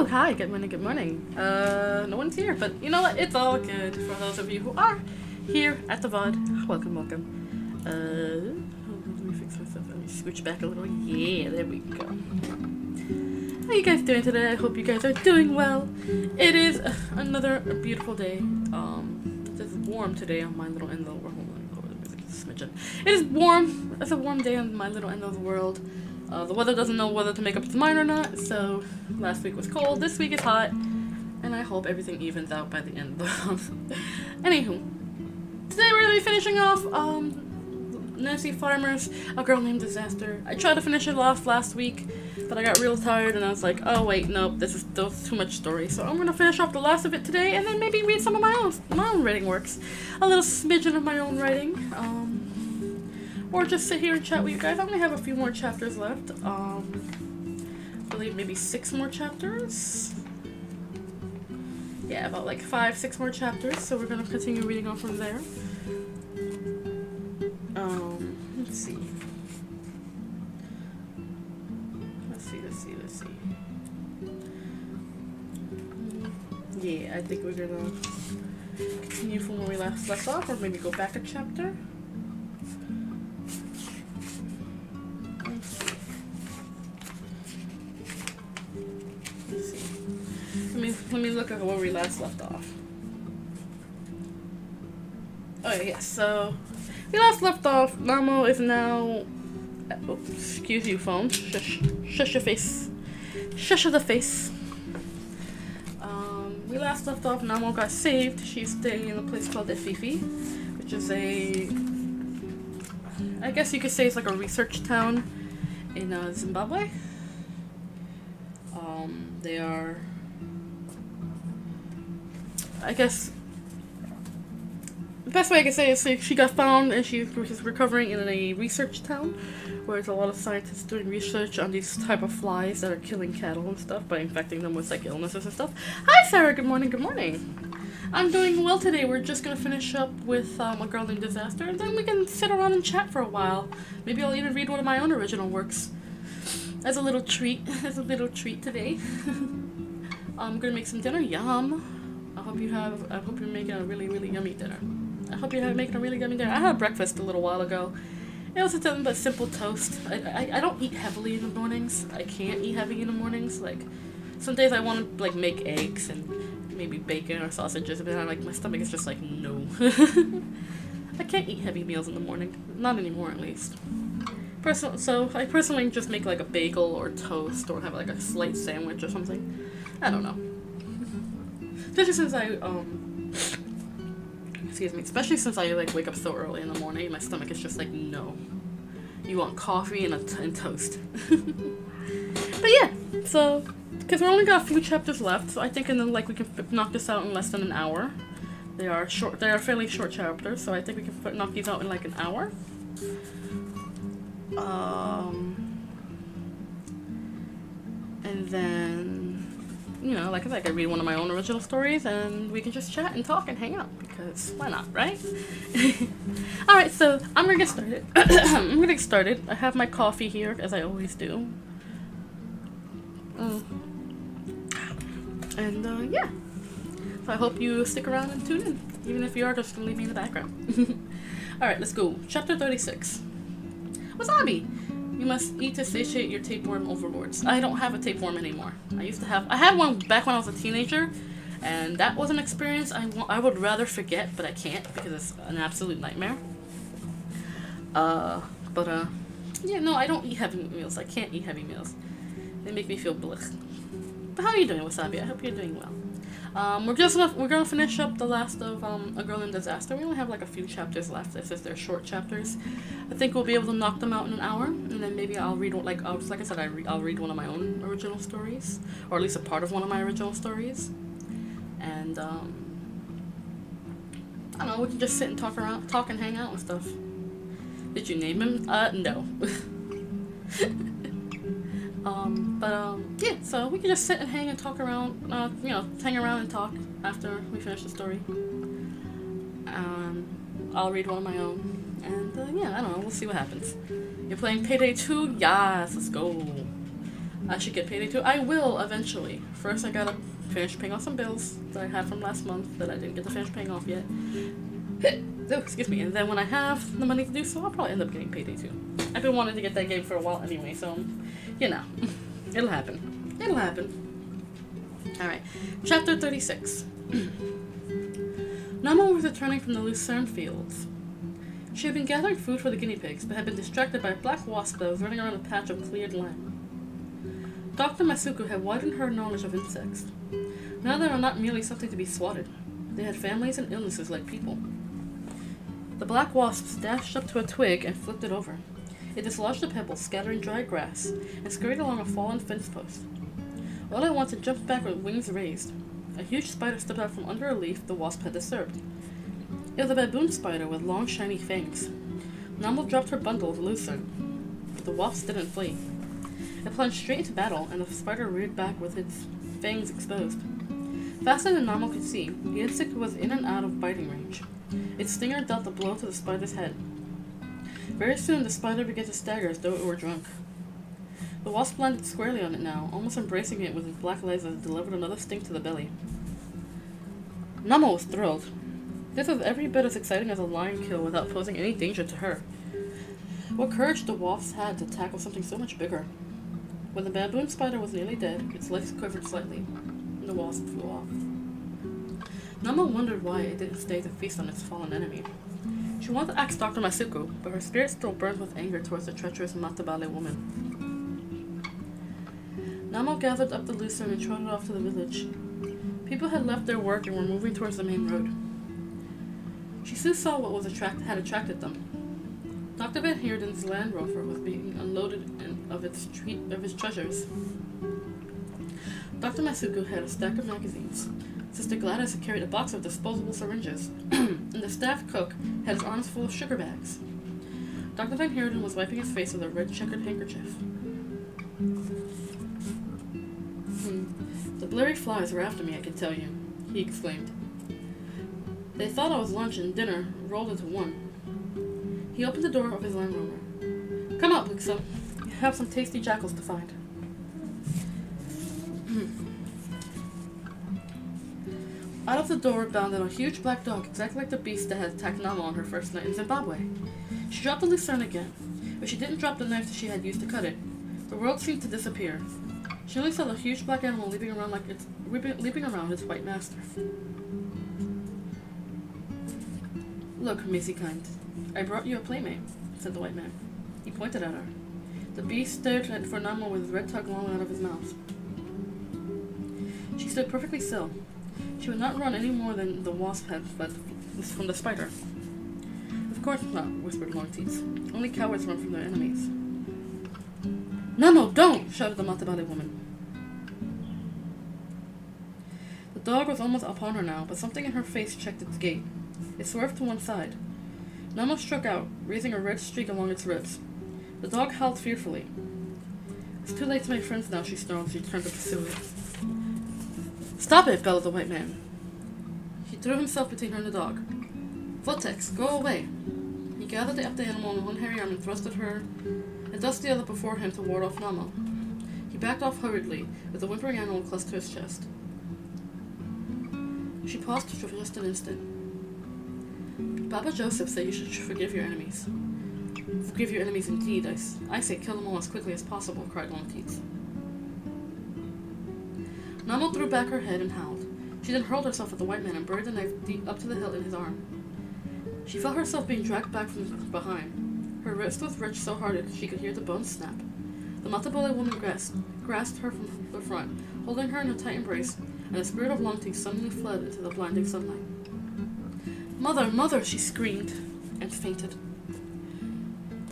Hi, good morning, good morning. No one's here, but you know what? It's all good. For those of you who are here at the VOD, welcome, welcome. Let me fix myself. Let me scooch back a little. Yeah, there we go. How you guys doing today? I hope you guys are doing well. It is another beautiful day. It's warm today on my little end of the world. Hold on, let me smidgen. It is warm. It's a warm day on my little end of the world. The weather doesn't know whether to make up its mind or not, so last week was cold, this week is hot, and I hope everything evens out by the end of the month. Anywho, today we're going to be finishing off Nancy Farmer's A Girl Named Disaster. I tried to finish it off last week, but I got real tired, and I was like, oh wait, nope, this is still too much story, so I'm going to finish off the last of it today, and then maybe read some of my own writing works. A little smidgen of my own writing, or just sit here and chat with you guys. I only have a few more chapters left. I believe maybe 6 more chapters. Yeah, about like 5-6 more chapters. So we're gonna continue reading on from there. Let's see. Let's see. Yeah, I think we're gonna continue from where we last left off, or maybe go back a chapter. Let me look at where we last left off. Oh yeah, so we last left off. Namo is now. Oh, excuse you, phone. Shush your face. Shush the face. We last left off. Namo got saved. She's staying in a place called Efifi, which is a I guess you could say it's like a research town in Zimbabwe. They are, I guess, the best way I can say is she got found and she's recovering in a research town where there's a lot of scientists doing research on these type of flies that are killing cattle and stuff by infecting them with like illnesses and stuff. Hi Sarah, good morning, good morning. I'm doing well today. We're just gonna finish up with A Girl in Disaster and then we can sit around and chat for a while. Maybe I'll even read one of my own original works. As a little treat today. I'm gonna make some dinner. Yum. I hope you're making a really, really yummy dinner. I had breakfast a little while ago. It was nothing but simple toast. I don't eat heavily in the mornings. I can't eat heavy in the mornings. Like, some days I want to like make eggs and maybe bacon or sausages, but like my stomach is just like no. I can't eat heavy meals in the morning. Not anymore, at least. So I personally just make like a bagel or toast or have like a slight sandwich or something. I don't know. Especially since I like wake up so early in the morning, my stomach is just like no. You want coffee and toast. But yeah, so because we only got a few chapters left, so I think we can knock this out in less than an hour. They are fairly short chapters, so I think we can knock these out in like an hour. And then, you know, like I said, I could read one of my own original stories and we can just chat and talk and hang out, because why not, right? Alright, so I'm gonna get started. I have my coffee here, as I always do. And, yeah. So I hope you stick around and tune in, even if you are just gonna leave me in the background. Alright, let's go. Chapter 36. Wasabi! You must eat to satiate your tapeworm overlords. I don't have a tapeworm anymore. I had one back when I was a teenager, and that was an experience I would rather forget, but I can't because it's an absolute nightmare. Yeah, no, I don't eat heavy meals. I can't eat heavy meals. They make me feel blech. But how are you doing, Wasabi? I hope you're doing well. We're gonna finish up the last of A Girl in Disaster. We only have like a few chapters left. It says they're short chapters. I think we'll be able to knock them out in an hour, and then maybe I'll read like I said, I'll read one of my own original stories, or at least a part of one of my original stories. And I don't know. We can just sit and talk and hang out and stuff. Did you name him? No. Yeah, so we can just sit and hang and talk around, hang around and talk after we finish the story. I'll read one of my own, and yeah, I don't know, we'll see what happens. You're playing Payday 2? Yes, let's go. I should get Payday 2. I will, eventually. First, I gotta finish paying off some bills that I had from last month that I didn't get to finish paying off yet. Oh, excuse me, and then when I have the money to do so, I'll probably end up getting Payday 2. I've been wanting to get that game for a while anyway, so, you know, it'll happen. It'll happen. Alright, chapter 36. Namo was returning from the Lucerne fields. She had been gathering food for the guinea pigs, but had been distracted by a black wasp that was running around a patch of cleared land. Dr. Masuku had widened her knowledge of insects. Now they were not merely something to be swatted. They had families and illnesses like people. The black wasp dashed up to a twig and flipped it over. It dislodged a pebble, scattering dry grass, and scurried along a fallen fence post. All at once it jumped back with wings raised. A huge spider stepped out from under a leaf the wasp had disturbed. It was a baboon spider with long, shiny fangs. Namo dropped her bundle of lucerne, but the wasp didn't flee. It plunged straight into battle, and the spider reared back with its fangs exposed. Faster than Namo could see, the insect was in and out of biting range. Its stinger dealt a blow to the spider's head. Very soon, the spider began to stagger as though it were drunk. The wasp landed squarely on it now, almost embracing it with its black legs as it delivered another sting to the belly. Namo was thrilled. This was every bit as exciting as a lion kill without posing any danger to her. What courage the wasp had to tackle something so much bigger. When the baboon spider was nearly dead, its legs quivered slightly, and the wasp flew off. Namo wondered why it didn't stay to feast on its fallen enemy. She wanted to ask Dr. Masuku, but her spirit still burned with anger towards the treacherous Matabale woman. Namo gathered up the lucerne and trotted off to the village. People had left their work and were moving towards the main road. She soon saw what had attracted them. Dr. Van Heerden's Land Rover was being unloaded of his treasures. Dr. Masuku had a stack of magazines. Sister Gladys had carried a box of disposable syringes, and the staff cook had his arms full of sugar bags. Dr. Van Heerden was wiping his face with a red checkered handkerchief. The blurry flies were after me, I can tell you, he exclaimed. They thought I was lunch and dinner rolled into one. He opened the door of his Land Rover. Come up, Lisa. You have some tasty jackals to find. Out of the door bounded a huge black dog, exactly like the beast that had attacked Nama on her first night in Zimbabwe. She dropped the lucerne again, but she didn't drop the knife that she had used to cut it. The world seemed to disappear. She only saw the huge black animal leaping around its white master. Look, Missy Kind, I brought you a playmate, said the white man. He pointed at her. The beast stared for Nama with his red tongue lolling out of his mouth. She stood perfectly still. She would not run any more than the wasp had fled from the spider. Of course not, whispered Longteeth. Only cowards run from their enemies. Namo, don't! Shouted the Matabale woman. The dog was almost upon her now, but something in her face checked its gait. It swerved to one side. Namo struck out, raising a red streak along its ribs. The dog howled fearfully. It's too late to make friends now, she snarled as she turned to pursue it. Stop it, bellowed the white man. He threw himself between her and the dog. Votex, go away. He gathered up the animal in one hairy arm and thrusted her and thrust the other before him to ward off Namo. He backed off hurriedly, with the whimpering animal close to his chest. She paused for just an instant. Baba Joseph said you should forgive your enemies. Forgive your enemies indeed. I say kill them all as quickly as possible, cried Longteeth. Namo threw back her head and howled. She then hurled herself at the white man and buried the knife deep up to the hilt in his arm. She felt herself being dragged back from behind. Her wrist was wrenched so hard that she could hear the bones snap. The Matabele woman grasped her from the front, holding her in a tight embrace, and the spirit of Longteeth suddenly fled into the blinding sunlight. Mother, mother, she screamed, and fainted.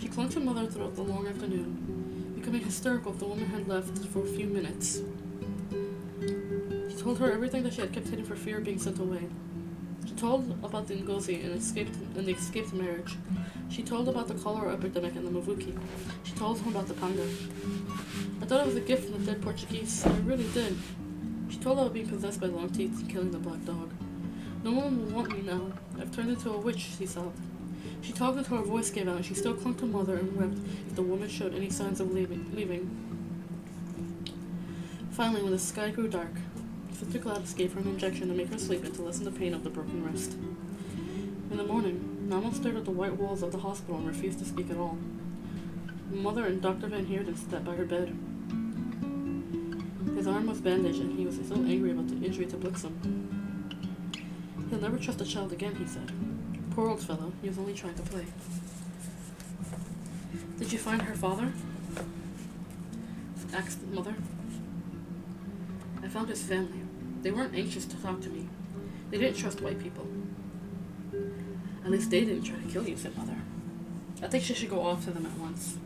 She clung to Mother throughout the long afternoon, becoming hysterical if the woman had left for a few minutes. She told her everything that she had kept hidden for fear of being sent away. She told about the Ngozi and the escaped marriage. She told about the cholera epidemic and the Mavuki. She told him about the panga. I thought it was a gift from the dead Portuguese. I really did. She told about being possessed by Longteeth and killing the black dog. No one will want me now. I've turned into a witch, she sobbed. She talked until her voice gave out, and she still clung to Mother and wept if the woman showed any signs of leaving. Finally, when the sky grew dark, Sister Gladys gave her an injection to make her sleep and to lessen the pain of the broken wrist. In the morning, Namo stared at the white walls of the hospital and refused to speak at all. Mother and Dr. Van Heerden sat by her bed. His arm was bandaged, and he was so angry about the injury to Blixen. He'll never trust a child again, he said. Poor old fellow, he was only trying to play. Did you find her father? Asked Mother. I found his family. They weren't anxious to talk to me. They didn't trust white people. At least they didn't try to kill you, said Mother. I think she should go off to them at once.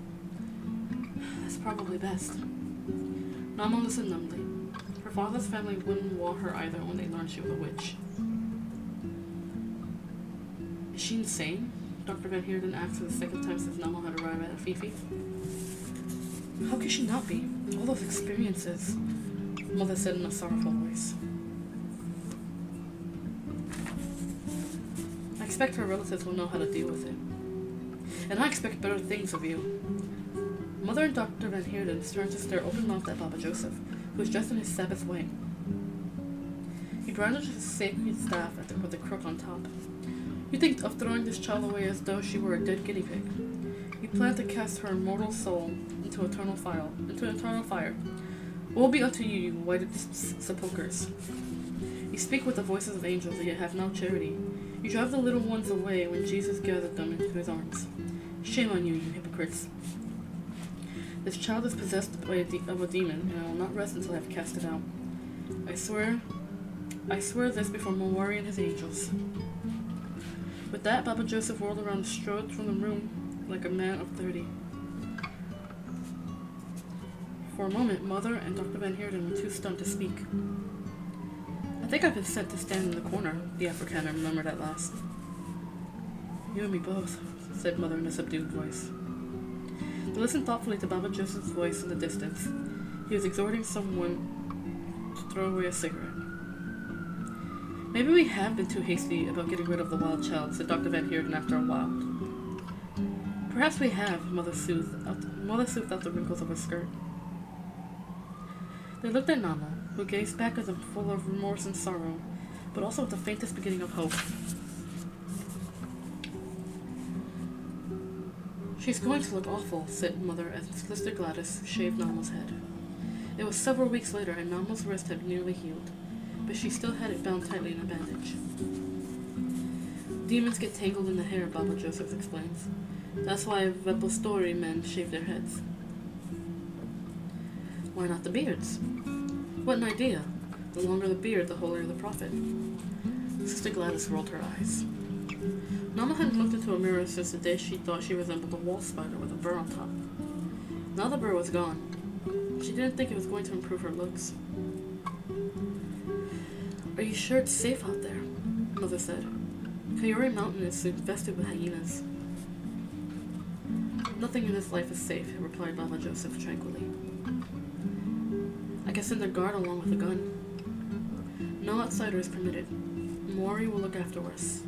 That's probably best. Namo listened numbly. Her father's family wouldn't want her either when they learned she was a witch. Is she insane? Dr. Van Heerden asked for the second time since Namo had arrived at Fifi. How could she not be? All those experiences, Mother said in a sorrowful voice. I expect her relatives will know how to deal with it. And I expect better things of you. Mother and Dr. Van Heerden turned to stare open-mouthed at Baba Joseph, who was dressed in his Sabbath way. He brandished his sacred staff with the crook on top. You think of throwing this child away as though she were a dead guinea pig. You plan to cast her immortal soul into eternal fire. Woe be unto you, you whited sepulchres. You speak with the voices of angels, yet have no charity. You drive the little ones away when Jesus gathered them into his arms. Shame on you, you hypocrites. This child is possessed of a demon, and I will not rest until I have cast it out. I swear this before Mawari and his angels. With that, Baba Joseph whirled around and strode from the room like a man of 30. For a moment, Mother and Dr. Van Heerden were too stunned to speak. I think I've been sent to stand in the corner, the Afrikaner murmured at last. You and me both, said Mother in a subdued voice. They listened thoughtfully to Baba Joseph's voice in the distance. He was exhorting someone to throw away a cigarette. Maybe we have been too hasty about getting rid of the wild child, said Dr. Van Heerden after a while. Perhaps we have, Mother soothed out the wrinkles of her skirt. They looked at Nama, who gazed back at them full of remorse and sorrow, but also with the faintest beginning of hope. She's going to look awful, said Mother as Sister Gladys shaved Nama's head. It was several weeks later, and Nama's wrist had nearly healed, but she still had it bound tightly in a bandage. Demons get tangled in the hair, Baba Joseph explains. That's why Story men shave their heads. Why not the beards? What an idea. The longer the beard, the holier the prophet. Sister Gladys rolled her eyes. Nama hadn't looked into a mirror since the day she thought she resembled a wall spider with a burr on top. Now the burr was gone. She didn't think it was going to improve her looks. Are you sure it's safe out there? Mother said. Kayori Mountain is infested with hyenas. Nothing in this life is safe, replied Baba Joseph tranquilly. I can send a guard along with a gun. No outsider is permitted. Mori will look after us.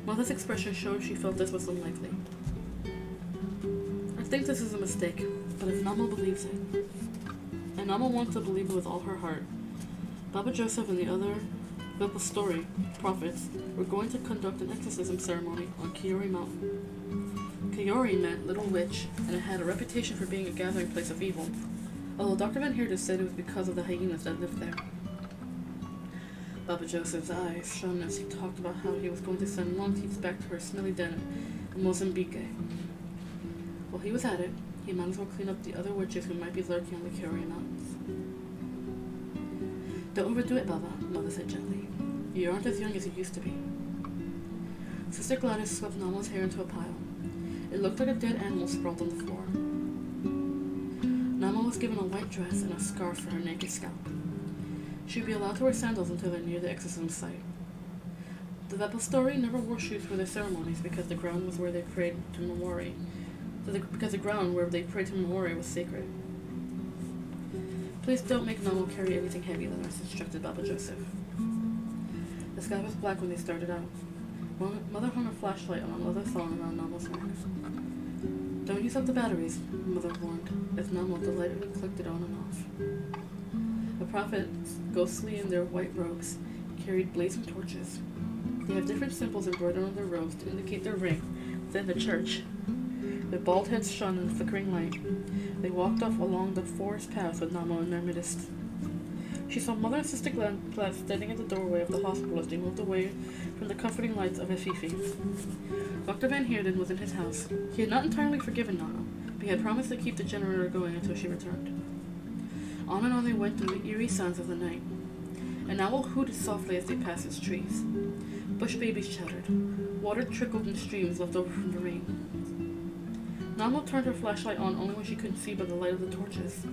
Mother's expression showed she felt this was unlikely. I think this is a mistake, but if Nama believes it, and Nama wants to believe it with all her heart, Baba Joseph and the other Story prophets were going to conduct an exorcism ceremony on Kayori Mountain. Kayori meant Little Witch, and it had a reputation for being a gathering place of evil, although Dr. Van Heerden said it was because of the hyenas that lived there. Baba Joseph's eyes shone as he talked about how he was going to send Longteeth back to her smelly den in Mozambique. While he was at it, he might as well clean up the other witches who might be lurking on the Kayori Mountains. Don't overdo it, Baba, Mother said gently. You aren't as young as you used to be. Sister Gladys swept Nama's hair into a pile. It looked like a dead animal sprawled on the floor. Nama was given a white dress and a scarf for her naked scalp. She would be allowed to wear sandals until they're near the exorcism site. The Story never wore shoes for their ceremonies because the ground was where they prayed to Memori. Because the ground where they prayed to Memori was sacred. Please don't make Nama carry anything heavy, the nurse instructed Baba Joseph. The sky was black when they started out. Mother hung a flashlight on a leather thong around Nama's neck. Don't use up the batteries, Mother warned, as Nama delightedly clicked it on and off. The prophets, ghostly in their white robes, carried blazing torches. They have different symbols embroidered on their robes to indicate their rank within the church. Their bald heads shone in the flickering light. They walked off along the forest path with Nama in their midst. She saw Mother and Sister Gladys standing at the doorway of the hospital as they moved away from the comforting lights of Efifi. Dr. Van Heerden was in his house. He had not entirely forgiven Nama, but he had promised to keep the generator going until she returned. On and on they went through the eerie sounds of the night. An owl hooted softly as they passed its trees. Bush babies chattered. Water trickled in streams left over from the rain. Nama turned her flashlight on only when she couldn't see by the light of the torches.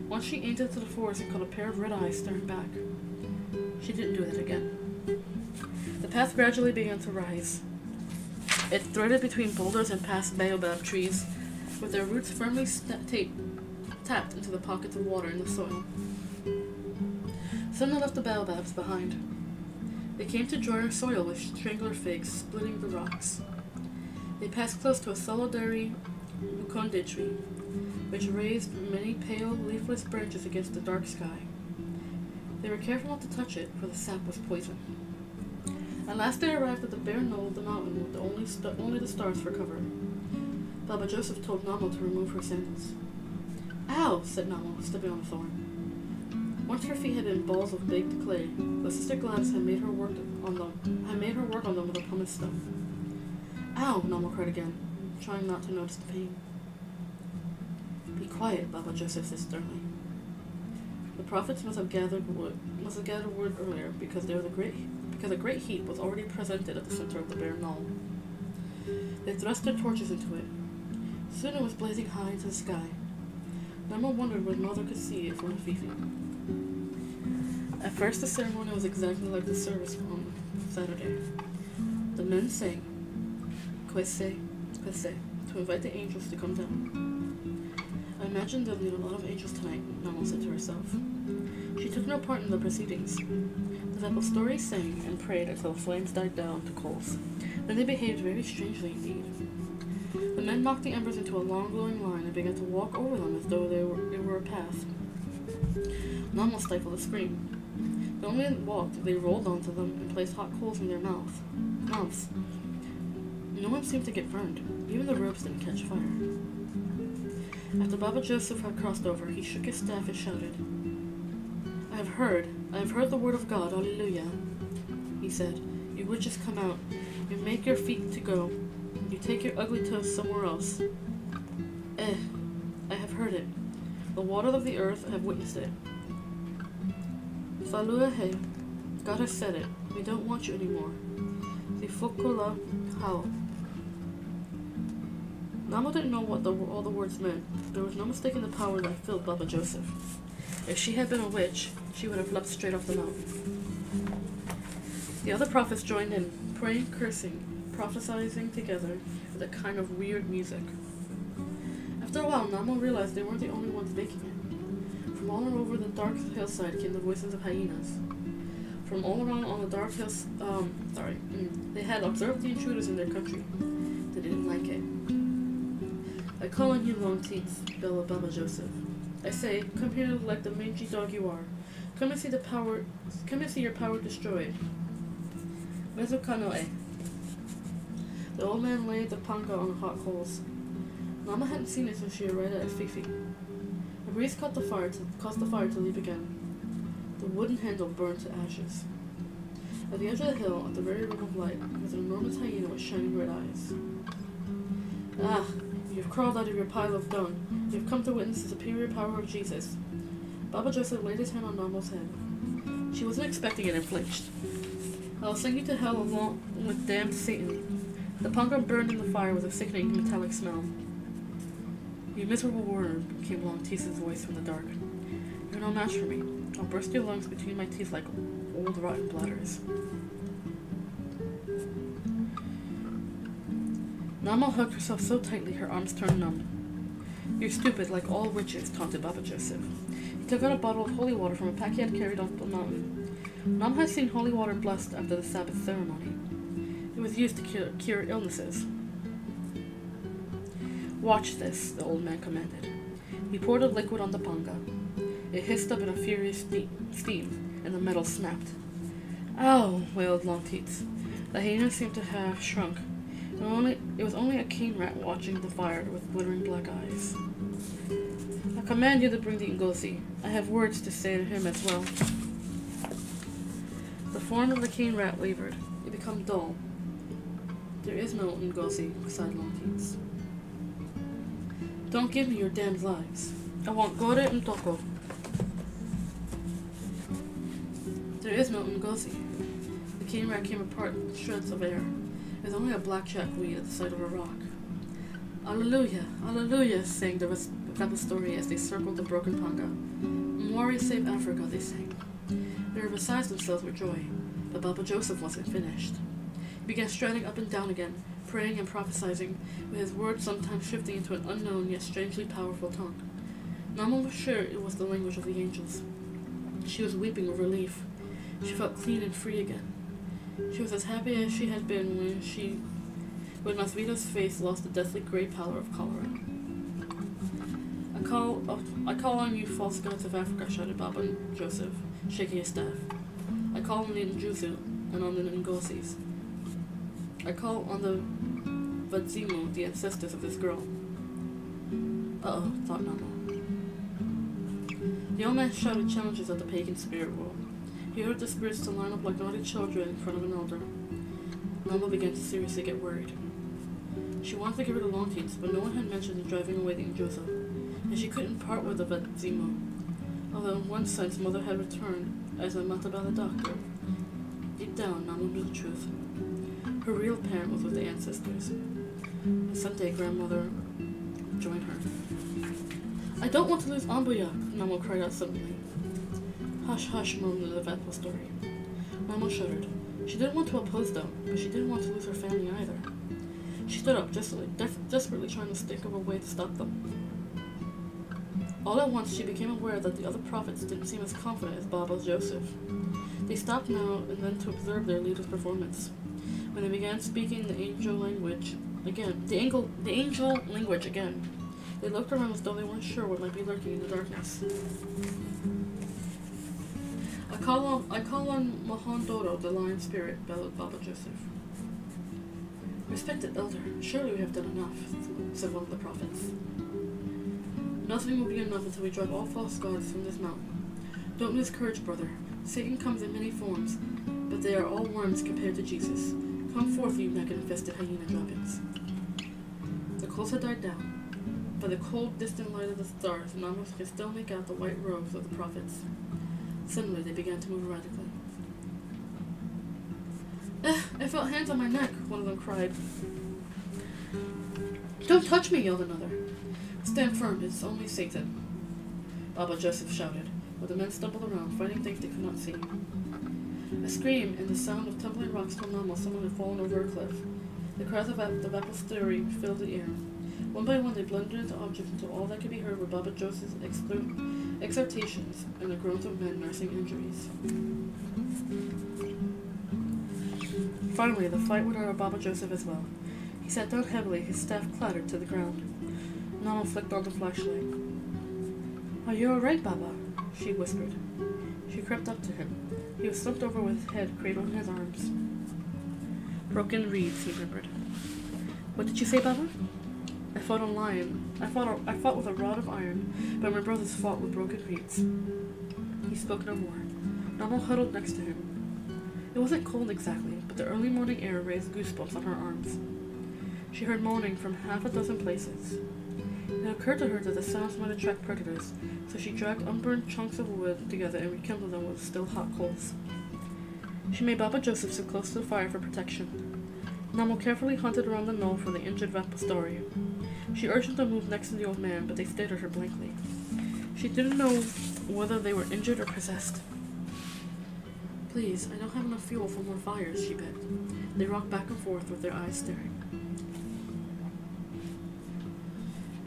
Once she aimed into the forest and caught a pair of red eyes staring back. She didn't do that again. The path gradually began to rise. It threaded between boulders and past baobab trees, with their roots firmly tapped into the pockets of water in the soil. Soon they left the baobabs behind. They came to drier soil with strangler figs splitting the rocks. They passed close to a solitary mukonde tree, which raised many pale, leafless branches against the dark sky. They were careful not to touch it, for the sap was poison. At last they arrived at the bare knoll of the mountain with only the stars for cover. Baba Joseph told Nama to remove her sandals. Ow! Said Nama, stepping on a thorn. Once her feet had been balls of baked clay, but Sister Gladys had made her work on them with a pumice stone. Ow! Nama cried again, trying not to notice the pain. Be quiet, Baba Joseph said sternly. The prophets must have gathered wood earlier because a great heap was already presented at the center of the bare knoll. They thrust their torches into it. Soon it was blazing high into the sky. Nama wondered whether Mother could see it from the fifi. At first the ceremony was exactly like the service on Saturday. The men sang, Kwese, Kwese, to invite the angels to come down. I imagine there'll be a lot of angels tonight, Nama said to herself. She took no part in the proceedings. The Vepel sang and prayed until the flames died down to coals. Then they behaved very strangely indeed. The men knocked the embers into a long glowing line and began to walk over them as though they were a path. Nama stifled a scream. The only walked, they rolled onto them and placed hot coals in their mouths. No one seemed to get burned. Even the ropes didn't catch fire. After Baba Joseph had crossed over, he shook his staff and shouted, I have heard the word of God, Alleluia. He said, You witches come out. You make your feet to go. You take your ugly toes somewhere else. I have heard it. The waters of the earth have witnessed it. Faluahe, God has said it. We don't want you anymore. Sifokola how. Nama didn't know what all the words meant. There was no mistaking the power that filled Baba Joseph. If she had been a witch, she would have leapt straight off the mountain. The other prophets joined in, praying, cursing, prophesying together with a kind of weird music. After a while, Nama realized they weren't the only ones making it. From all over the dark hillside came the voices of hyenas. From all around on the dark hills, they had observed the intruders in their country. They didn't like it. I call on you, long teats, bellowed Baba Joseph. I say, come here like the mangy dog you are. Come and see your power destroyed. Mezukanoe. The old man laid the panga on the hot coals. Nama hadn't seen it since she arrived at Fifi. A breeze caused the fire to leap again. The wooden handle burned to ashes. At the edge of the hill, at the very rim of light, was an enormous hyena with shining red eyes. Ah, you've crawled out of your pile of dung. You've come to witness the superior power of Jesus. Baba Joseph laid his hand on Nama's head. She wasn't expecting it and flinched. I'll send you to hell along with damned Satan. The panga burned in the fire with a sickening metallic smell. You miserable worm, came Long Teeth's voice from the dark. You're no match for me. I'll burst your lungs between my teeth like old rotten bladders. Nama hugged herself so tightly her arms turned numb. You're stupid, like all witches, taunted Baba Joseph. He took out a bottle of holy water from a pack he had carried off the mountain. Nam had seen holy water blessed after the Sabbath ceremony. It was used to cure illnesses. Watch this, the old man commanded. He poured a liquid on the panga. It hissed up in a furious steam, and the metal snapped. Ow, wailed Longteeth. The hyena seemed to have shrunk. It was only a cane rat watching the fire with glittering black eyes. I command you to bring the Ngozi. I have words to say to him as well. The form of the cane rat wavered. It became dull. There is no Ngozi, sighed Longteeth. Don't give me your damned lies. I want Gore Mtoko. There is no Ngozi. The cane rat came apart in shreds of air. It was only a blackjack weed at the side of a rock. Alleluia, Alleluia, sang the Vapastori as they circled the broken panga. Mwari save Africa, they sang. They were beside themselves with joy, but Baba Joseph wasn't finished. He began striding up and down again, praying and prophesying, with his words sometimes shifting into an unknown yet strangely powerful tongue. Nama was sure it was the language of the angels. She was weeping with relief. She felt clean and free again. She was as happy as she had been when Masvita's face lost the deathly grey pallor of cholera. I call on you, false gods of Africa, shouted Baba Joseph, shaking his staff. I call on the Njuzu and on the Ngozis. I call on the Vadzimu, the ancestors of this girl. Uh-oh, thought Nama. The old man shouted challenges at the pagan spirit world. He ordered the spirits to line up like naughty children in front of an elder. Nama began to seriously get worried. She wanted to get rid of Longteeth, but no one had mentioned driving away the Njosa, and she couldn't part with the Vadzimu. Although in one sense Mother had returned as a Matabala doctor, deep down Nama knew the truth. Her real parent was with the ancestors. Sunday, grandmother joined her. I don't want to lose Ambuya, Namo cried out suddenly. Hush, hush, moaned the eventful story. Namo shuddered. She didn't want to oppose them, but she didn't want to lose her family either. She stood up, desperately trying to think of a way to stop them. All at once, she became aware that the other prophets didn't seem as confident as Baba Joseph. They stopped now and then to observe their leader's performance. When they began speaking the angel language again, they looked around as though they weren't sure what might be lurking in the darkness. I call on Mahondoro, the lion spirit, bellowed Baba Joseph. Respected elder, surely we have done enough, said one of the prophets. Nothing will be enough until we drive all false gods from this mountain. Don't lose courage, brother. Satan comes in many forms, but they are all worms compared to Jesus. Come forth, you neck-infested hyena droppings. The coals had died down. By the cold, distant light of the stars, Namos could still make out the white robes of the prophets. Suddenly, they began to move erratically. I felt hands on my neck, one of them cried. Don't touch me, yelled another. Stand firm, it's only Satan, Baba Joseph shouted, but the men stumbled around, fighting things they could not see. A scream and the sound of tumbling rocks told Namos someone had fallen over a cliff. The cries of the Vaposteri filled the air. One by one they blended into objects until all that could be heard were Baba Joseph's exhortations and the groans of men nursing injuries. Finally, the fight went out of Baba Joseph as well. He sat down heavily, his staff clattered to the ground. Namo flicked on the flashlight. Are you all right, Baba? She whispered. She crept up to him. He was slumped over with his head cradled in his arms. Broken reeds, he remembered. What did you say, Baba? I fought a lion. I fought with a rod of iron, but my brothers fought with broken reeds. He spoke no more. Namo huddled next to him. It wasn't cold exactly, but the early morning air raised goosebumps on her arms. She heard moaning from half a dozen places. It occurred to her that the sounds might attract predators, so she dragged unburned chunks of wood together and rekindled them with still hot coals. She made Baba Joseph sit close to the fire for protection. Namo carefully hunted around the knoll for the injured Vaposteri. She urged them to move next to the old man, but they stared at her blankly. She didn't know whether they were injured or possessed. Please, I don't have enough fuel for more fires, she begged. They rocked back and forth with their eyes staring.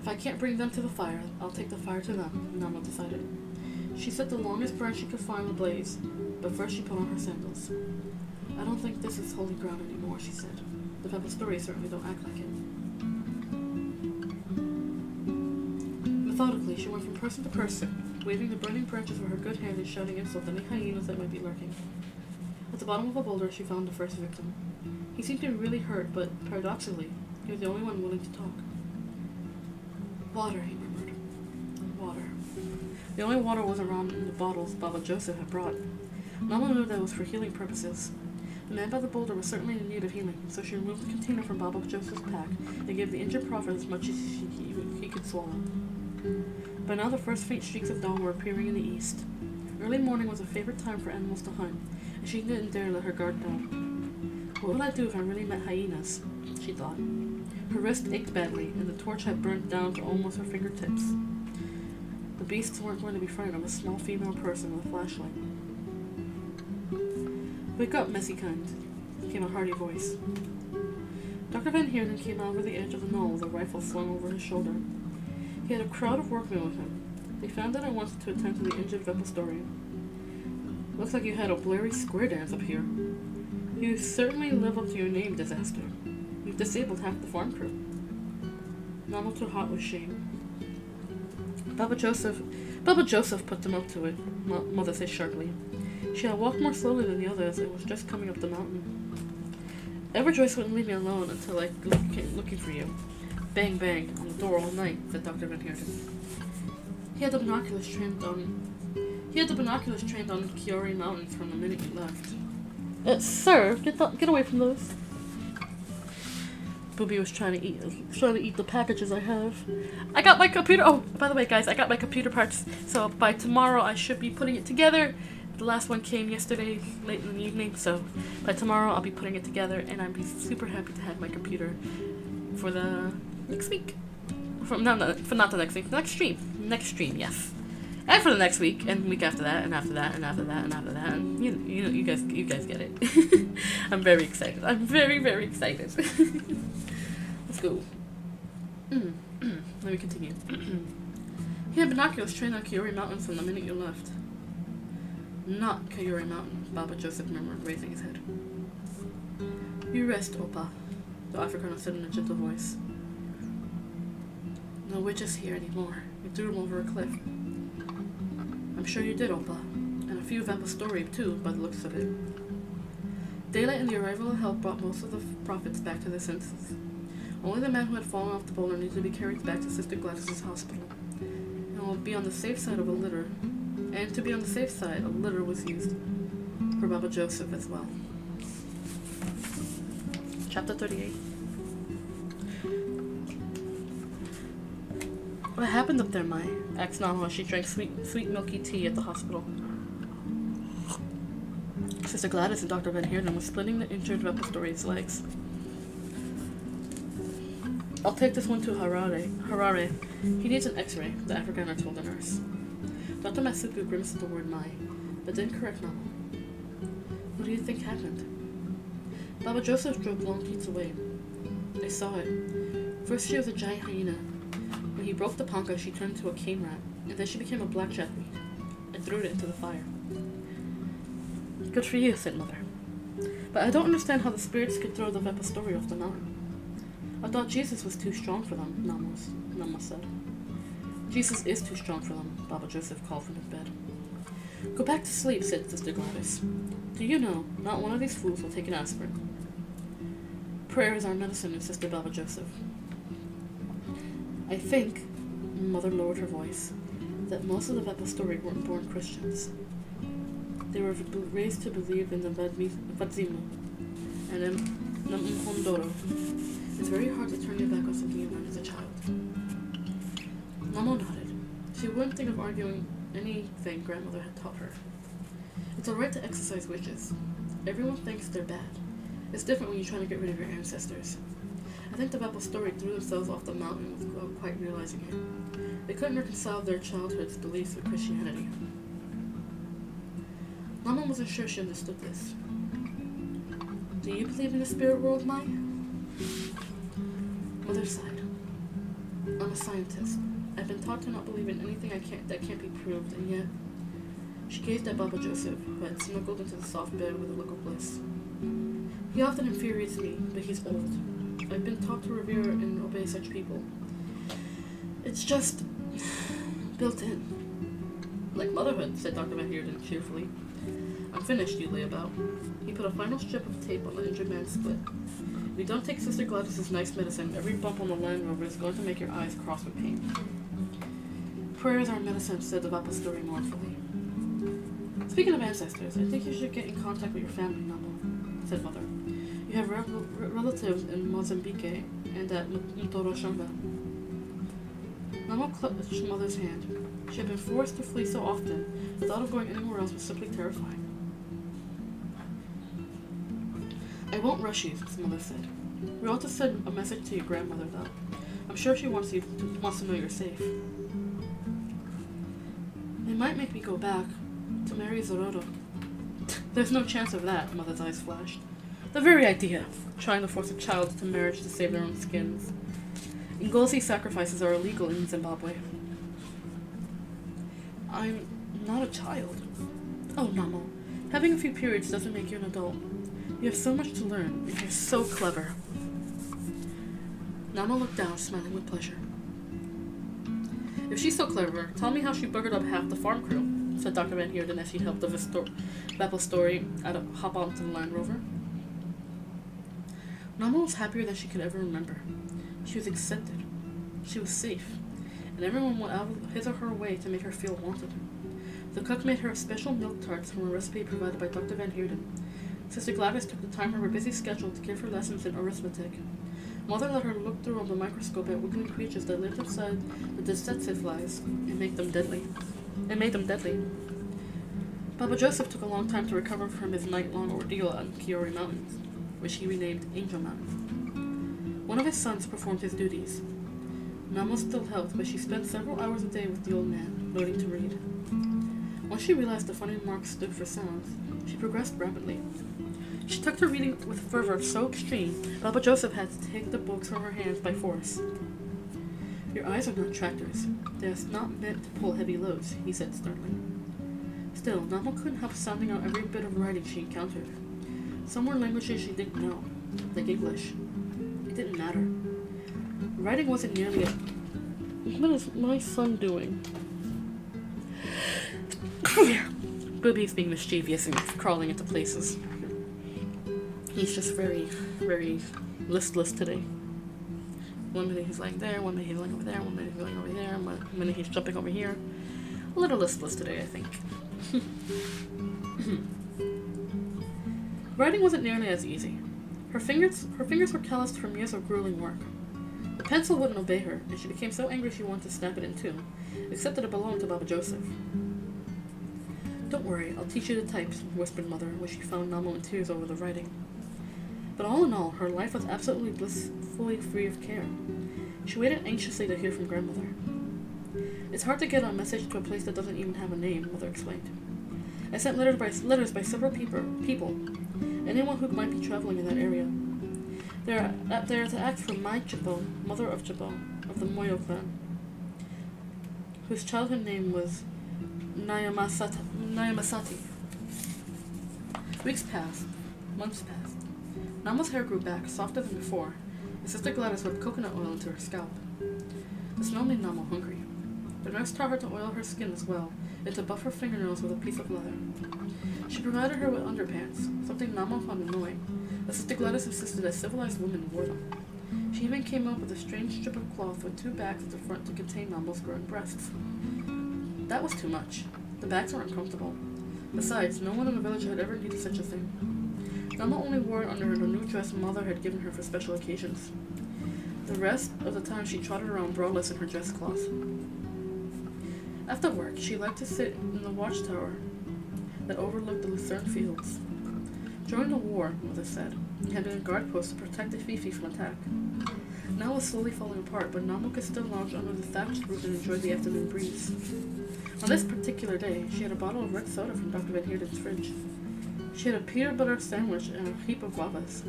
If I can't bring them to the fire, I'll take the fire to them, Namo decided. She set the longest branch she could find ablaze, but first she put on her sandals. I don't think this is holy ground anymore, she said. The Vaposteri certainly don't act like it. Methodically, she went from person to person, waving the burning branches with her good hand and shouting insults at any hyenas that might be lurking. At the bottom of a boulder, she found the first victim. He seemed to be really hurt, but paradoxically, he was the only one willing to talk. Water, he murmured. Water. The only water was around in the bottles Baba Joseph had brought. Namo knew that it was for healing purposes. The man by the boulder was certainly in need of healing, so she removed the container from Baba Joseph's pack and gave the injured prophet as much as he could swallow. By now the first faint streaks of dawn were appearing in the east. Early morning was a favorite time for animals to hunt, and she didn't dare let her guard down. What would I do if I really met hyenas? She thought. Her wrist ached badly, and the torch had burnt down to almost her fingertips. The beasts weren't going to be frightened of a small female person with a flashlight. Wake up, messy kind, came a hearty voice. Dr. Van Heerden came out over the edge of the knoll with a rifle slung over his shoulder. He had a crowd of workmen with him. They found that I wanted to attend to the injured Vaposteri. Looks like you had a blurry square dance up here. You certainly live up to your name, Disaster. You've disabled half the farm crew. Namo too hot with shame. Baba Joseph put them up to it, Mother said sharply. She had walked more slowly than the others and was just coming up the mountain. Everjoyce wouldn't leave me alone until I came looking for you. Bang, bang, on the door all night, said Dr. Van Heerden. He had the binoculars trained on Kiori Mountains from the minute you left. Sir, get away from those. Booby was trying to eat the packages I have. I got my computer. Oh, by the way, guys, I got my computer parts. So by tomorrow, I should be putting it together. The last one came yesterday, late in the evening. So by tomorrow, I'll be putting it together, and I'd be super happy to have my computer for the next week. For not the next week, next stream, yes. And for the next week, and week after that, and after that, and after that, and after that, and you guys get it. I'm very excited. I'm very, very excited. Let's go. Let me continue. He had binoculars trained on Kayori Mountain from the minute you left. Not Kayori Mountain, Baba Joseph murmured, raising his head. You rest, Opa, the Afrikaner said in a gentle voice. No witches here anymore. We threw them over a cliff. I'm sure you did, Opa, and a few of Appa's story, too, by the looks of it. Daylight and the arrival of help brought most of the prophets back to their senses. Only the man who had fallen off the boulder needed to be carried back to Sister Gladys's hospital. And will be on the safe side of a litter. And to be on the safe side, a litter was used for Baba Joseph as well. Chapter 38. What happened up there, Mai? Asked Nama as she drank sweet milky tea at the hospital. Sister Gladys and Dr. Van Heerden was splitting the injured Repository's legs. I'll take this one to Harare. He needs an x-ray, the Afrikaner told the nurse. Dr. Masuku grimaced at the word Mai, but didn't correct Nama. What do you think happened? Baba Joseph drove long feet away. I saw it. First she was a giant hyena. When he broke the panka, she turned into a cane rat, and then she became a blackjack weed. I threw it into the fire. Good for you, said Mother. But I don't understand how the spirits could throw the Vepastori off the mountain. I thought Jesus was too strong for them, Nama said. Jesus is too strong for them, Baba Joseph called from his bed. Go back to sleep, said Sister Gladys. Do you know, not one of these fools will take an aspirin. Prayer is our medicine, insisted Baba Joseph. I think, Mother lowered her voice, that most of the Vepastori weren't born Christians. They were raised to believe in the Vadzimu and in Namhondoro. It's very hard to turn your back on something you learned as a child. Mamo nodded. She wouldn't think of arguing anything grandmother had taught her. It's alright to exercise wishes. Everyone thinks they're bad. It's different when you're trying to get rid of your ancestors. I think the Vepastori threw themselves off the mountain without quite realizing it. They couldn't reconcile their childhood's beliefs with Christianity. Mama wasn't sure she understood this. Do you believe in the spirit world, Mai? Mother sighed. I'm a scientist. I've been taught to not believe in anything that can't be proved, and yet... She gazed at Baba Joseph, who had snuggled into the soft bed with a look of bliss. He often infuriates me, but he's old. I've been taught to revere and obey such people. It's just... built in. Like motherhood, said Dr. Van Heerden cheerfully. I'm finished, you layabout. He put a final strip of tape on the injured man's split. If you don't take Sister Gladys's nice medicine, every bump on the Land Rover is going to make your eyes cross with pain. Prayer is our medicine, said the Vapastori mournfully. Speaking of ancestors, I think you should get in contact with your family, Namo, said Mother. You have relatives in Mozambique and at Mtoroshanga. Namo clutched Mother's hand. She had been forced to flee so often, the thought of going anywhere else was simply terrifying. I won't rush you, his mother said. We ought to send a message to your grandmother, though. I'm sure she wants to know you're safe. It might make me go back to marry Zororo. There's no chance of that, Mother's eyes flashed. The very idea of trying to force a child to marriage to save their own skins. Ngozi sacrifices are illegal in Zimbabwe. I'm not a child. Oh, Namo. Having a few periods doesn't make you an adult. You have so much to learn, and you're so clever. Namo looked down, smiling with pleasure. If she's so clever, tell me how she buggered up half the farm crew, said Dr. Van Heerden as she helped the Vapastori hop onto the Land Rover. Namo was happier than she could ever remember. She was accepted. She was safe. And everyone went out of his or her way to make her feel wanted. The cook made her special milk tarts from a recipe provided by Dr. Van Heerden. Sister Gladys took the time from her busy schedule to give her lessons in arithmetic. Mother let her look through the microscope at wiggling creatures that lived inside the tsetse flies and made them deadly. Baba Joseph took a long time to recover from his night-long ordeal on Kiori Mountains, which he renamed Angel Mountain. One of his sons performed his duties. Namo still helped, but she spent several hours a day with the old man, learning to read. Once she realized the funny marks stood for sounds, she progressed rapidly. She took to reading with fervor so extreme, Baba Joseph had to take the books from her hands by force. Your eyes are not tractors. They are not meant to pull heavy loads, he said sternly. Still, Namo couldn't help sounding out every bit of writing she encountered. Some were languages she didn't know, like English. It didn't matter. Writing wasn't nearly as... What is my son doing? Booby's being mischievous and crawling into places. He's just very, very listless today. One minute he's lying there, one minute he's lying over there, one minute he's lying over there, one minute he's jumping over here. A little listless today, I think. Writing wasn't nearly as easy. Her fingers were calloused from years of grueling work. The pencil wouldn't obey her, and she became so angry she wanted to snap it in two, except that it belonged to Baba Joseph. Don't worry, I'll teach you to type, whispered Mother, when she found Namo in tears over the writing. But all in all, her life was absolutely blissfully free of care. She waited anxiously to hear from Grandmother. It's hard to get a message to a place that doesn't even have a name, Mother explained. I sent letters by several people, anyone who might be traveling in that area. They are to ask for Mai Chibo, mother of Chibo, of the Moyo clan, whose childhood name was Nyamasati. Weeks passed. Months passed. Namo's hair grew back, softer than before, and Sister Gladys rubbed coconut oil into her scalp. The smell made Namo hungry. The nurse taught her to oil her skin as well, and to buff her fingernails with a piece of leather. She provided her with underpants, something Namo found annoying, but Sister Gladys insisted that civilized women wore them. She even came up with a strange strip of cloth with 2 bags at the front to contain Namo's growing breasts. That was too much. The bags were uncomfortable. Besides, no one in the village had ever needed such a thing. Namo only wore it under the new dress Mother had given her for special occasions. The rest of the time she trotted around braless in her dress cloth. After work, she liked to sit in the watchtower that overlooked the Lucerne fields. During the war, Mother said, he had been a guard post to protect the Fifi from attack. Now it was slowly falling apart, but Namo could still lounge under the thatched roof and enjoy the afternoon breeze. On this particular day, she had a bottle of red soda from Dr. Van Heerden's fridge. She had a peanut butter sandwich and a heap of guavas.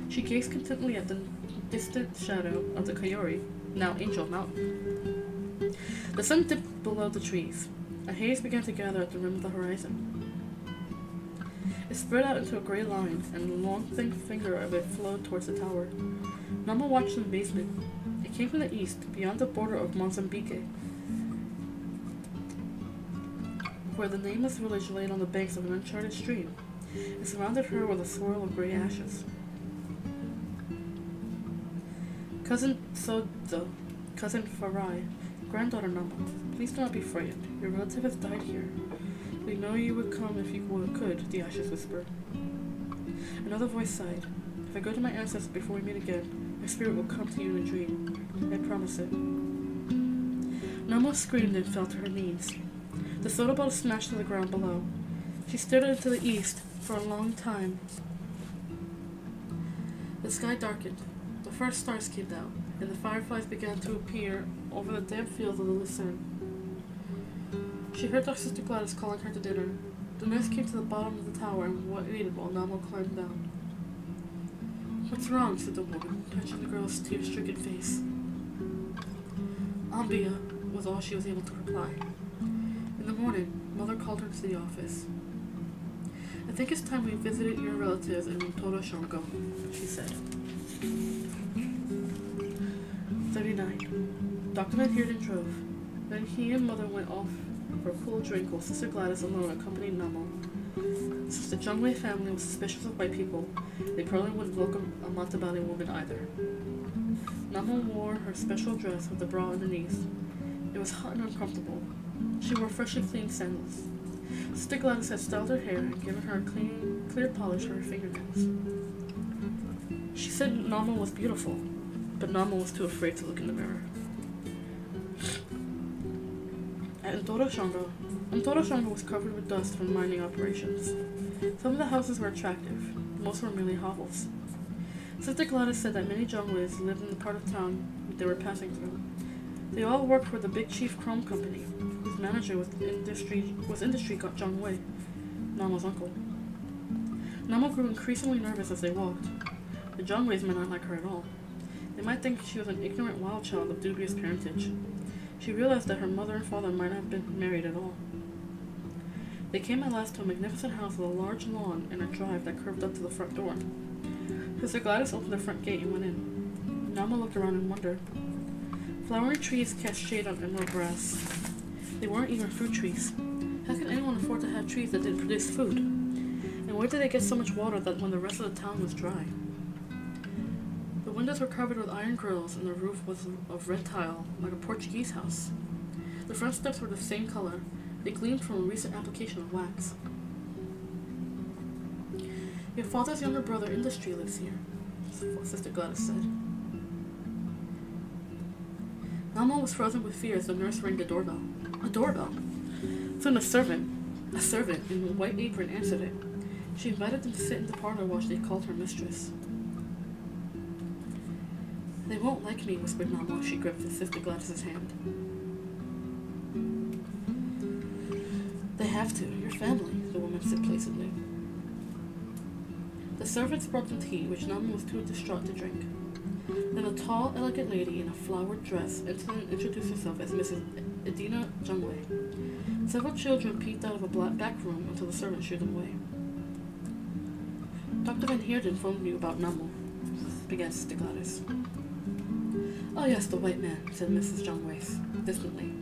She gazed contentedly at the distant shadow of the Kayori, now Angel Mountain. The sun dipped below the trees. A haze began to gather at the rim of the horizon. It spread out into a gray line, and the long, thin finger of it flowed towards the tower. Namo watched in amazement. It came from the east, beyond the border of Mozambique, where the nameless village lay on the banks of an uncharted stream. It surrounded her with a swirl of gray ashes. Cousin Sozo, Cousin Farai, Granddaughter Namo, please do not be frightened. Your relative has died here. We know you would come if you could, the ashes whispered. Another voice sighed. If I go to my ancestors before we meet again, my spirit will come to you in a dream. I promise it. Namo screamed and fell to her knees. The soda bottle smashed to the ground below. She stared into the east for a long time. The sky darkened. The first stars came down, and the fireflies began to appear over the damp fields of the Lucerne. She heard her Sister Gladys calling her to dinner. The nurse came to the bottom of the tower and waited while Namo climbed down. What's wrong? Said the woman, touching the girl's tear-stricken face. Ambia was all she was able to reply. In the morning, Mother called her to the office. I think it's time we visited your relatives in Toro Shongo, she said. 39. Dr. Van Heerden drove. Then he and Mother went off for a cool drink while Sister Gladys alone accompanied Namo. Since the Jungwei family was suspicious of white people, they probably wouldn't welcome a Matabali woman either. Namo wore her special dress with the bra underneath. It was hot and uncomfortable. She wore freshly cleaned sandals. Sister Gladys had styled her hair and given her a clear polish for her fingernails. She said Namo was beautiful, but Namo was too afraid to look in the mirror. At Toro Shongo was covered with dust from mining operations. Some of the houses were attractive, most were merely hovels. Sister Gladys said that many Jungways lived in the part of town they were passing through. They all worked for the Big Chief Chrome Company, whose manager was Industry Jungway, Namo's uncle. Namo grew increasingly nervous as they walked. The Jungways might not like her at all. They might think she was an ignorant wild child of dubious parentage. She realized that her mother and father might not have been married at all. They came at last to a magnificent house with a large lawn and a drive that curved up to the front door. Sister Gladys opened the front gate and went in. Namo looked around and wondered. Flowering trees cast shade on emerald grass. They weren't even fruit trees. How could anyone afford to have trees that didn't produce food? And where did they get so much water that when the rest of the town was dry? The windows were covered with iron grills and the roof was of red tile, like a Portuguese house. The front steps were the same color. They gleamed from a recent application of wax. Your father's younger brother, Industry, lives here, Sister Gladys said. Namo was frozen with fear as the nurse rang the doorbell. A doorbell? Soon a servant in a white apron answered it. She invited them to sit in the parlor while she called her mistress. They won't like me, whispered Namo as she gripped Sister Gladys's hand. They have to. Your family, the woman said placidly. The servants brought them tea, which Namo was too distraught to drink. Then a tall, elegant lady in a flowered dress introduced herself as Mrs. Edina Jungway. Several children peeked out of a back room until the servant shooed them away. Dr. Van Heerden phoned you about Namo, began Sister Gladys. Oh yes, the white man, said Mrs. Jungway distantly.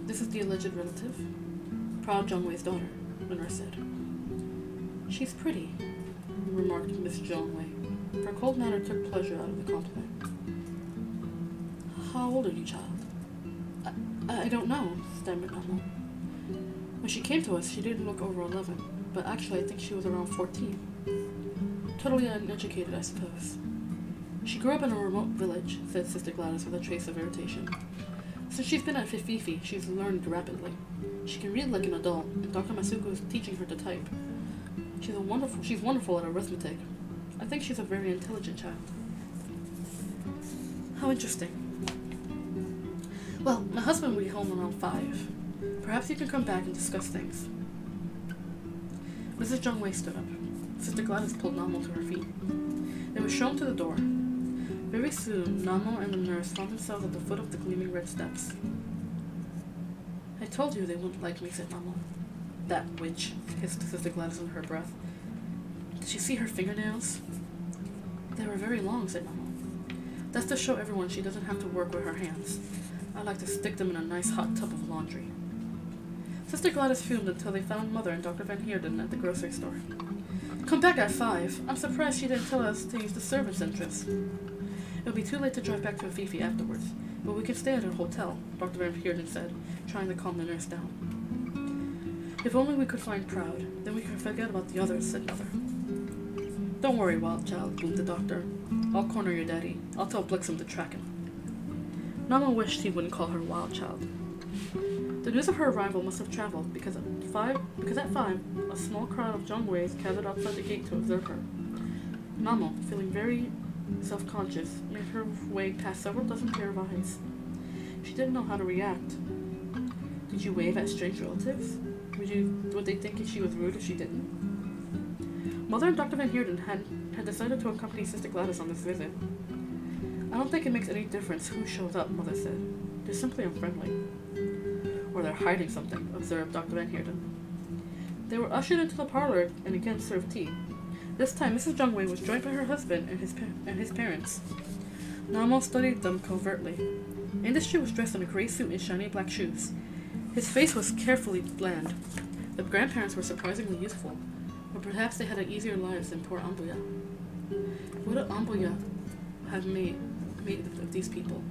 This is the alleged relative? Proud Jungway's daughter, the nurse said. She's pretty, remarked Miss Jungway. Her cold manner took pleasure out of the compliment. How old are you, child? I don't know, stammered Namo. When she came to us, she didn't look over 11, but actually I think she was around 14. Totally uneducated, I suppose. She grew up in a remote village, said Sister Gladys with a trace of irritation. Since she's been at Fififi, she's learned rapidly. She can read like an adult, and Dr. Masuko is teaching her to type. She's wonderful at arithmetic. I think she's a very intelligent child. How interesting. Well, my husband will be home around 5. Perhaps you can come back and discuss things. Mrs. Jungway stood up. Sister Gladys pulled Namo to her feet. They were shown to the door. Very soon, Namo and the nurse found themselves at the foot of the gleaming red steps. I told you they wouldn't like me, said Namo. That witch, hissed Sister Gladys under her breath. Did you see her fingernails? They were very long, said Namo. That's to show everyone she doesn't have to work with her hands. I like to stick them in a nice hot tub of laundry. Sister Gladys fumed until they found Mother and Dr. Van Heerden at the grocery store. Come back at 5. I'm surprised she didn't tell us to use the servants' entrance. It'll be too late to drive back to Fifi afterwards, but we can stay at her hotel, Dr. Van Heerden said, trying to calm the nurse down. If only we could find Proud, then we could forget about the others, said Mother. Don't worry, wild child, boomed the doctor. I'll corner your daddy. I'll tell Blixum to track him. Namo wished he wouldn't call her wild child. The news of her arrival must have traveled, because at 5, a small crowd of Jungways gathered outside the gate to observe her. Namo, feeling very self-conscious, made her way past several dozen pair of eyes. She didn't know how to react. Did you wave at strange relatives? Would they think she was rude if she didn't? Mother and Dr. Van Heerden had decided to accompany Sister Gladys on this visit. I don't think it makes any difference who shows up, Mother said. They're simply unfriendly. Or they're hiding something, observed Dr. Van Heerden. They were ushered into the parlor and again served tea. This time, Mrs. Jungway was joined by her husband and his parents. Namo studied them covertly. Industry was dressed in a gray suit and shiny black shoes. His face was carefully bland. The grandparents were surprisingly youthful, or perhaps they had an easier lives than poor Ambuya. What would Ambuya have made of these people?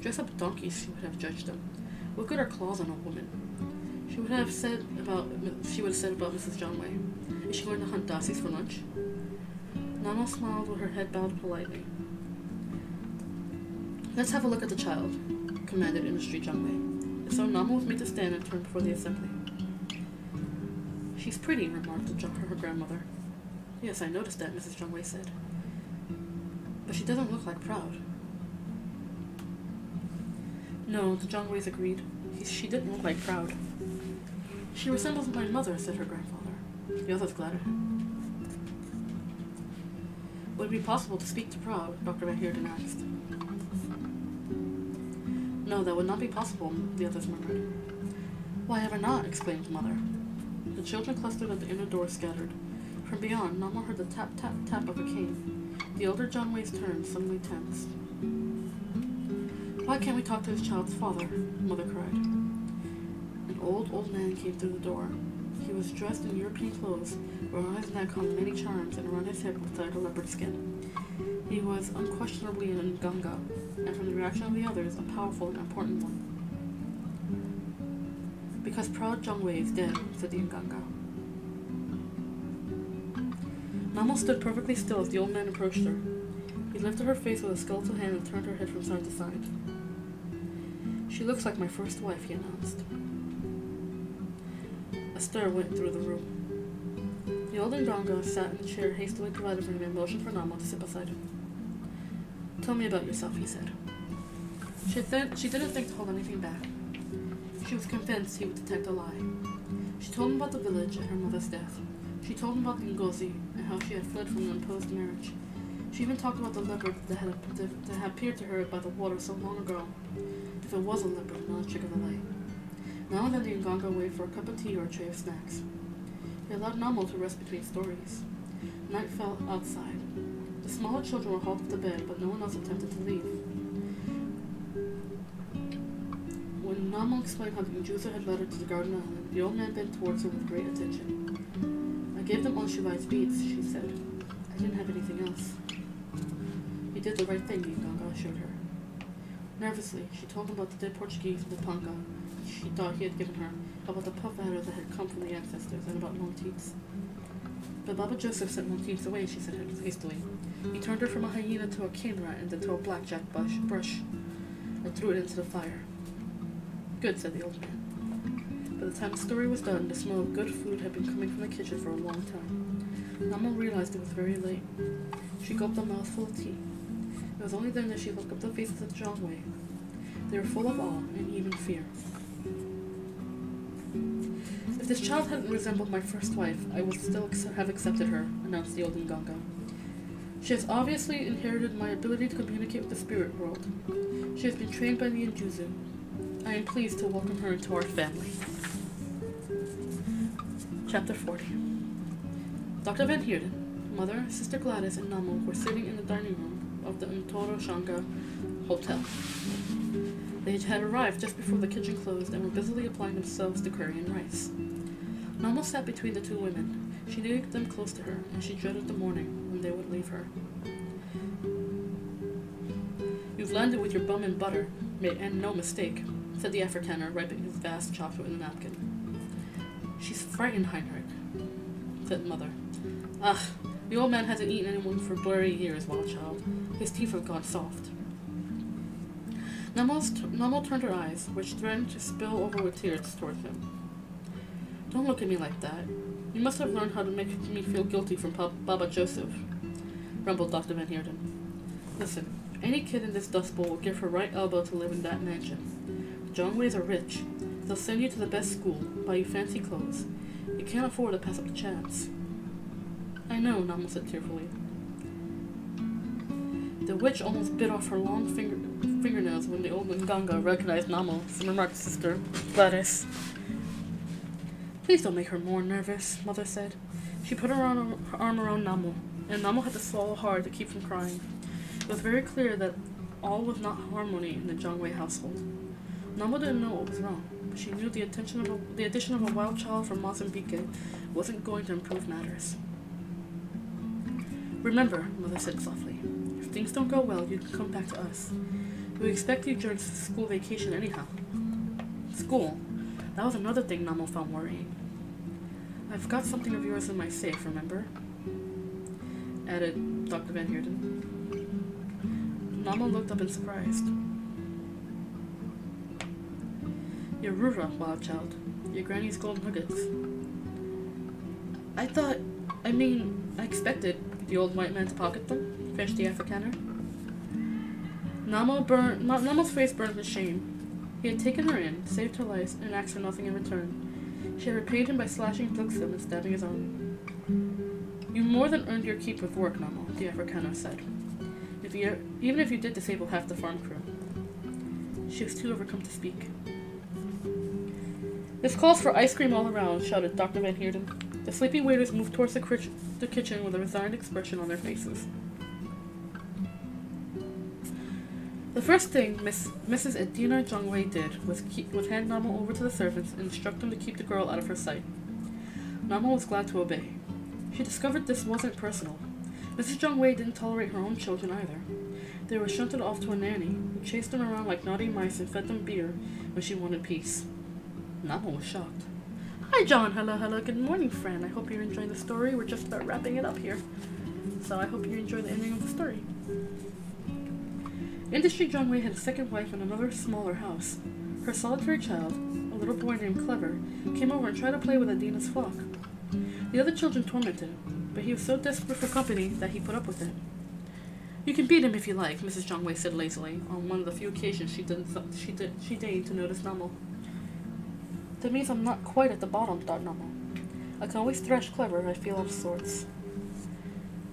Dressed up donkeys, she would have judged them. What good are claws on a woman? She would have said about Mrs. Jungway. Is she going to hunt dassies for lunch? Namo smiled with her head bowed politely. Let's have a look at the child, commanded Industry Jungway. So Namo was made to stand and turn before the assembly. She's pretty, remarked her grandmother. Yes, I noticed that, Mrs. Jungwei said. But she doesn't look like Proud. No, the Jungweis agreed. She didn't look like Proud. She resembles my mother, said her grandfather. The others glared at him. Would it be possible to speak to Proud? Dr. Van Heerden asked. No, that would not be possible, the others murmured. Why ever not? Exclaimed Mother. The children clustered at the inner door scattered. From beyond, Namo heard the tap, tap, tap of a cane. The elder Jungwei's turned, suddenly tense. Why can't we talk to this child's father? Mother cried. An old man came through the door. He was dressed in European clothes, where on his neck hung many charms, and around his hip was tied a leopard skin. He was unquestionably an Nganga, and from the reaction of the others, a powerful and important one. Because Proud Jungwei is dead, said the Nganga. Namo stood perfectly still as the old man approached her. He lifted her face with a skeletal hand and turned her head from side to side. She looks like my first wife, he announced. A stir went through the room. The old Nganga sat in the chair hastily provided for him and motioned for Namo to sit beside him. Tell me about yourself, he said. She didn't think to hold anything back. She was convinced he would detect a lie. She told him about the village and her mother's death. She told him about the Ngozi and how she had fled from an imposed marriage. She even talked about the leopard that had appeared to her by the water so long ago. If it was a leopard, not a trick of the light. Now and then the Nganga waited for a cup of tea or a tray of snacks. He allowed Namo to rest between stories. Night fell outside. The smaller children were hauled to bed, but no one else attempted to leave. When Namo explained how the Injusa had led her to the garden island, the old man bent towards her with great attention. I gave them all Shivai's beads, she said. I didn't have anything else. You did the right thing, the Nganga assured her. Nervously, she told him about the dead Portuguese and the panga she thought he had given her, about the puff adder that had come from the ancestors, and about Monteiths. But Baba Joseph sent Monteiths away, she said hastily. He turned her from a hyena to a cane rat and then to a blackjack brush, and threw it into the fire. Good, said the old man. By the time the story was done, the smell of good food had been coming from the kitchen for a long time. Namo realized it was very late. She gulped a mouthful of tea. It was only then that she looked up the faces of the Jungwei. They were full of awe and even fear. If this child hadn't resembled my first wife, I would still have accepted her, announced the old Nganga. She has obviously inherited my ability to communicate with the spirit world. She has been trained by the Injuzu. I am pleased to welcome her into our family. Chapter 40. Dr. Van Heerden, Mother, Sister Gladys, and Namo were sitting in the dining room of the Ntoro Shanga Hotel. They had arrived just before the kitchen closed and were busily applying themselves to curry and rice. Namo sat between the two women. She needed them close to her, and she dreaded the morning when they would leave her. You've landed with your bum and butter, and no mistake, said the Afrikaner, wiping his vast chops with a napkin. She's frightened, Heinrich, said Mother. Ugh, the old man hasn't eaten anyone for blurry years, wild child. His teeth have gone soft. Namo turned her eyes, which threatened to spill over with tears, towards him. Don't look at me like that. You must have learned how to make me feel guilty from Baba Joseph, rumbled Dr. Van Heerden. Listen, any kid in this dust bowl will give her right elbow to live in that mansion. The Jungweis are rich. They'll send you to the best school, buy you fancy clothes. You can't afford to pass up the chance. I know, Namo said tearfully. The witch almost bit off her long fingernails when the old Nganga recognized Namo, remarked Sister Gladys. Please don't make her more nervous, Mother said. She put her arm around Namo, and Namo had to swallow hard to keep from crying. It was very clear that all was not harmony in the Jungwei household. Namo didn't know what was wrong, but she knew the addition of a wild child from Mozambique wasn't going to improve matters. Remember, Mother said softly, if things don't go well, you can come back to us. We expect you during school vacation anyhow. School? That was another thing Namo found worrying. I've got something of yours in my safe, remember? Added Dr. Van Heerden. Namo looked up in surprise. Your Rura, wild child. Your granny's gold nuggets. I thought I mean, I expected the old white man to pocket them, finished the Afrikaner. Namo's face burned with shame. He had taken her in, saved her life, and asked for nothing in return. She had repaid him by slashing Bliksem and stabbing his arm. You more than earned your keep with work, Namo, the Afrikaner said. Even if you did disable half the farm crew. She was too overcome to speak. This calls for ice cream all around, shouted Dr. Van Heerden. The sleepy waiters moved towards the kitchen with a resigned expression on their faces. The first thing Mrs. Edina Jongwei did was hand Namo over to the servants and instruct them to keep the girl out of her sight. Namo was glad to obey. She discovered this wasn't personal. Mrs. Jongwei didn't tolerate her own children either. They were shunted off to a nanny, who chased them around like naughty mice and fed them beer when she wanted peace. Namo was shocked. Hi, John. Hello. Good morning, friend. I hope you're enjoying the story. We're just about wrapping it up here. So I hope you enjoy the ending of the story. Industry Jongwei had a second wife in another, smaller house. Her solitary child, a little boy named Clever, came over and tried to play with Adina's flock. The other children tormented him, but he was so desperate for company that he put up with it. You can beat him if you like, Mrs. Jongwei said lazily, on one of the few occasions she deigned to notice Namo. That means I'm not quite at the bottom, thought Namo. I can always thrash Clever if I feel out of sorts.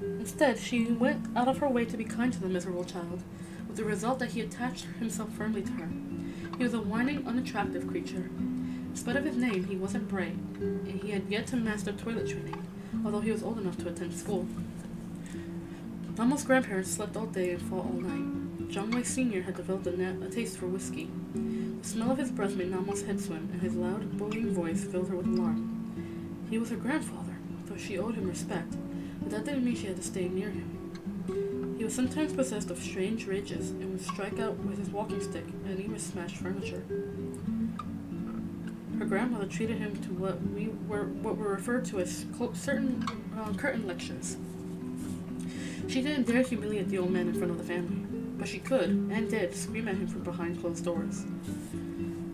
Instead, she went out of her way to be kind to the miserable child, with the result that he attached himself firmly to her. He was a whining, unattractive creature. In spite of his name, he wasn't bright, and he had yet to master toilet training, although he was old enough to attend school. Namo's grandparents slept all day and fought all night. Jongwei Sr. had developed a taste for whiskey. The smell of his breath made Namo's head swim, and his loud, bullying voice filled her with alarm. He was her grandfather, though she owed him respect, but that didn't mean she had to stay near him. He was sometimes possessed of strange rages and would strike out with his walking stick and even smash furniture. Her grandmother treated him to what were referred to as certain curtain lectures. She didn't dare humiliate the old man in front of the family, but she could, and did, scream at him from behind closed doors.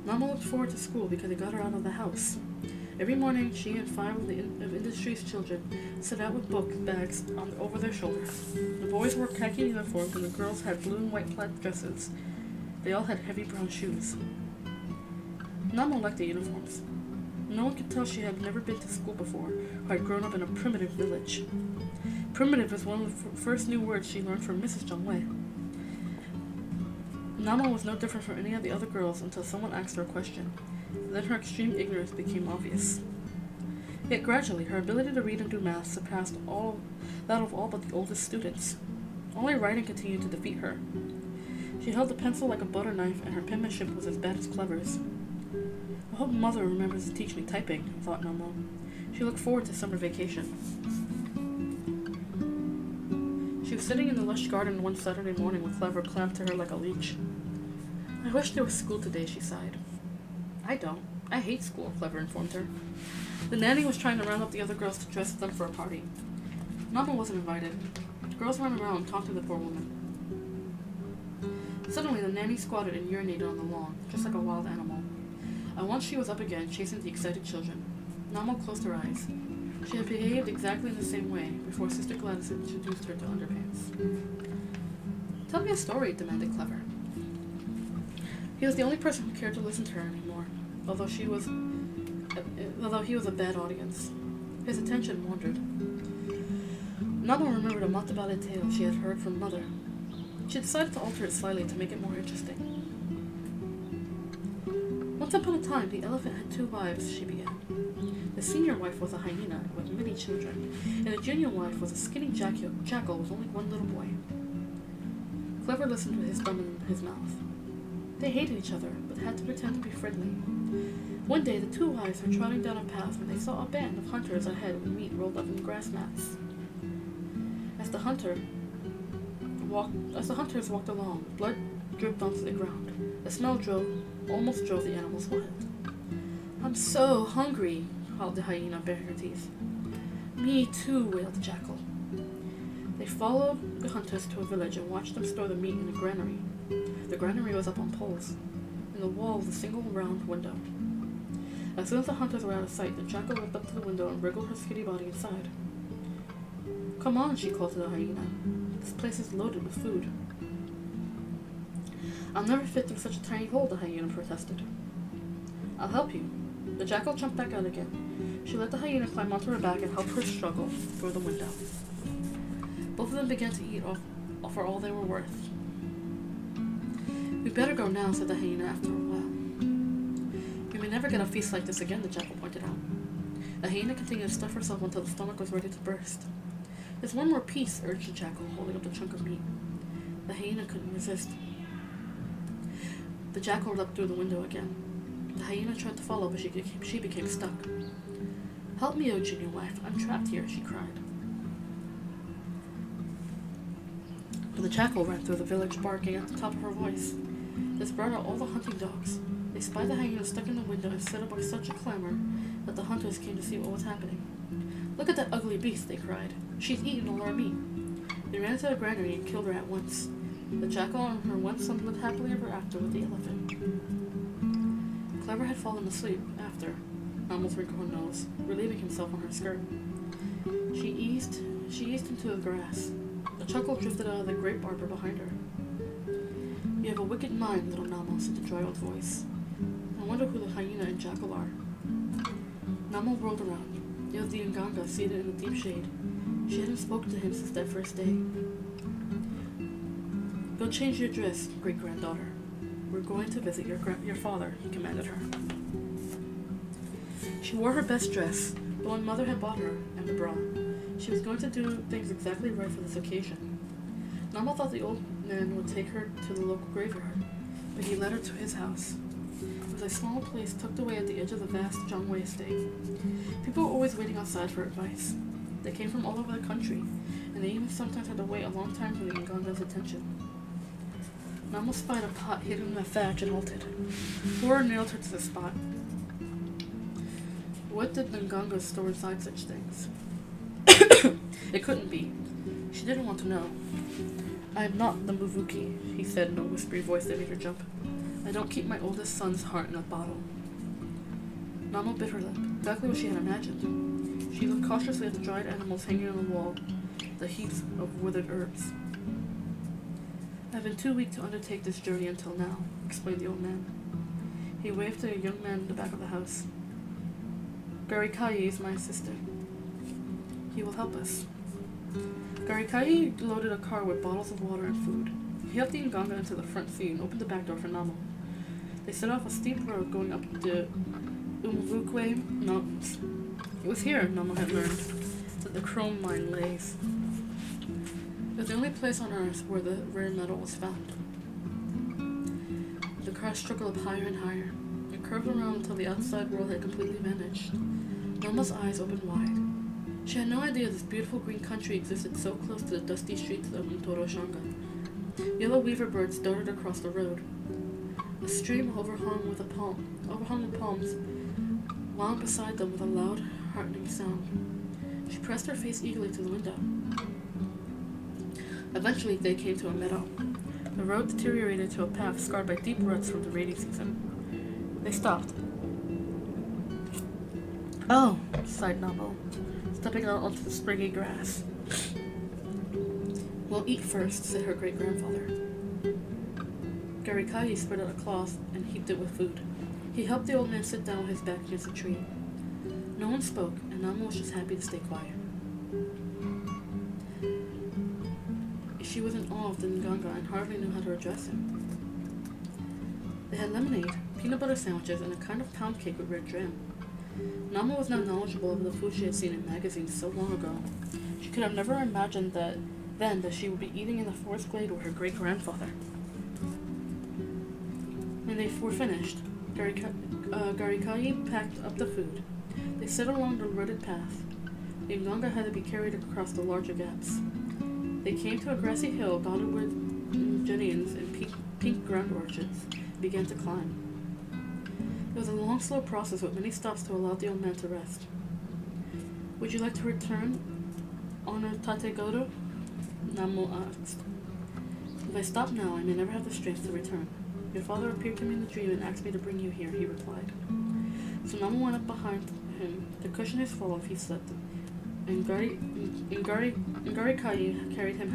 Namo looked forward to school because it got her out of the house. Every morning, she and 5 of industry's children set out with book bags over their shoulders. The boys wore khaki uniforms and the girls had blue and white plaid dresses. They all had heavy brown shoes. Namo liked the uniforms. No one could tell she had never been to school before, or had grown up in a primitive village. Primitive was one of the first new words she learned from Mrs. Jongwei. Namo was no different from any of the other girls until someone asked her a question. Then her extreme ignorance became obvious. Yet gradually, her ability to read and do math surpassed that of all but the oldest students. Only writing continued to defeat her. She held the pencil like a butter knife, and her penmanship was as bad as Clever's. I hope Mother remembers to teach me typing, thought Namo. She looked forward to summer vacation. She was sitting in the lush garden one Saturday morning with Clever clamped to her like a leech. I wish there was school today, she sighed. I don't. I hate school, Clever informed her. The nanny was trying to round up the other girls to dress them for a party. Namo wasn't invited. The girls ran around and talked to the poor woman. Suddenly, the nanny squatted and urinated on the lawn, just like a wild animal. At once she was up again, chasing the excited children. Namo closed her eyes. She had behaved exactly in the same way before Sister Gladys introduced her to underpants. Tell me a story, demanded Clever. He was the only person who cared to listen to her anymore, although he was a bad audience. His attention wandered. Namo remembered a Matabale tale she had heard from Mother. She decided to alter it slightly to make it more interesting. Once upon a time, the elephant had 2 wives, she began. The senior wife was a hyena with many children, and the junior wife was a skinny jackal with only one little boy. Clever listened with his thumb in his mouth. They hated each other, but had to pretend to be friendly. One day, the 2 wives were trotting down a path when they saw a band of hunters ahead with meat rolled up in grass mats. As the hunters walked along, blood dripped onto the ground. The smell almost drove the animals wild. I'm so hungry, howled the hyena, baring her teeth. Me too, wailed the jackal. They followed the hunters to a village and watched them store the meat in a granary. The granary was up on poles. In the wall was a single round window. As soon as the hunters were out of sight, the jackal leapt up to the window and wriggled her skinny body inside. Come on, she called to the hyena. This place is loaded with food. I'll never fit through such a tiny hole, the hyena protested. I'll help you. The jackal jumped back out again. She let the hyena climb onto her back and help her struggle through the window. Both of them began to eat off for all they were worth. We'd better go now, said the hyena after a while. We may never get a feast like this again, the jackal pointed out. The hyena continued to stuff herself until the stomach was ready to burst. There's one more piece, urged the jackal, holding up the chunk of meat. The hyena couldn't resist. The jackal leapt through the window again. The hyena tried to follow, but she became stuck. Help me, O junior wife. I'm trapped here, she cried. But the jackal ran through the village, barking at the top of her voice. This brought out all the hunting dogs. They spied the hyena stuck in the window and set up such a clamor that the hunters came to see what was happening. Look at that ugly beast, they cried. She's eaten all our meat. They ran to the granary and killed her at once. The jackal and her one son lived happily ever after with the elephant. Clever had fallen asleep after, almost wrinkled her nose, relieving himself on her skirt. She eased into the grass. A chuckle drifted out of the grape arbor behind her. You have a wicked mind, little Namo, said the dry old voice. I wonder who the hyena and jackal are. Namo rolled around. It was the Nganga seated in the deep shade. She hadn't spoken to him since that first day. Go change your dress, great-granddaughter. We're going to visit your father, he commanded her. She wore her best dress, the one Mother had bought her, and the bra. She was going to do things exactly right for this occasion. Namo thought the old man would take her to the local graveyard, but he led her to his house. It was a small place tucked away at the edge of the vast Zhangwei estate. People were always waiting outside for advice. They came from all over the country, and they even sometimes had to wait a long time for the Nganga's attention. Namo spied a pot hidden in the thatch and halted. Horror nailed her to the spot. What did the Nganga store inside such things? It couldn't be. She didn't want to know. I am not the Muvuki, he said in a whispery voice that made her jump. I don't keep my oldest son's heart in a bottle. Namo bit her lip, exactly what she had imagined. She looked cautiously at the dried animals hanging on the wall, the heaps of withered herbs. I've been too weak to undertake this journey until now, explained the old man. He waved to a young man in the back of the house. Garikayi is my assistant. He will help us. Garikayi loaded a car with bottles of water and food. He helped the Nganga into the front seat and opened the back door for Namo. They set off a steep road going up the Umvukwe Mountains. It was here, Namo had learned, that the chrome mine lays. It was the only place on Earth where the rare metal was found. The car struggled up higher and higher. It curved around until the outside world had completely vanished. Namo's eyes opened wide. She had no idea this beautiful green country existed so close to the dusty streets of Mtoro-shanga. Yellow weaver birds darted across the road. A stream overhung with palms wound beside them with a loud, heartening sound. She pressed her face eagerly to the window. Eventually, they came to a meadow. The road deteriorated to a path scarred by deep ruts from the rainy season. They stopped. Oh, sighed Namo, stepping out onto the springy grass. We'll eat first, said her great-grandfather. Garikayi spread out a cloth and heaped it with food. He helped the old man sit down with his back against a tree. No one spoke, and Namo was just happy to stay quiet. She was in awe of the Nganga and hardly knew how to address him. They had lemonade, peanut butter sandwiches, and a kind of pound cake with red jam. Namo was now knowledgeable of the food she had seen in magazines so long ago. She could have never imagined that she would be eating in the forest glade with her great-grandfather. When they were finished, Garikayi packed up the food. They set along the rutted path. The Nganga had to be carried across the larger gaps. They came to a grassy hill dotted with gentians and pink ground orchids and began to climb. It was a long, slow process with many stops to allow the old man to rest. Would you like to return, Honor Tategodo? Namo asked. If I stop now, I may never have the strength to return. Your father appeared to me in the dream and asked me to bring you here, he replied. So Namo went up behind him. The cushion is full if he slept. Ngari Kai carried him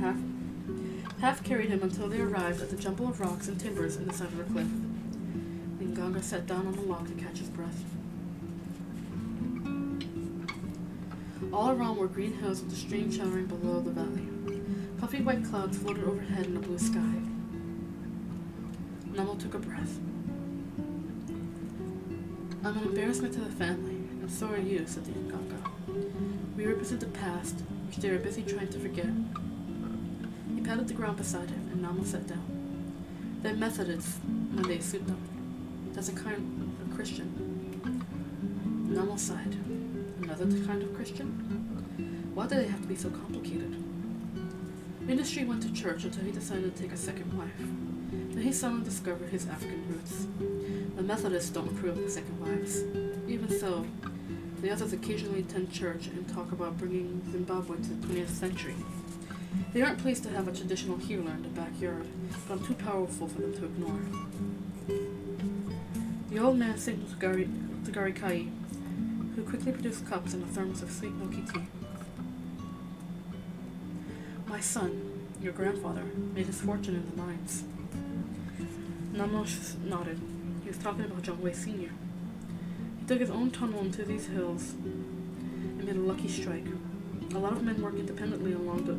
half carried him until they arrived at the jumble of rocks and timbers in the center of the cliff. Nganga sat down on the log to catch his breath. All around were green hills with the stream showering below the valley. Puffy white clouds floated overhead in the blue sky. Namo took a breath. I'm an embarrassment to the family, and so are you, said the Nganga. We represent the past, which they are busy trying to forget. He patted the ground beside him, and Namo sat down. They're Methodists when they suit them. That's a kind of Christian. Namo sighed. Another kind of Christian? Why do they have to be so complicated? Industry went to church until he decided to take a second wife. Then he suddenly discovered his African roots. The Methodists don't approve of second wives. Even so, the others occasionally attend church and talk about bringing Zimbabwe to the 20th century. They aren't pleased to have a traditional healer in the backyard, but I'm too powerful for them to ignore. The old man signaled to Gari Kai, who quickly produced cups and a thermos of sweet milky tea. My son, your grandfather, made his fortune in the mines. Namo nodded. He was talking about John Wei Sr. He dug his own tunnel into these hills and made a lucky strike. A lot of men work independently along the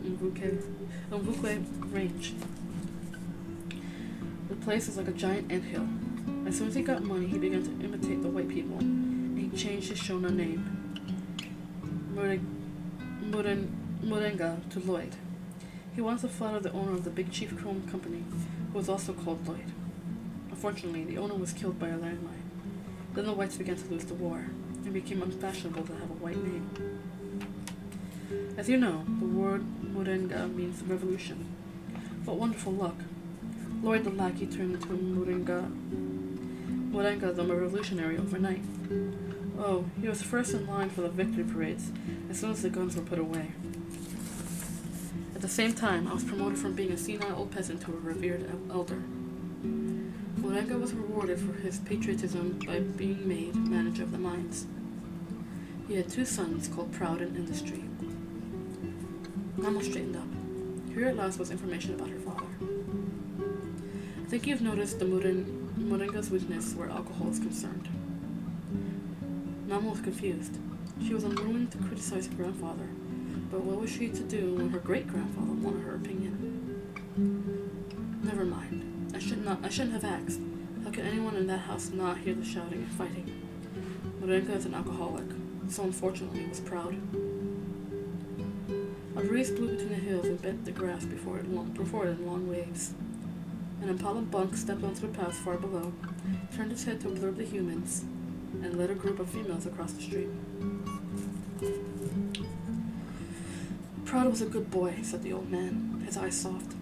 Mvukwe range. The place is like a giant anthill. As soon as he got money, he began to imitate the white people, and he changed his Shona name, Murenga, to Lloyd. He wanted to flatter the owner of the Big Chief Chrome Company, who was also called Lloyd. Unfortunately, the owner was killed by a landmine. Then the whites began to lose the war, and became unfashionable to have a white name. As you know, the word Murenga means revolution. What wonderful luck. Lloyd the lackey turned into Murenga the revolutionary overnight. Oh, he was first in line for the victory parades as soon as the guns were put away. At the same time, I was promoted from being a senile old peasant to a revered elder. Murenga was rewarded for his patriotism by being made manager of the mines. He had 2 sons called Proud and Industry. Mama straightened up. Here at last was information about her father. I think you've noticed the Murenga's weakness where alcohol is concerned. Mama was confused. She was unwilling to criticize her grandfather, but what was she to do when her great-grandfather wanted her opinion? Never mind. I shouldn't have asked. How could anyone in that house not hear the shouting and fighting? Murenga is an alcoholic, so unfortunately was Proud. A breeze blew between the hills and bent the grass before it in long waves. An Impala bunk stepped onto the path far below, turned his head to observe the humans, and led a group of females across the street. Proud was a good boy, said the old man, his eyes soft.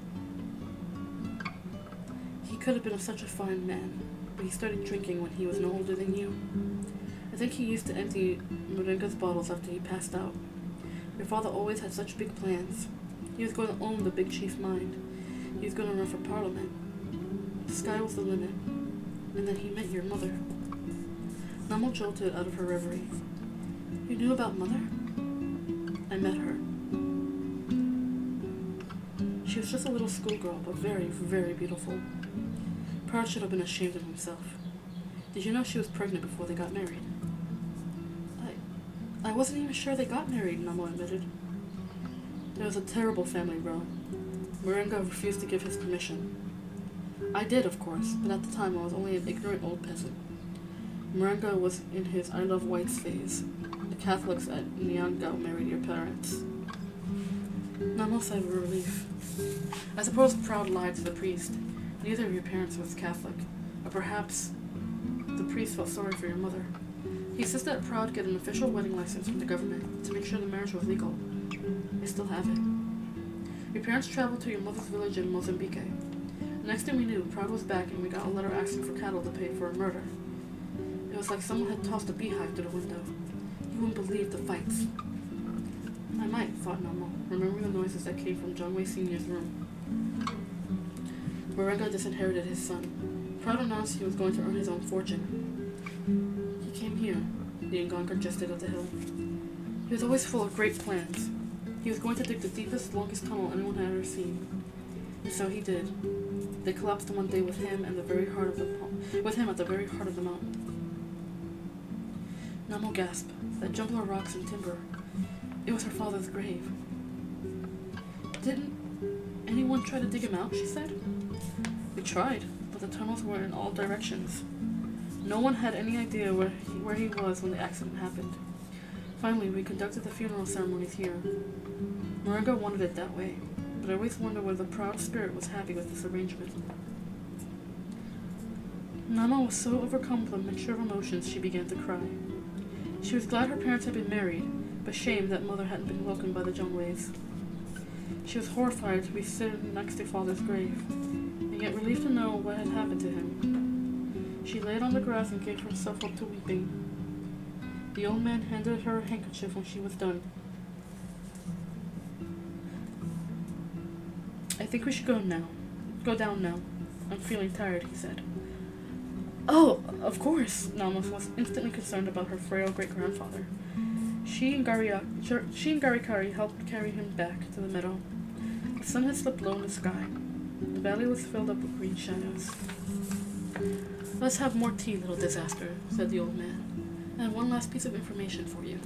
He could have been such a fine man, but he started drinking when he was no older than you. I think he used to empty Murenga's bottles after he passed out. Your father always had such big plans. He was going to own the Big Chief mine. He was going to run for parliament. The sky was the limit. And then he met your mother. Namo jolted out of her reverie. You knew about Mother? I met her. She was just a little schoolgirl, but very, very beautiful. Proud should have been ashamed of himself. Did you know she was pregnant before they got married? I wasn't even sure they got married, Namo admitted. There was a terrible family row. Murenga refused to give his permission. I did, of course, but at the time I was only an ignorant old peasant. Murenga was in his I love whites phase. The Catholics at Nyanga married your parents. Namo sighed with relief. I suppose Proud lied to the priest. Neither of your parents was Catholic. Or perhaps the priest felt sorry for your mother. He insisted that Proud get an official wedding license from the government to make sure the marriage was legal. They still have it. Your parents traveled to your mother's village in Mozambique. The next thing we knew, Proud was back and we got a letter asking for cattle to pay for a murder. It was like someone had tossed a beehive through the window. You wouldn't believe the fights. I might, thought Namo, remembering the noises that came from John Wei Sr.'s room. Murenga disinherited his son. Proud announced he was going to earn his own fortune. He came here, the Nganga gestured at the hill. He He was always full of great plans. He was going to dig the deepest, longest tunnel anyone had ever seen. And so he did. They collapsed one day with him at the very heart of the mountain. Namo gasped. That jumble of rocks and timber. It was her father's grave. Didn't anyone try to dig him out, she said. We tried, but the tunnels were in all directions. No one had any idea where he was when the accident happened. Finally, we conducted the funeral ceremonies here. Moringa wanted it that way, but I always wondered whether the proud spirit was happy with this arrangement. Nama was so overcome with a mixture of emotions she began to cry. She was glad her parents had been married, but shamed that mother hadn't been welcomed by the Jungways. She was horrified to be sitting next to father's grave, and yet relieved to know what had happened to him. She laid on the grass and gave herself up to weeping. The old man handed her a handkerchief when she was done. I think we should go down now. I'm feeling tired, he said. Oh, of course, Nama was instantly concerned about her frail great-grandfather. She and Garikari helped carry him back to the meadow. The sun had slipped low in the sky. The valley was filled up with green shadows. Let's have more tea, little disaster, said the old man. I have one last piece of information for you.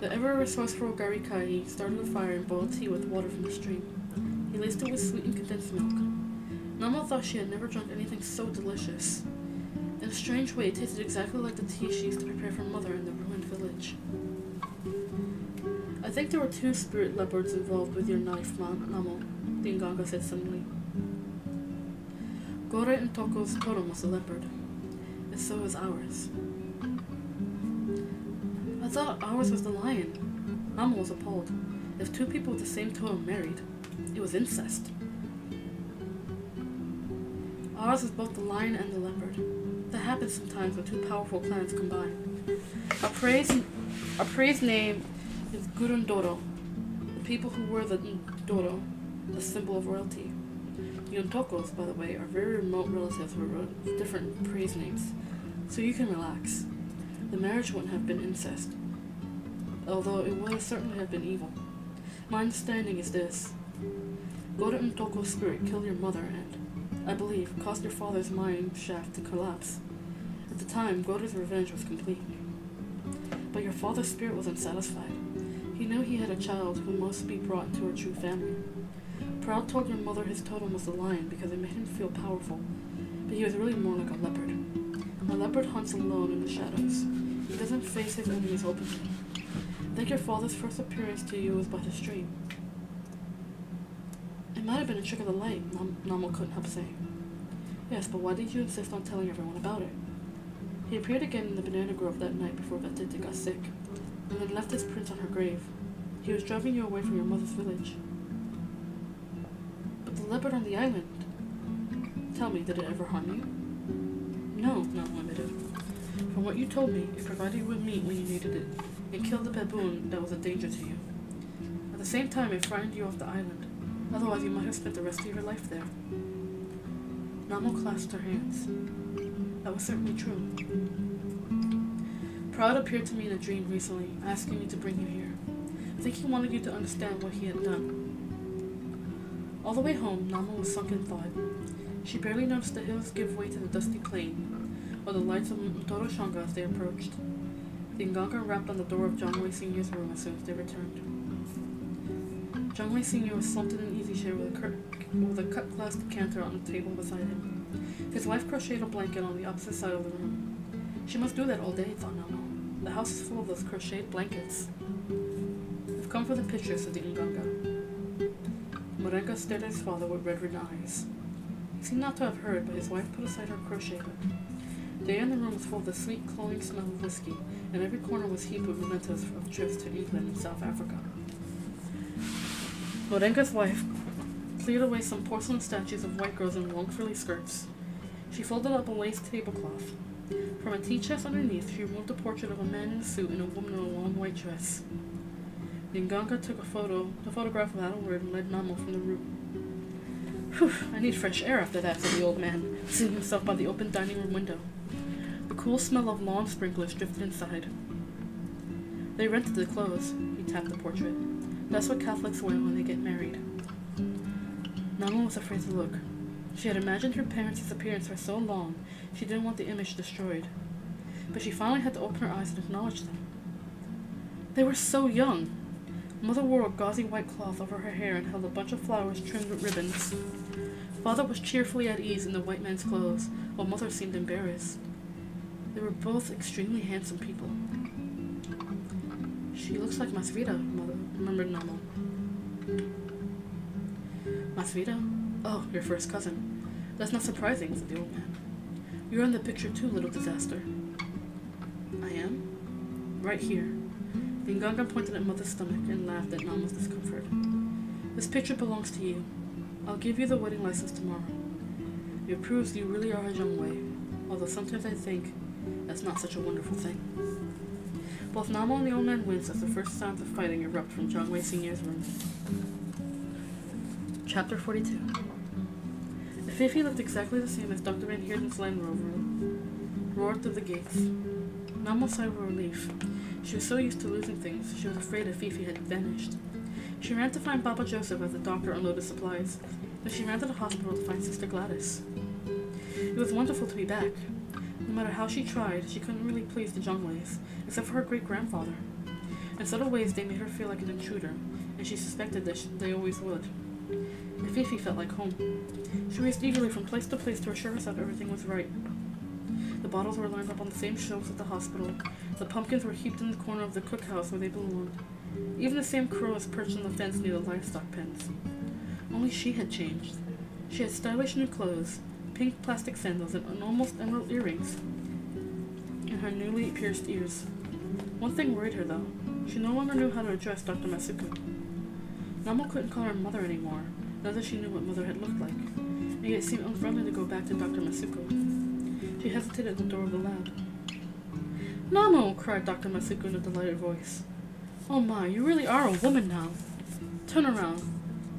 The ever-resourceful Garikari started a fire and boiled tea with water from the stream. He laced it with sweetened condensed milk. Nama thought she had never drunk anything so delicious. In a strange way, it tasted exactly like the tea she used to prepare for mother in the ruined village. I think there were 2 spirit leopards involved with your knife, Namo, the Nganga said suddenly. Gore and Toko's totem was a leopard, and so was ours. I thought ours was the lion. Namo was appalled. If 2 people with the same totem married, it was incest. Ours is both the lion and the leopard. That happens sometimes when 2 powerful clans combine. Our praise name is Gurundoro, the people who wear the Ndoro, a symbol of royalty. The Untokos, by the way, are very remote relatives with different praise names, so you can relax. The marriage wouldn't have been incest, although it would certainly have been evil. My understanding is this. Goro Untoko's spirit killed your mother and, I believe, caused your father's mine shaft to collapse. At the time, Goro's revenge was complete. But your father's spirit was unsatisfied. He knew he had a child who must be brought into a true family. Proud told your mother his totem was the lion because it made him feel powerful, but he was really more like a leopard. A leopard hunts alone in the shadows. He doesn't face his enemies openly. I think your father's first appearance to you was by the stream. It might have been a trick of the light, Namo couldn't help saying. Yes, but why did you insist on telling everyone about it? He appeared again in the banana grove that night before Gatete got sick, and had left his prints on her grave. He was driving you away from your mother's village. But the leopard on the island... Tell me, did it ever harm you? No, Namo admitted. From what you told me, it provided you with meat when you needed it, and killed the baboon that was a danger to you. At the same time, it frightened you off the island. Otherwise, you might have spent the rest of your life there. Namo clasped her hands. That was certainly true. Proud appeared to me in a dream recently, asking me to bring you here. I think he wanted you to understand what he had done. All the way home, Namo was sunk in thought. She barely noticed the hills give way to the dusty plain, or the lights of Mtoro Shanga as they approached. The Nganga rapped on the door of Jongwei Sr.'s room as soon as they returned. Jongwei Sr. was slumped in an easy chair with a cut-glass decanter on the table beside him. His wife crocheted a blanket on the opposite side of the room. She must do that all day, thought Namo. The house is full of those crocheted blankets. I've come for the picture, said the Nganga. Morenga stared at his father with red-rimmed eyes. He seemed not to have heard, but his wife put aside her crochet hook. The air in the room was full of the sweet, cloying smell of whiskey, and every corner was heaped with mementos of trips to England and South Africa. Morenga's wife cleared away some porcelain statues of white girls in long frilly skirts. She folded up a lace tablecloth. From a tea chest underneath, she removed a portrait of a man in a suit and a woman in a long white dress. The Nganga took a photograph without a word, and led Namo from the room. Whew, I need fresh air after that, said the old man, seating himself by the open dining room window. The cool smell of lawn sprinklers drifted inside. They rented the clothes. He tapped the portrait. That's what Catholics wear when they get married. Nama was afraid to look. She had imagined her parents' disappearance for so long, she didn't want the image destroyed. But she finally had to open her eyes and acknowledge them. They were so young. Mother wore a gauzy white cloth over her hair and held a bunch of flowers trimmed with ribbons. Father was cheerfully at ease in the white man's clothes, while Mother seemed embarrassed. They were both extremely handsome people. She looks like Masvida, Mother remembered Nama. Masvida? Oh, your first cousin. That's not surprising, said the old man. You're in the picture too, little disaster. I am? Right here. The Nganga pointed at Mother's stomach and laughed at Nama's discomfort. This picture belongs to you. I'll give you the wedding license tomorrow. It proves you really are a Zhongwei, although sometimes I think that's not such a wonderful thing. Both Nama and the old man winced as the first sounds of fighting erupt from Zhongwei Senior's room. Chapter 42. Fifi looked exactly the same as Dr. Van Heerden's Land Rover roared through the gates. Nama sighed with relief. She was so used to losing things, she was afraid that Fifi had vanished. She ran to find Papa Joseph as the doctor unloaded supplies. Then she ran to the hospital to find Sister Gladys. It was wonderful to be back. No matter how she tried, she couldn't really please the Zhongweis, except for her great-grandfather. In subtle ways, they made her feel like an intruder, and she suspected that they always would. And Fifi felt like home. She raced eagerly from place to place to assure herself everything was right. The bottles were lined up on the same shelves at the hospital. The pumpkins were heaped in the corner of the cookhouse where they belonged. Even the same crows perched on the fence near the livestock pens. Only she had changed. She had stylish new clothes, pink plastic sandals, and almost emerald earrings in her newly pierced ears. One thing worried her, though. She no longer knew how to address Dr. Masuko. Nama couldn't call her mother anymore, now that she knew what mother had looked like, and yet it seemed unfriendly to go back to Dr. Masuko. She hesitated at the door of the lab. "Namo!" cried Dr. Masuko in a delighted voice. "Oh my, you really are a woman now. Turn around.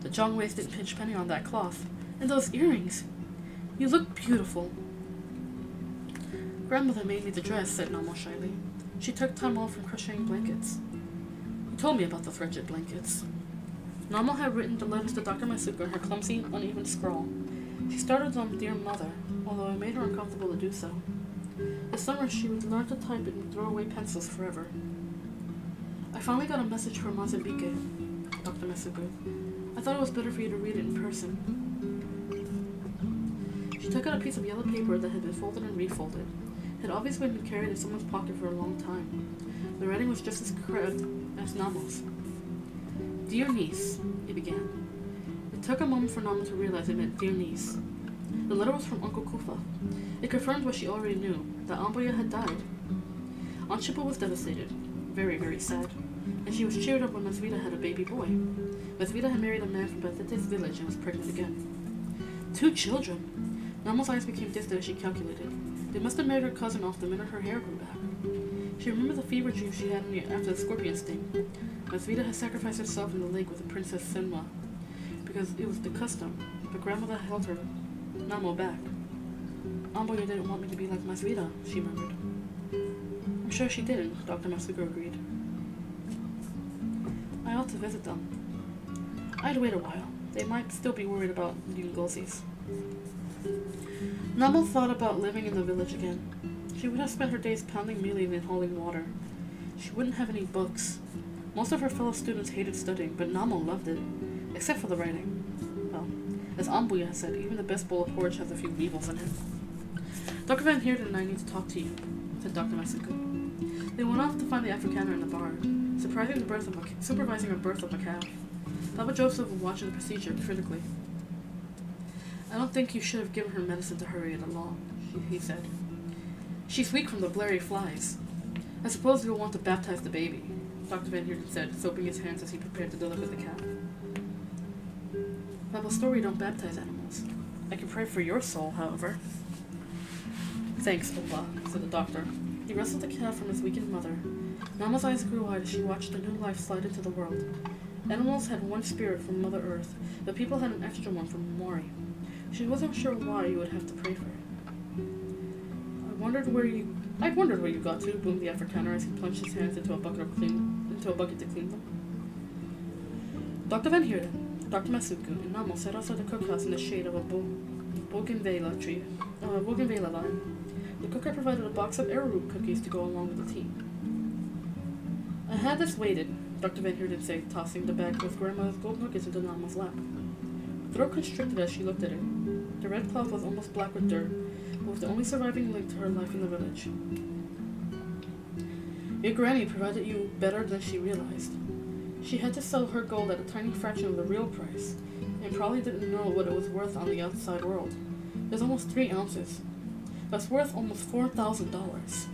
The Zhongweis didn't pinch penny on that cloth. And those earrings. You look beautiful." "Grandmother made me the dress," said Namo shyly. "She took time off from crocheting blankets." "You told me about those wretched blankets." Namo had written the letters to Dr. Masuko in her clumsy, uneven scrawl. She started on Dear Mother, although it made her uncomfortable to do so. This summer she would learn to type it and throw away pencils forever. "I finally got a message from Mozambique, Dr. Masuko. I thought it was better for you to read it in person." She took out a piece of yellow paper that had been folded and refolded. It had obviously been carried in someone's pocket for a long time. The writing was just as correct as Namo's. "Dear niece," it began. It took a moment for Nama to realize it meant dear niece. The letter was from Uncle Kufa. It confirmed what she already knew, that Amboya had died. Aunt Chippa was devastated, very, very sad, and she was cheered up when Masvida had a baby boy. Masvida had married a man from Batete's village and was pregnant again. 2 children! Nama's eyes became distant as she calculated. They must have married her cousin off the minute her hair grew back. She remembered the fever dream she had after the scorpion sting. Masvida had sacrificed herself in the lake with the Princess Senma, because it was the custom, but grandmother held her Namo back. "Amboya didn't want me to be like Masvida," she murmured. "I'm sure she didn't," Dr. Masuko agreed. "I ought to visit them. I'd wait a while. They might still be worried about the Ngozis." Namo thought about living in the village again. She would have spent her days pounding mealie and hauling water. She wouldn't have any books. Most of her fellow students hated studying, but Namo loved it, except for the writing. Well, as Ambuya said, even the best bowl of porridge has a few weevils in it. "Dr. Van Heerden and I need to talk to you," said Dr. Masuko. They went off to find the Afrikaner in the bar, supervising the birth of a calf. Papa Joseph was watching the procedure critically. "I don't think you should have given her medicine to hurry it along," he said. "She's weak from the blurry flies. I suppose you'll want to baptize the baby," Dr. Van Heerden said, soaping his hands as he prepared to deliver the calf. "Bible story don't baptize animals. I can pray for your soul, however." "Thanks, Opa," said the doctor. He wrestled the calf from his weakened mother. Nama's eyes grew wide as she watched a new life slide into the world. Animals had one spirit from Mother Earth, but people had an extra one from Mori. She wasn't sure why you would have to pray for it. I wondered where you I wondered where you got to, boomed the Afrikaner as he plunged his hands into a bucket to clean them. Dr. Van Heerden, Dr. Masuku, and Namo sat outside the cookhouse in the shade of a bougainvillea vine. The cook had provided a box of arrowroot cookies to go along with the tea. I had this waited, Dr. Van Heerden said, tossing the bag with Grandma's gold nuggets into Namo's lap. Her throat constricted as she looked at it. The red cloth was almost black with dirt, but was the only surviving link to her life in the village. Your granny provided you better than she realized. She had to sell her gold at a tiny fraction of the real price, and probably didn't know what it was worth on the outside world. It was almost 3 ounces. That's worth almost $4,000.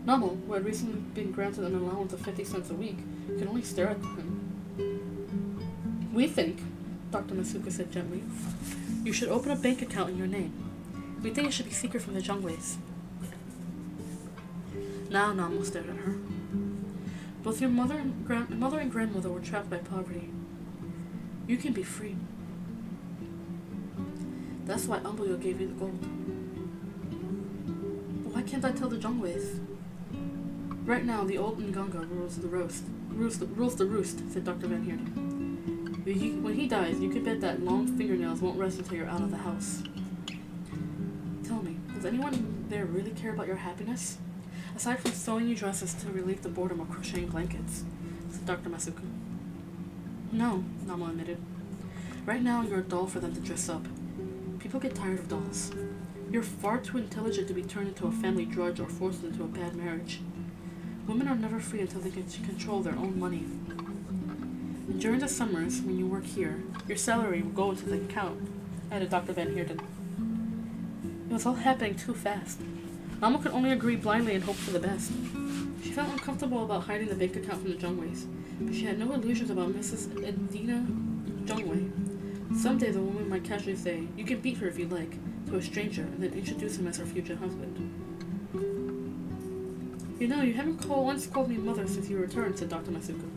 Namo, who had recently been granted an allowance of 50 cents a week, could only stare at him. We think, Dr. Masuka said gently, you should open a bank account in your name. We think it should be secret from the Jungways. Now Namo stared at her. Both your mother and grandmother were trapped by poverty. You can be free. That's why Umbuyo gave you the gold. Why can't I tell the Jungways? Right now, the old Nganga rules the roost, said Dr. Van Heerden. When he dies, you can bet that long fingernails won't rest until you're out of the house. Tell me, does anyone there really care about your happiness? Aside from sewing you dresses to relieve the boredom of crocheting blankets, said Dr. Masuku. No, Namo admitted. Right now, you're a doll for them to dress up. People get tired of dolls. You're far too intelligent to be turned into a family drudge or forced into a bad marriage. Women are never free until they can control their own money. And during the summers, when you work here, your salary will go into the account, added Dr. Van Heerden. It was all happening too fast. Namo could only agree blindly and hope for the best. She felt uncomfortable about hiding the bank account from the Jungways, but she had no illusions about Mrs. Edina Jungway. Someday the woman might casually say, you can beat her if you like, to a stranger, and then introduce him as her future husband. You know, you haven't once called me mother since you returned, said Dr. Masuku,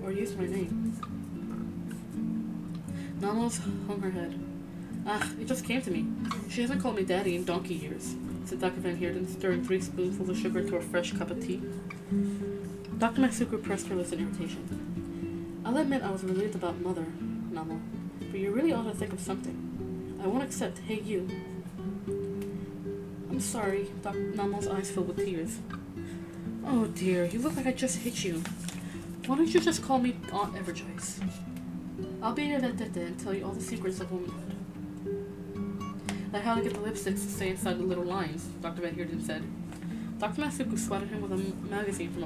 or used my name. Namos hung her head. It just came to me. She hasn't called me daddy in donkey years, said Dr. Van Heerden, stirring 3 spoonfuls of sugar into a fresh cup of tea. Dr. Masuku pursed her lips in irritation. I'll admit I was relieved about mother, Namo, but you really ought to think of something. I won't accept, hey you. I'm sorry, Namo's eyes filled with tears. Oh dear, you look like I just hit you. Why don't you just call me Aunt Everjoyce? I'll be your vendetta and tell you all the secrets of womanhood. Like how to get the lipsticks to stay inside the little lines, Dr. Van Heerden said. Dr. Masuku swatted him with a magazine from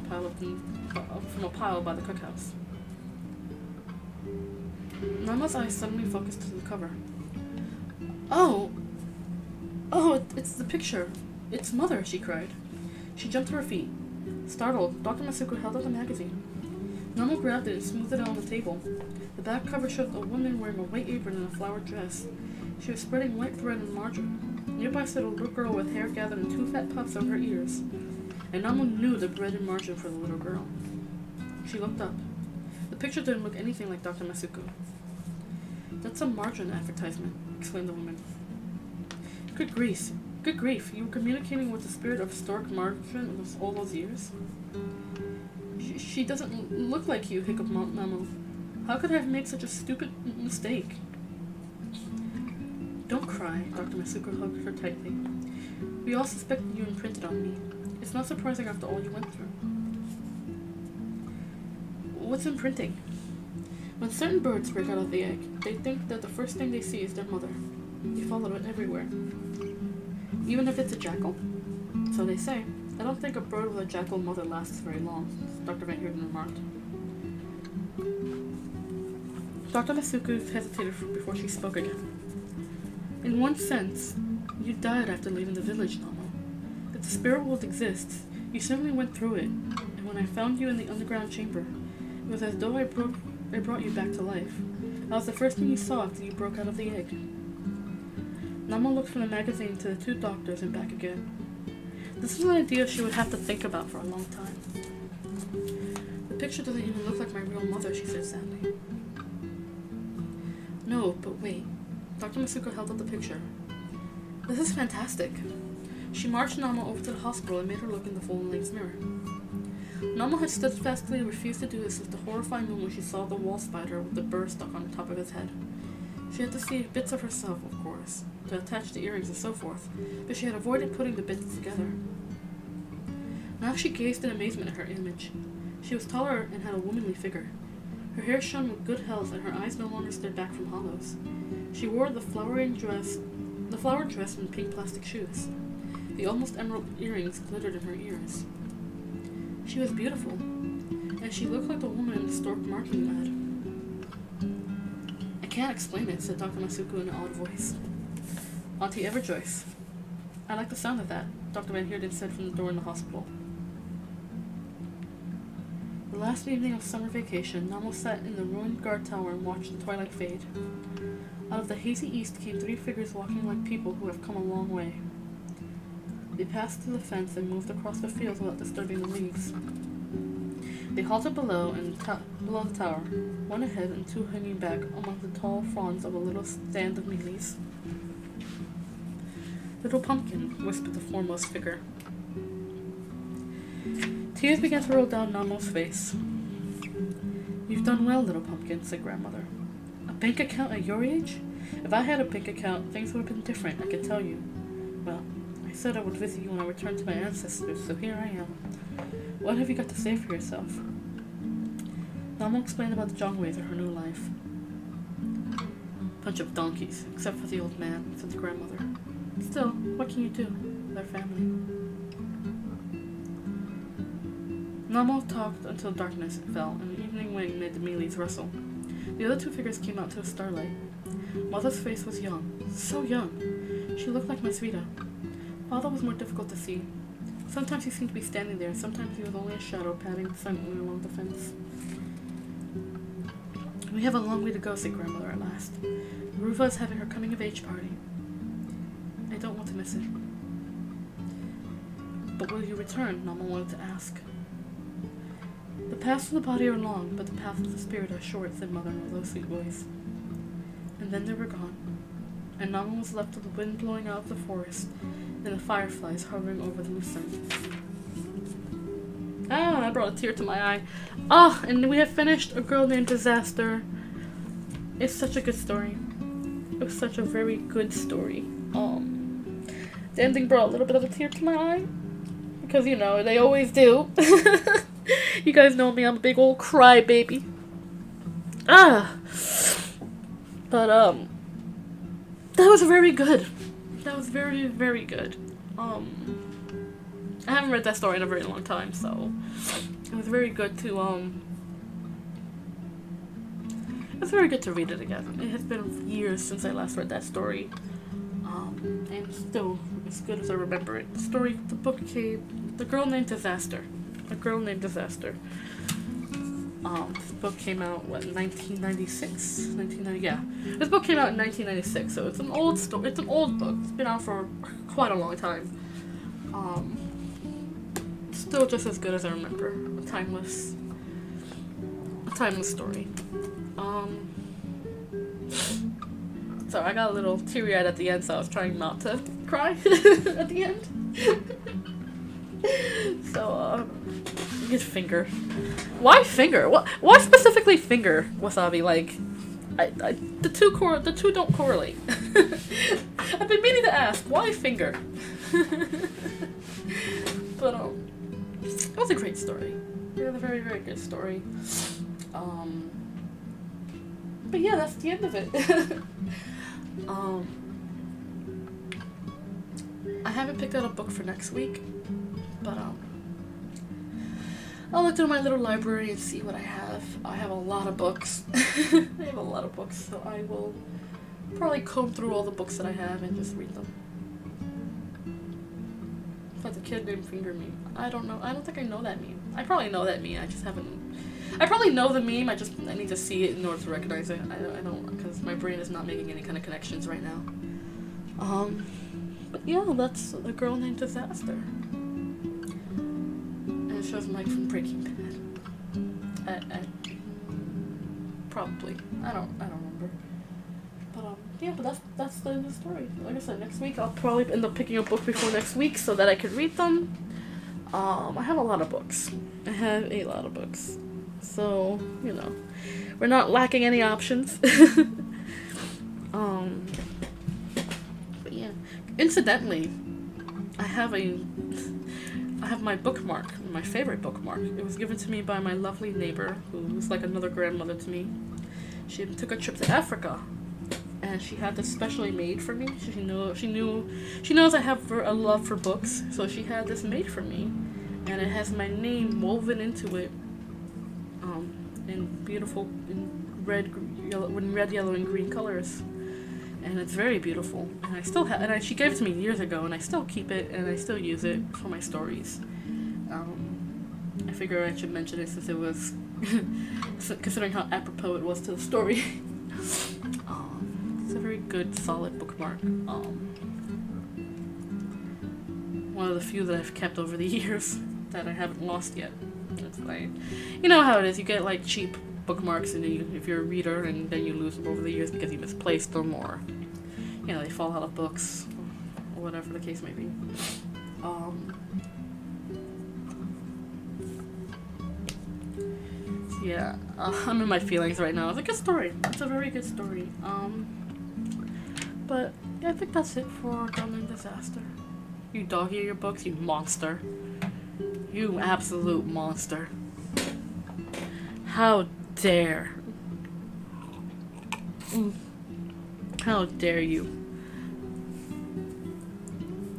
a pile by the cookhouse. Nama's eyes suddenly focused to the cover. Oh, it's the picture. It's Mother, she cried. She jumped to her feet. Startled, Dr. Masuku held out the magazine. Namo grabbed it and smoothed it out on the table. The back cover showed a woman wearing a white apron and a flowered dress. She was spreading white thread and margarine. Nearby sat a little girl with hair gathered in 2 fat puffs over her ears. And Namo knew the bread and margarine for the little girl. She looked up. The picture didn't look anything like Dr. Masuku. That's a margarine advertisement, exclaimed the woman. Good grief, you were communicating with the spirit of historic margarine all those years? She doesn't look like you, hiccuped Namo. How could I have made such a stupid mistake? Don't cry, Dr. Masuku hugged her tightly. We all suspected you imprinted on me. It's not surprising after all you went through. What's imprinting? When certain birds break out of the egg, they think that the first thing they see is their mother. They follow it everywhere. Even if it's a jackal. So they say. I don't think a bird with a jackal mother lasts very long, Dr. Van Heerden remarked. Dr. Masuku hesitated before she spoke again. In one sense, you died after leaving the village, Namo. If the spirit world exists, you certainly went through it, and when I found you in the underground chamber, it was as though I brought you back to life. I was the first thing you saw after you broke out of the egg. Namo looked from the magazine to the 2 doctors and back again. This is an idea she would have to think about for a long time. The picture doesn't even look like my real mother, she said sadly. No, but wait. Dr. Masuko held up the picture. This is fantastic. She marched Nama over to the hospital and made her look in the full-length mirror. Nama had steadfastly refused to do this since the horrifying moment she saw the wall spider with the burr stuck on the top of his head. She had to see bits of herself, of course, to attach the earrings and so forth, but she had avoided putting the bits together. Now she gazed in amazement at her image. She was taller and had a womanly figure. Her hair shone with good health, and her eyes no longer stared back from hollows. She wore the flowered dress and pink plastic shoes. The almost emerald earrings glittered in her ears. She was beautiful, and she looked like the woman in the stork marketing ad. I can't explain it, said Dr. Masuku in an odd voice. Auntie Everjoyce. I like the sound of that, Dr. Van Heerden said from the door in the hospital. The last evening of summer vacation, Namo sat in the ruined guard tower and watched the twilight fade. Out of the hazy east came 3 figures walking like people who have come a long way. They passed through the fence and moved across the fields without disturbing the leaves. They halted below the tower, one ahead and 2 hanging back among the tall fronds of a little stand of mealies. Little pumpkin, whispered the foremost figure. Tears began to roll down Namo's face. You've done well, little pumpkin, said grandmother. A bank account at your age? If I had a bank account, things would have been different, I can tell you. Well, I said I would visit you when I returned to my ancestors, so here I am. What have you got to say for yourself? Namo explained about the Jongways and her new life. Bunch of donkeys, except for the old man, said the grandmother. Still, what can you do? Their family. Namo talked until darkness fell, and the evening wind made the mealies rustle. The other 2 figures came out to the starlight. Mother's face was young, so young. She looked like Masvita. Father was more difficult to see. Sometimes he seemed to be standing there, and sometimes he was only a shadow padding silently along the fence. We have a long way to go, said grandmother at last. Ruva is having her coming-of-age party. I don't want to miss it. But will you return? Nama wanted to ask. The paths of the body are long, but the paths of the spirit are short, said Mother in a low, sweet voice. And then they were gone, and Nama was left with the wind blowing out of the forest and the fireflies hovering over the lucerne. Ah, that brought a tear to my eye. Ah, and we have finished A Girl Named Disaster. It's such a good story. It was such a very good story. The ending brought a little bit of a tear to my eye, because, you know, they always do. You guys know me, I'm a big old crybaby. But, that was very good. That was very, very good. I haven't read that story in a very long time, so it was very good to, it's very good to read it again. It has been years since I last read that story. And still, as good as I remember it. The book came, The Girl Named Disaster. A Girl Named Disaster. This book came out, 1996? Yeah. This book came out in 1996, so it's an old story. It's an old book. It's been out for quite a long time. Still just as good as I remember. A timeless story. So I got a little teary-eyed at the end, so I was trying not to cry at the end. So, his finger. Why finger? Why specifically finger, Wasabi? Like, the two don't correlate. I've been meaning to ask, why finger? But, it was a great story. It was a very, very good story. But yeah, that's the end of it. I haven't picked out a book for next week, but I'll look through my little library and see what I have. I have a lot of books. I have a lot of books, so I will probably comb through all the books that I have and just read them. But the kid named Finger meme. I don't know. I don't think I know that meme. I probably know that meme. I just haven't. I probably know the meme. I need to see it in order to recognize it. I don't, because my brain is not making any kind of connections right now. But yeah, that's A Girl Named Disaster. And it shows Mike from Breaking Bad. Probably. I don't remember. Yeah, but that's the end of the story. Like I said, next week I'll probably end up picking a book before next week so that I can read them. I have a lot of books. I have a lot of books. So, we're not lacking any options. But yeah. Incidentally, I have my bookmark, my favorite bookmark. It was given to me by my lovely neighbor, who was like another grandmother to me. She took a trip to Africa, and she had this specially made for me. She knows I have a love for books, so she had this made for me, and it has my name woven into it, in beautiful, in red, yellow, and green colors, and it's very beautiful. And I still have, and she gave it to me years ago, and I still keep it, and I still use it for my stories. I figure I should mention it since it was, considering how apropos it was to the story. It's a very good, solid bookmark. One of the few that I've kept over the years that I haven't lost yet. That's fine. You know how it is. You get like cheap bookmarks, and if you're a reader, and then you lose them over the years because you misplaced them, or they fall out of books, or whatever the case may be. Yeah, I'm in my feelings right now. It's a good story. It's a very good story. But yeah, I think that's it for Gunman Disaster. You dog-ear your books, you monster. You absolute monster. How dare. How dare you.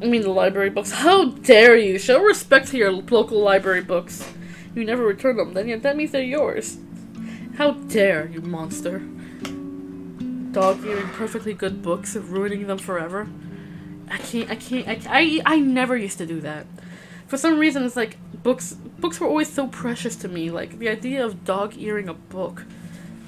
I mean the library books. How dare you. Show respect to your local library books. You never return them, then that means they're yours. How dare you, monster. Dog-earing perfectly good books and ruining them forever. I never used to do that. For some reason, it's like, books were always so precious to me. Like, the idea of dog-earing a book.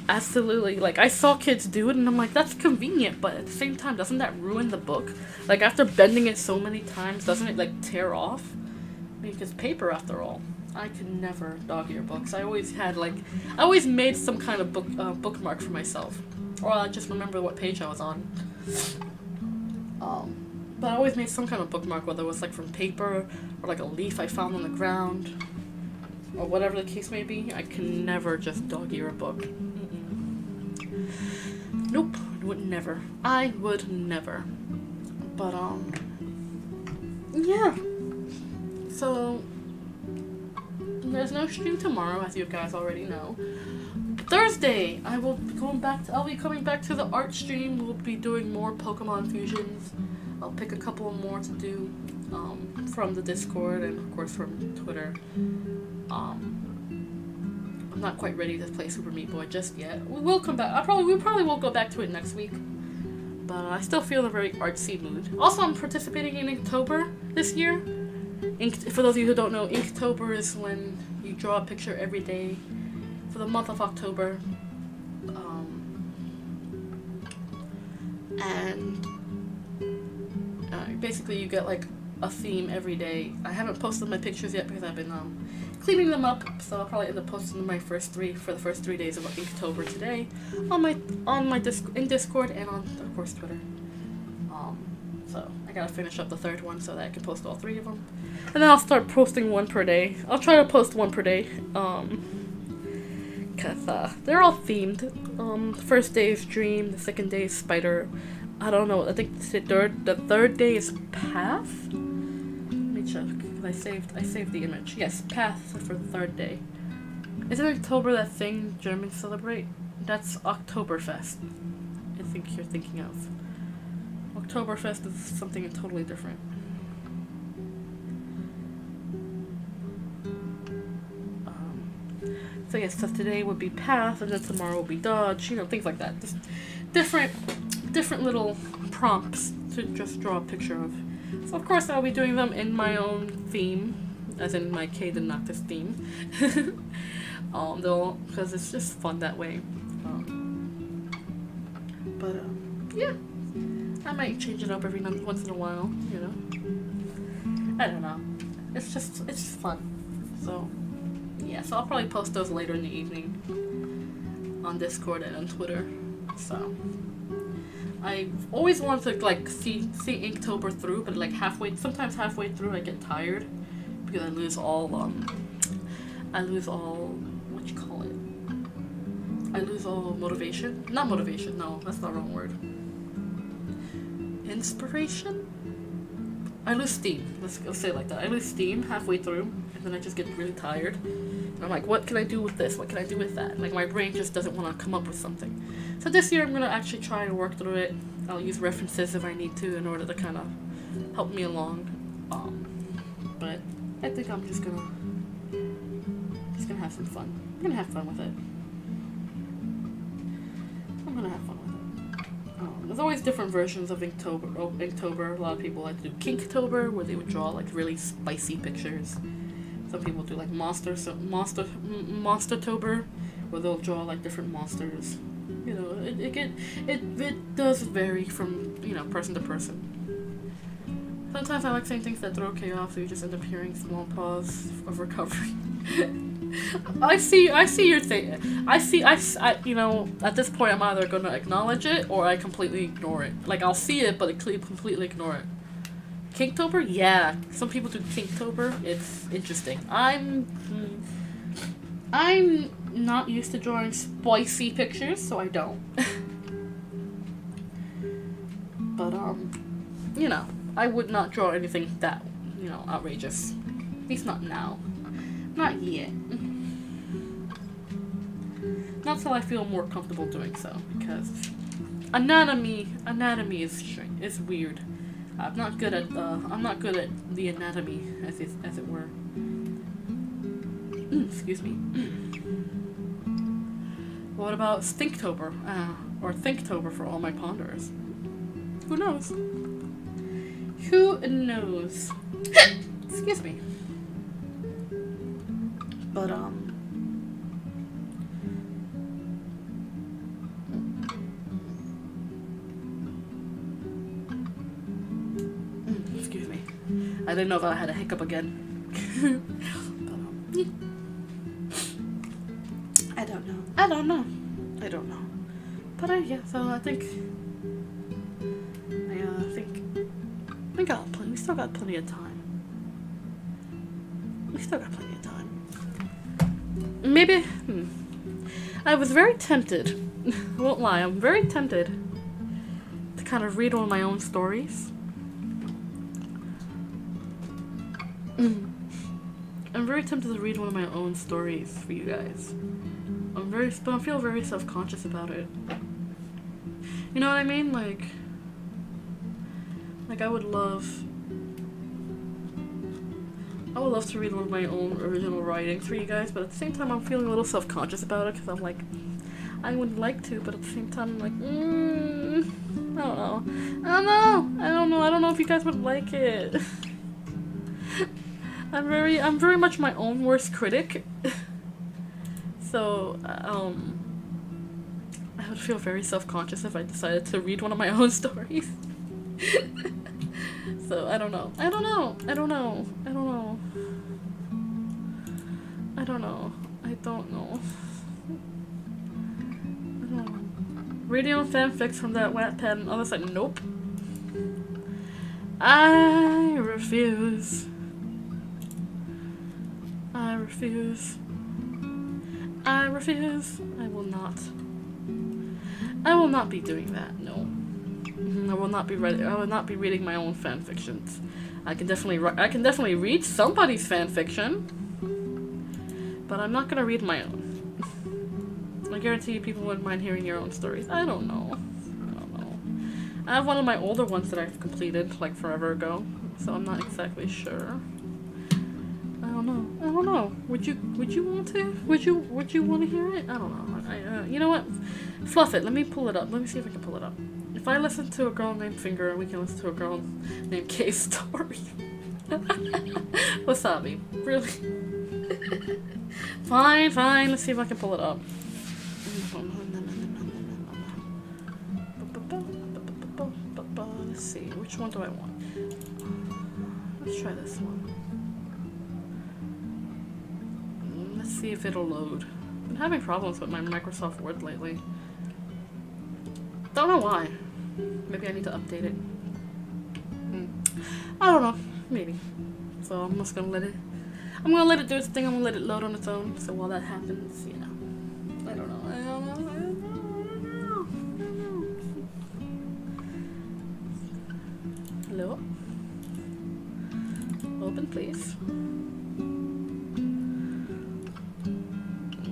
Absolutely. Like, I saw kids do it, and I'm like, that's convenient, but at the same time, doesn't that ruin the book? Like, after bending it so many times, doesn't it, like, tear off? I mean, it's paper, after all. I could never dog-ear books. I always made some kind of bookmark for myself. Or I just remember what page I was on. But I always made some kind of bookmark, whether it was like from paper, or like a leaf I found on the ground, or whatever the case may be. I can never just dog-ear a book. Nope, never. I would never. But, yeah. So, there's no stream tomorrow, as you guys already know. Thursday, I'll be coming back to the art stream. We'll be doing more Pokemon fusions. I'll pick a couple more to do, from the Discord and of course from Twitter. I'm not quite ready to play Super Meat Boy just yet. We will come back. We probably will go back to it next week. But I still feel in a very artsy mood. Also, I'm participating in Inktober this year. For those of you who don't know, Inktober is when you draw a picture every day for the month of October. And basically you get like a theme every day. I haven't posted my pictures yet because I've been cleaning them up, so I'll probably end up posting my first 3 days of Inktober today on Discord and on, of course, Twitter. So I gotta finish up the 3rd one so that I can post all 3 of them, and then I'll start posting 1 per day. I'll try to post 1 per day, cause they're all themed. The first day is Dream, the second day is Spider. I don't know. I think the third day is Path. Let me check. I saved the image. Yes, Path for the 3rd day. Isn't October that thing Germans celebrate? That's Oktoberfest. I think you're thinking of. Oktoberfest is something totally different. So yes, so today would be Path, and then tomorrow will be Dodge. Things like that. Just different little prompts to just draw a picture of. So of course I'll be doing them in my own theme, as in my Kade and Noctis theme. Because it's just fun that way. Yeah, I might change it up every once in a while. I don't know. It's just fun. So yeah, so I'll probably post those later in the evening on Discord and on Twitter. So. I always wanted to like see Inktober through, but like sometimes halfway through I get tired because I lose all what you call it? I lose all motivation. Not motivation. No, that's the wrong word. Inspiration. I lose steam. Let's say it like that. I lose steam halfway through, and then I just get really tired. And I'm like, what can I do with this? What can I do with that? Like, my brain just doesn't want to come up with something. So this year I'm going to actually try to work through it. I'll use references if I need to in order to kind of help me along. But I think I'm just gonna have some fun. I'm gonna have fun with it. I'm gonna have fun with it. There's always different versions of Inktober. A lot of people like to do Kinktober, where they would draw like really spicy pictures. Some people do like Monstertober, where they'll draw like different monsters. You know, it does vary from, you know, person to person. Sometimes I like saying things that throw chaos, so you just end up hearing small pause of recovery. I see your thing. I you know, at this point I'm either gonna acknowledge it or I completely ignore it. Like, I'll see it, but I completely ignore it. Kinktober? Yeah. Some people do Kinktober. It's interesting. I'm not used to drawing spicy pictures, so I don't. But, you know, I would not draw anything that, you know, outrageous. At least not now. Not yet. Not till I feel more comfortable doing so, because anatomy is weird. I'm not good at the anatomy as it were. Excuse me. What about Stinktober? Or Thinktober for all my ponderers. Who knows? Who knows? Excuse me. But excuse me. I didn't know if I had a hiccup again. But, I don't know. But yeah, so I think we still got plenty of time. Maybe, I was very tempted, I won't lie, I'm very tempted to kind of read one of my own stories. I'm very tempted to read one of my own stories for you guys. But I feel very self-conscious about it. You know what I mean? Like I would love to read one of my own original writings for you guys, but at the same time I'm feeling a little self-conscious about it, because I'm like, I would like to, but at the same time I'm like, I don't know if you guys would like it. I'm very much my own worst critic. So, I would feel very self-conscious if I decided to read one of my own stories. So, I don't know. Reading on fanfics from that Wattpad and others, like, nope. I refuse. I will not be doing that, no. I will not be reading my own fanfictions. I can definitely read somebody's fanfiction, but I'm not gonna read my own. I guarantee you people wouldn't mind hearing your own stories. I don't know. I have one of my older ones that I've completed like forever ago, so I'm not exactly sure. I don't know. Would you want to? Would you want to hear it? I don't know. You know what? Fluff it. Let me pull it up. Let me see if I can pull it up. If I listen to a girl named Finger, we can listen to a girl named K's story. Wasabi. Really? Fine. Let's see if I can pull it up. Let's see. Which one do I want? Let's try this one. Let's see if it'll load. I've been having problems with my Microsoft Word lately. Don't know why. Maybe I need to update it. I don't know. Maybe. So I'm just gonna let it. I'm gonna let it do its thing. I'm gonna let it load on its own. So while that happens, you know. I don't know. Hello? Open, please.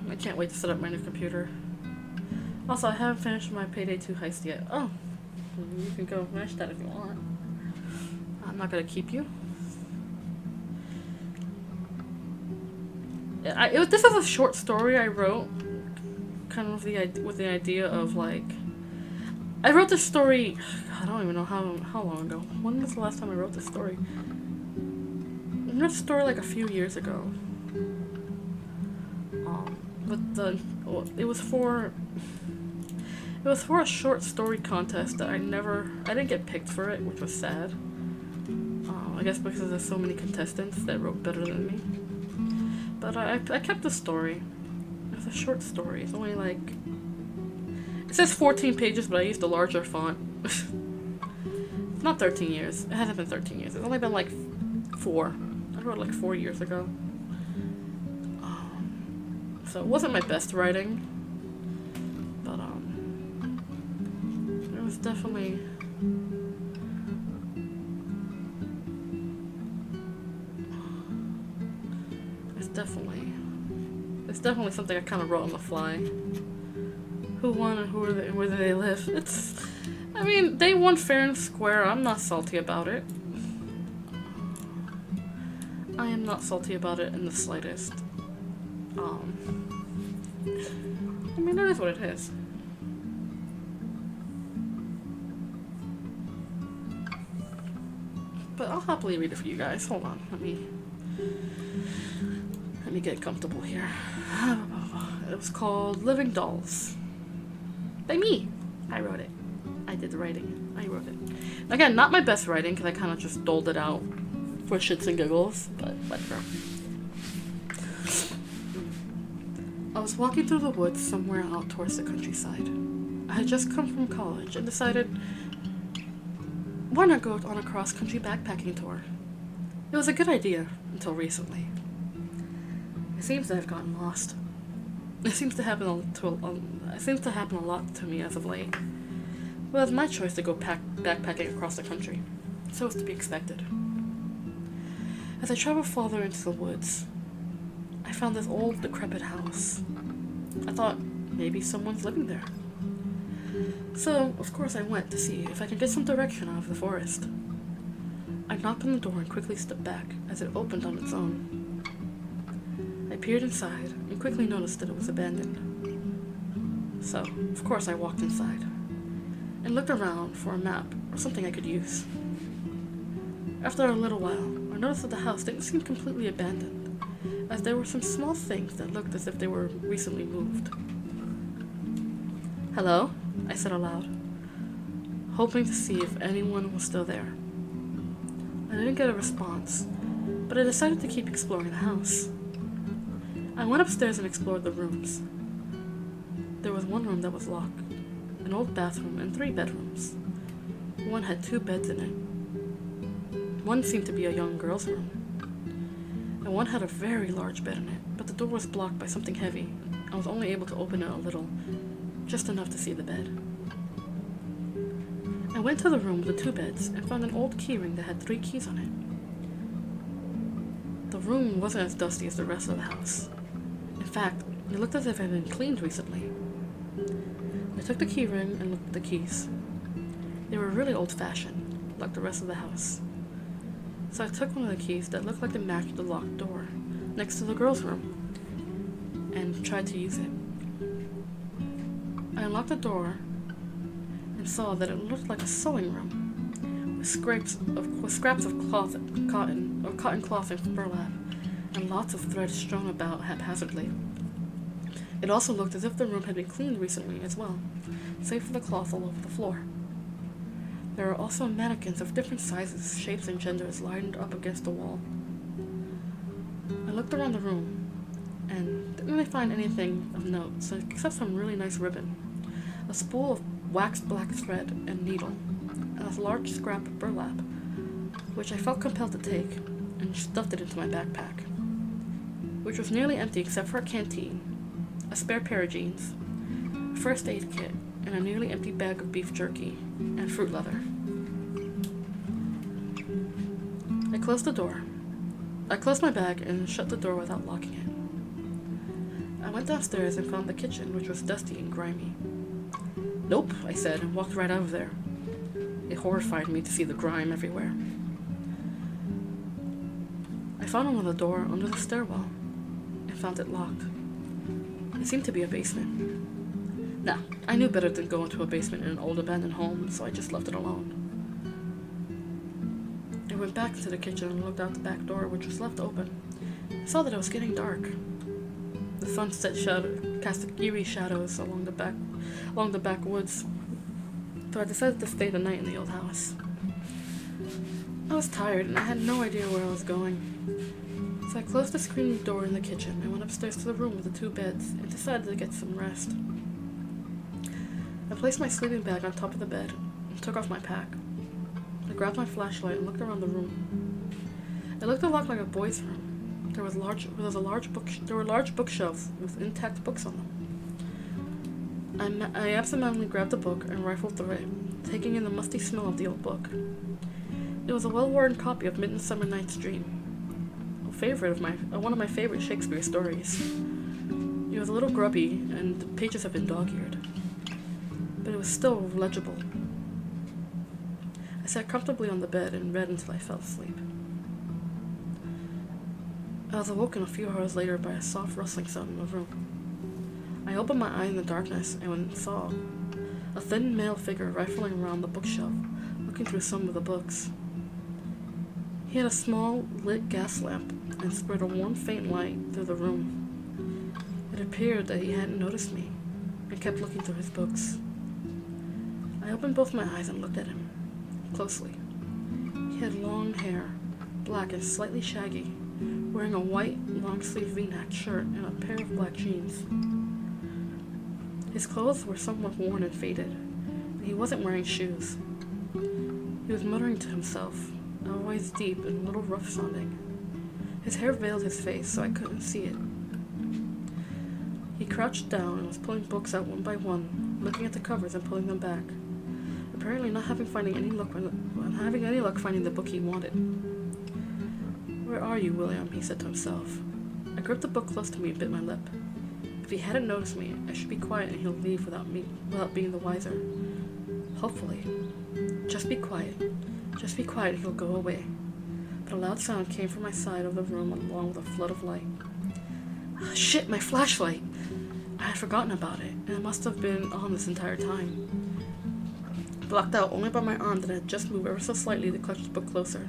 I can't wait to set up my new computer. Also, I haven't finished my Payday 2 heist yet. Oh, you can go finish that if you want. I'm not gonna keep you. This is a short story I wrote, kind of with the idea of like, I wrote this story. I don't even know how long ago. When was the last time I wrote this story? I wrote this story like a few years ago. It was for a short story contest that I didn't get picked for it, which was sad. I guess because there's so many contestants that wrote better than me. But I kept the story. It's a short story. It's only like, it says 14 pages, but I used a larger font. It's not 13 years. It hasn't been 13 years. It's only been like 4. I wrote it like 4 years ago. So it wasn't my best writing, but it was definitely it's definitely something I kind of wrote on the fly. Who won and where do they live? I mean, they won fair and square. I'm not salty about it. I am not salty about it in the slightest. I mean, that is what it is. But I'll happily read it for you guys. Hold on, let me get comfortable here. It was called Living Dolls. By me. I wrote it. I did the writing. I wrote it. Again, not my best writing, because I kind of just doled it out for shits and giggles, but whatever. I was walking through the woods somewhere out towards the countryside. I had just come from college and decided, why not go on a cross-country backpacking tour? It was a good idea until recently. It seems that I've gotten lost. It seems to happen a lot to me as of late. Well, it's my choice to go backpacking across the country, so it's to be expected. As I traveled farther into the woods, I found this old, decrepit house. I thought maybe someone's living there. So, of course, I went to see if I could get some direction out of the forest. I knocked on the door and quickly stepped back as it opened on its own. I peered inside and quickly noticed that it was abandoned. So, of course, I walked inside and looked around for a map or something I could use. After a little while, I noticed that the house didn't seem completely abandoned, as there were some small things that looked as if they were recently moved. "Hello?" I said aloud, hoping to see if anyone was still there. I didn't get a response, but I decided to keep exploring the house. I went upstairs and explored the rooms. There was one room that was locked, an old bathroom, and 3 bedrooms. One had 2 beds in it. One seemed to be a young girl's room, and one had a very large bed in it, but the door was blocked by something heavy. I was only able to open it a little, just enough to see the bed. I went to the room with the 2 beds and found an old keyring that had 3 keys on it. The room wasn't as dusty as the rest of the house. In fact, it looked as if it had been cleaned recently. I took the keyring and looked at the keys. They were really old-fashioned, like the rest of the house. So I took one of the keys that looked like it matched the locked door next to the girl's room and tried to use it. I unlocked the door and saw that it looked like a sewing room with scraps of cotton cloth and burlap, and lots of thread strewn about haphazardly. It also looked as if the room had been cleaned recently as well, save for the cloth all over the floor. There were also mannequins of different sizes, shapes, and genders lined up against the wall. I looked around the room and didn't really find anything of note, except some really nice ribbon, a spool of waxed black thread and needle, a large scrap of burlap, which I felt compelled to take, and stuffed it into my backpack, which was nearly empty except for a canteen, a spare pair of jeans, a first aid kit, and a nearly empty bag of beef jerky and fruit leather. I closed the door. I closed my bag and shut the door without locking it. I went downstairs and found the kitchen, which was dusty and grimy. "Nope," I said, and walked right out of there. It horrified me to see the grime everywhere. I found another door under the stairwell and found it locked. It seemed to be a basement. Nah, I knew better than go into a basement in an old abandoned home, so I just left it alone. I went back into the kitchen and looked out the back door, which was left open. I saw that it was getting dark. The sunset shadow cast eerie shadows along the backwoods, so I decided to stay the night in the old house. I was tired and I had no idea where I was going, so I closed the screen door in the kitchen and went upstairs to the room with the 2 beds and decided to get some rest. I placed my sleeping bag on top of the bed and took off my pack. I grabbed my flashlight and looked around the room. It looked a lot like a boy's room. There were large bookshelves with intact books on them. I absentmindedly grabbed a book and rifled through it, taking in the musty smell of the old book. It was a well-worn copy of Midsummer Night's Dream, one of my favorite Shakespeare stories. It was a little grubby, and the pages had been dog-eared, but it was still legible. I sat comfortably on the bed and read until I fell asleep. I was awoken a few hours later by a soft rustling sound in the room. I opened my eye in the darkness and saw a thin male figure rifling around the bookshelf, looking through some of the books. He had a small lit gas lamp and spread a warm faint light through the room. It appeared that he hadn't noticed me and kept looking through his books. I opened both my eyes and looked at him closely. He had long hair, black and slightly shaggy, wearing a white long-sleeve V-neck shirt and a pair of black jeans. His clothes were somewhat worn and faded, and he wasn't wearing shoes. He was muttering to himself, a voice deep and a little rough-sounding. His hair veiled his face, so I couldn't see it. He crouched down and was pulling books out one by one, looking at the covers and pulling them back, apparently not having any luck finding the book he wanted. "Where are you, William?" he said to himself. I gripped the book close to me and bit my lip. If he hadn't noticed me, I should be quiet and he'll leave without being the wiser. Hopefully. Just be quiet. Just be quiet and he'll go away. But a loud sound came from my side of the room along with a flood of light. Ah, shit, my flashlight! I had forgotten about it, and it must have been on this entire time. Blocked out only by my arm that had just moved ever so slightly to clutch the book closer.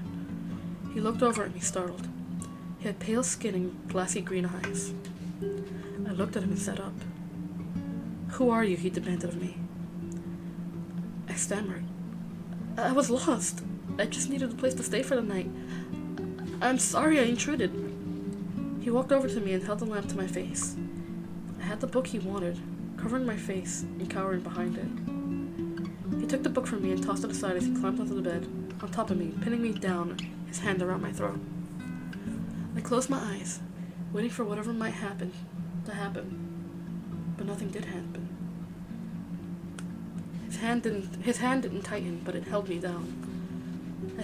He looked over at me, startled. He had pale skin and glassy green eyes. I looked at him and sat up. "Who are you?" he demanded of me. I stammered. "I was lost. I just needed a place to stay for the night. I'm sorry I intruded." He walked over to me and held the lamp to my face. I had the book he wanted, covering my face and cowering behind it. He took the book from me and tossed it aside as he climbed onto the bed, on top of me, pinning me down, his hand around my throat. I closed my eyes, waiting for whatever might happen to happen, but nothing did happen. His hand didn't tighten, but it held me down. I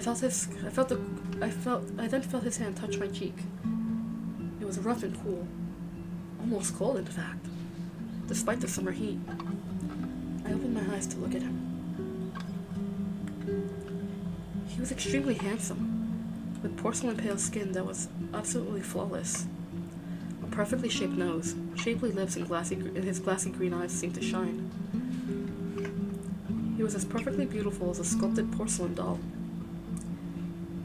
then felt his hand touch my cheek. It was rough and cool, almost cold in fact, despite the summer heat. I opened my eyes to look at him. He was extremely handsome, with porcelain pale skin that was absolutely flawless. A perfectly shaped nose, shapely lips, and his glassy green eyes seemed to shine. He was as perfectly beautiful as a sculpted porcelain doll.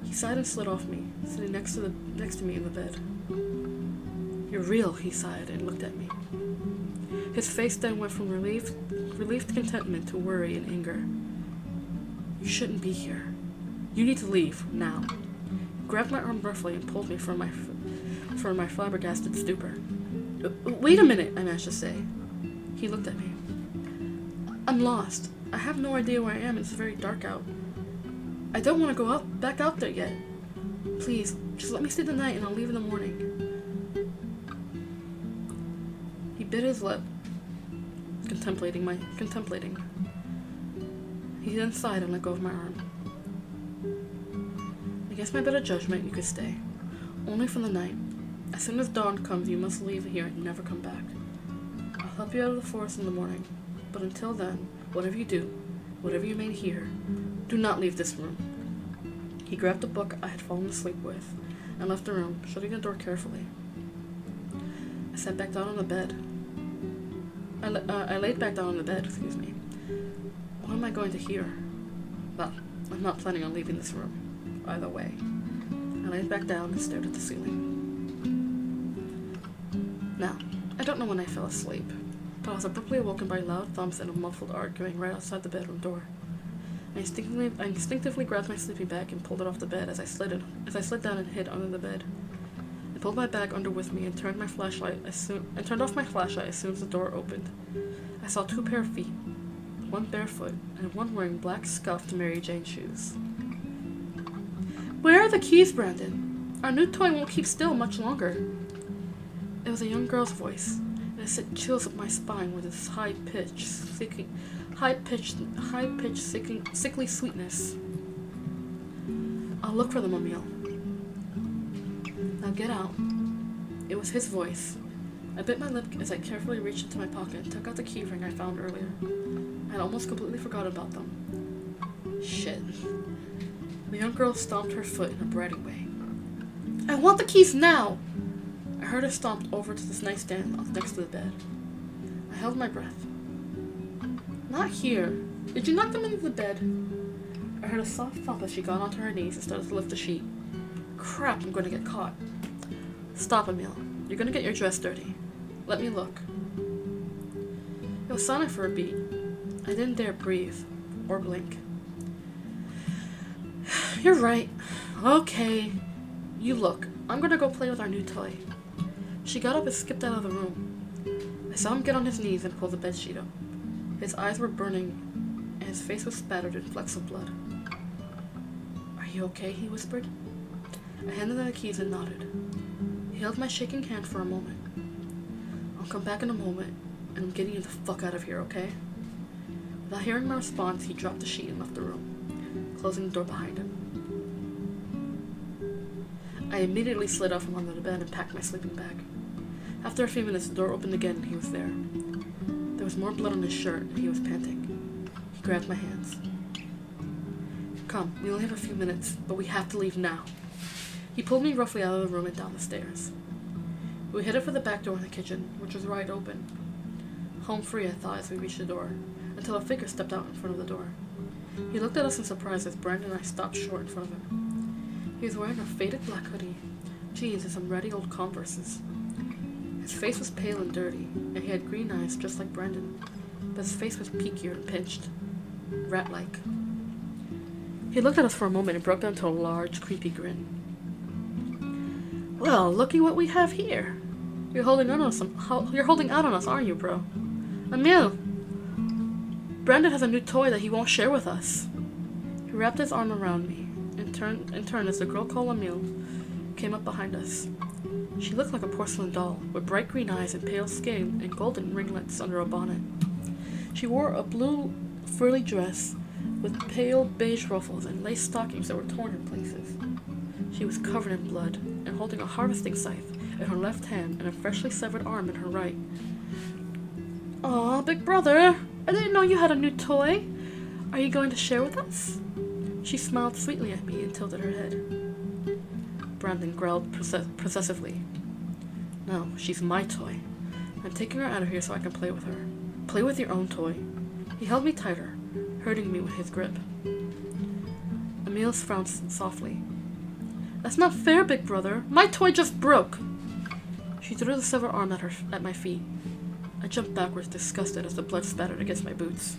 He sighed and slid off me, sitting next to me in the bed. "You're real," he sighed and looked at me. His face then went from relieved contentment to worry and anger. "You shouldn't be here. You need to leave, now." He grabbed my arm roughly and pulled me from my flabbergasted stupor. "Wait a minute," I managed to say. He looked at me. "I'm lost. I have no idea where I am. It's very dark out. I don't want to go back out there yet. Please, just let me stay the night and I'll leave in the morning. He bit his lip, contemplating. He then sighed and let go of my arm. Against my better judgment, you could stay. Only for the night. As soon as dawn comes, you must leave here and never come back. I'll help you out of the forest in the morning. But until then, whatever you do, whatever you may hear, do not leave this room. He grabbed the book I had fallen asleep with and left the room, shutting the door carefully. I sat back down on the bed. I laid back down on the bed, excuse me. What am I going to hear? Well, I'm not planning on leaving this room. Either way. I laid back down and stared at the ceiling. Now, I don't know when I fell asleep, but I was abruptly awoken by loud thumps and a muffled arguing right outside the bedroom door. I instinctively grabbed my sleeping bag and pulled it off the bed as I slid down and hid under the bed. I pulled my bag under with me and turned off my flashlight as soon as the door opened. I saw 2 pair of feet, one barefoot and one wearing black scuffed Mary Jane shoes. Where are the keys, Brandon? Our new toy won't keep still much longer. It was a young girl's voice, and it sent chills up my spine with its high-pitched, sickly sweetness. I'll look for them, Emil. Now get out. It was his voice. I bit my lip as I carefully reached into my pocket and took out the key ring I found earlier. I had almost completely forgotten about them. Shit. The young girl stomped her foot in a bratty way. I want the keys now! I heard her stomp over to this nightstand next to the bed. I held my breath. Not here. Did you knock them into the bed? I heard a soft thump as she got onto her knees and started to lift the sheet. Crap, I'm going to get caught. Stop, Emil. You're going to get your dress dirty. Let me look. It was silent for a beat. I didn't dare breathe or blink. You're right. Okay. You look. I'm going to go play with our new toy. She got up and skipped out of the room. I saw him get on his knees and pull the bedsheet up. His eyes were burning, and his face was spattered in flecks of blood. Are you okay? He whispered. I handed him the keys and nodded. He held my shaking hand for a moment. I'll come back in a moment, and I'm getting you the fuck out of here, okay? Without hearing my response, he dropped the sheet and left the room, closing the door behind him. I immediately slid out from under the bed and packed my sleeping bag. After a few minutes, the door opened again and he was there. There was more blood on his shirt and he was panting. He grabbed my hands. Come, we only have a few minutes, but we have to leave now. He pulled me roughly out of the room and down the stairs. We headed for the back door in the kitchen, which was wide open. Home free, I thought, as we reached the door, until a figure stepped out in front of the door. He looked at us in surprise as Brandon and I stopped short in front of him. He was wearing a faded black hoodie, jeans, and some ratty old Converses. His face was pale and dirty, and he had green eyes just like Brandon, but his face was peakier and pinched, rat-like. He looked at us for a moment and broke down into a large, creepy grin. Well, looky what we have here. You're holding out on us, aren't you, bro? Emil! Brandon has a new toy that he won't share with us. He wrapped his arm around me, and turned as the girl called Emil came up behind us. She looked like a porcelain doll, with bright green eyes and pale skin and golden ringlets under a bonnet. She wore a blue frilly dress with pale beige ruffles and lace stockings that were torn in places. She was covered in blood and holding a harvesting scythe in her left hand and a freshly severed arm in her right. Aw, big brother, I didn't know you had a new toy. Are you going to share with us? She smiled sweetly at me and tilted her head. Brandon growled possessively. No, she's my toy. I'm taking her out of here so I can play with her. Play with your own toy. He held me tighter, hurting me with his grip. Emil frowned softly. That's not fair, big brother. My toy just broke. She threw the severed arm at my feet. I jumped backwards, disgusted as the blood spattered against my boots.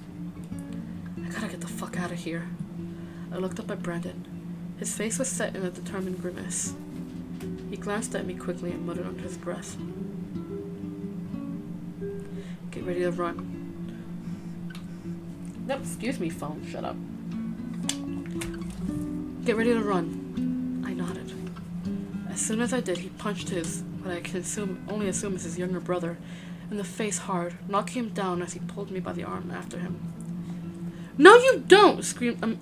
I gotta get the fuck out of here. I looked up at Brandon. His face was set in a determined grimace. He glanced at me quickly and muttered under his breath. Get ready to run. No, excuse me, phone. Shut up. Get ready to run. I nodded. As soon as I did, he punched what I can only assume is his younger brother, in the face hard, knocking him down as he pulled me by the arm after him. "No, you don't!"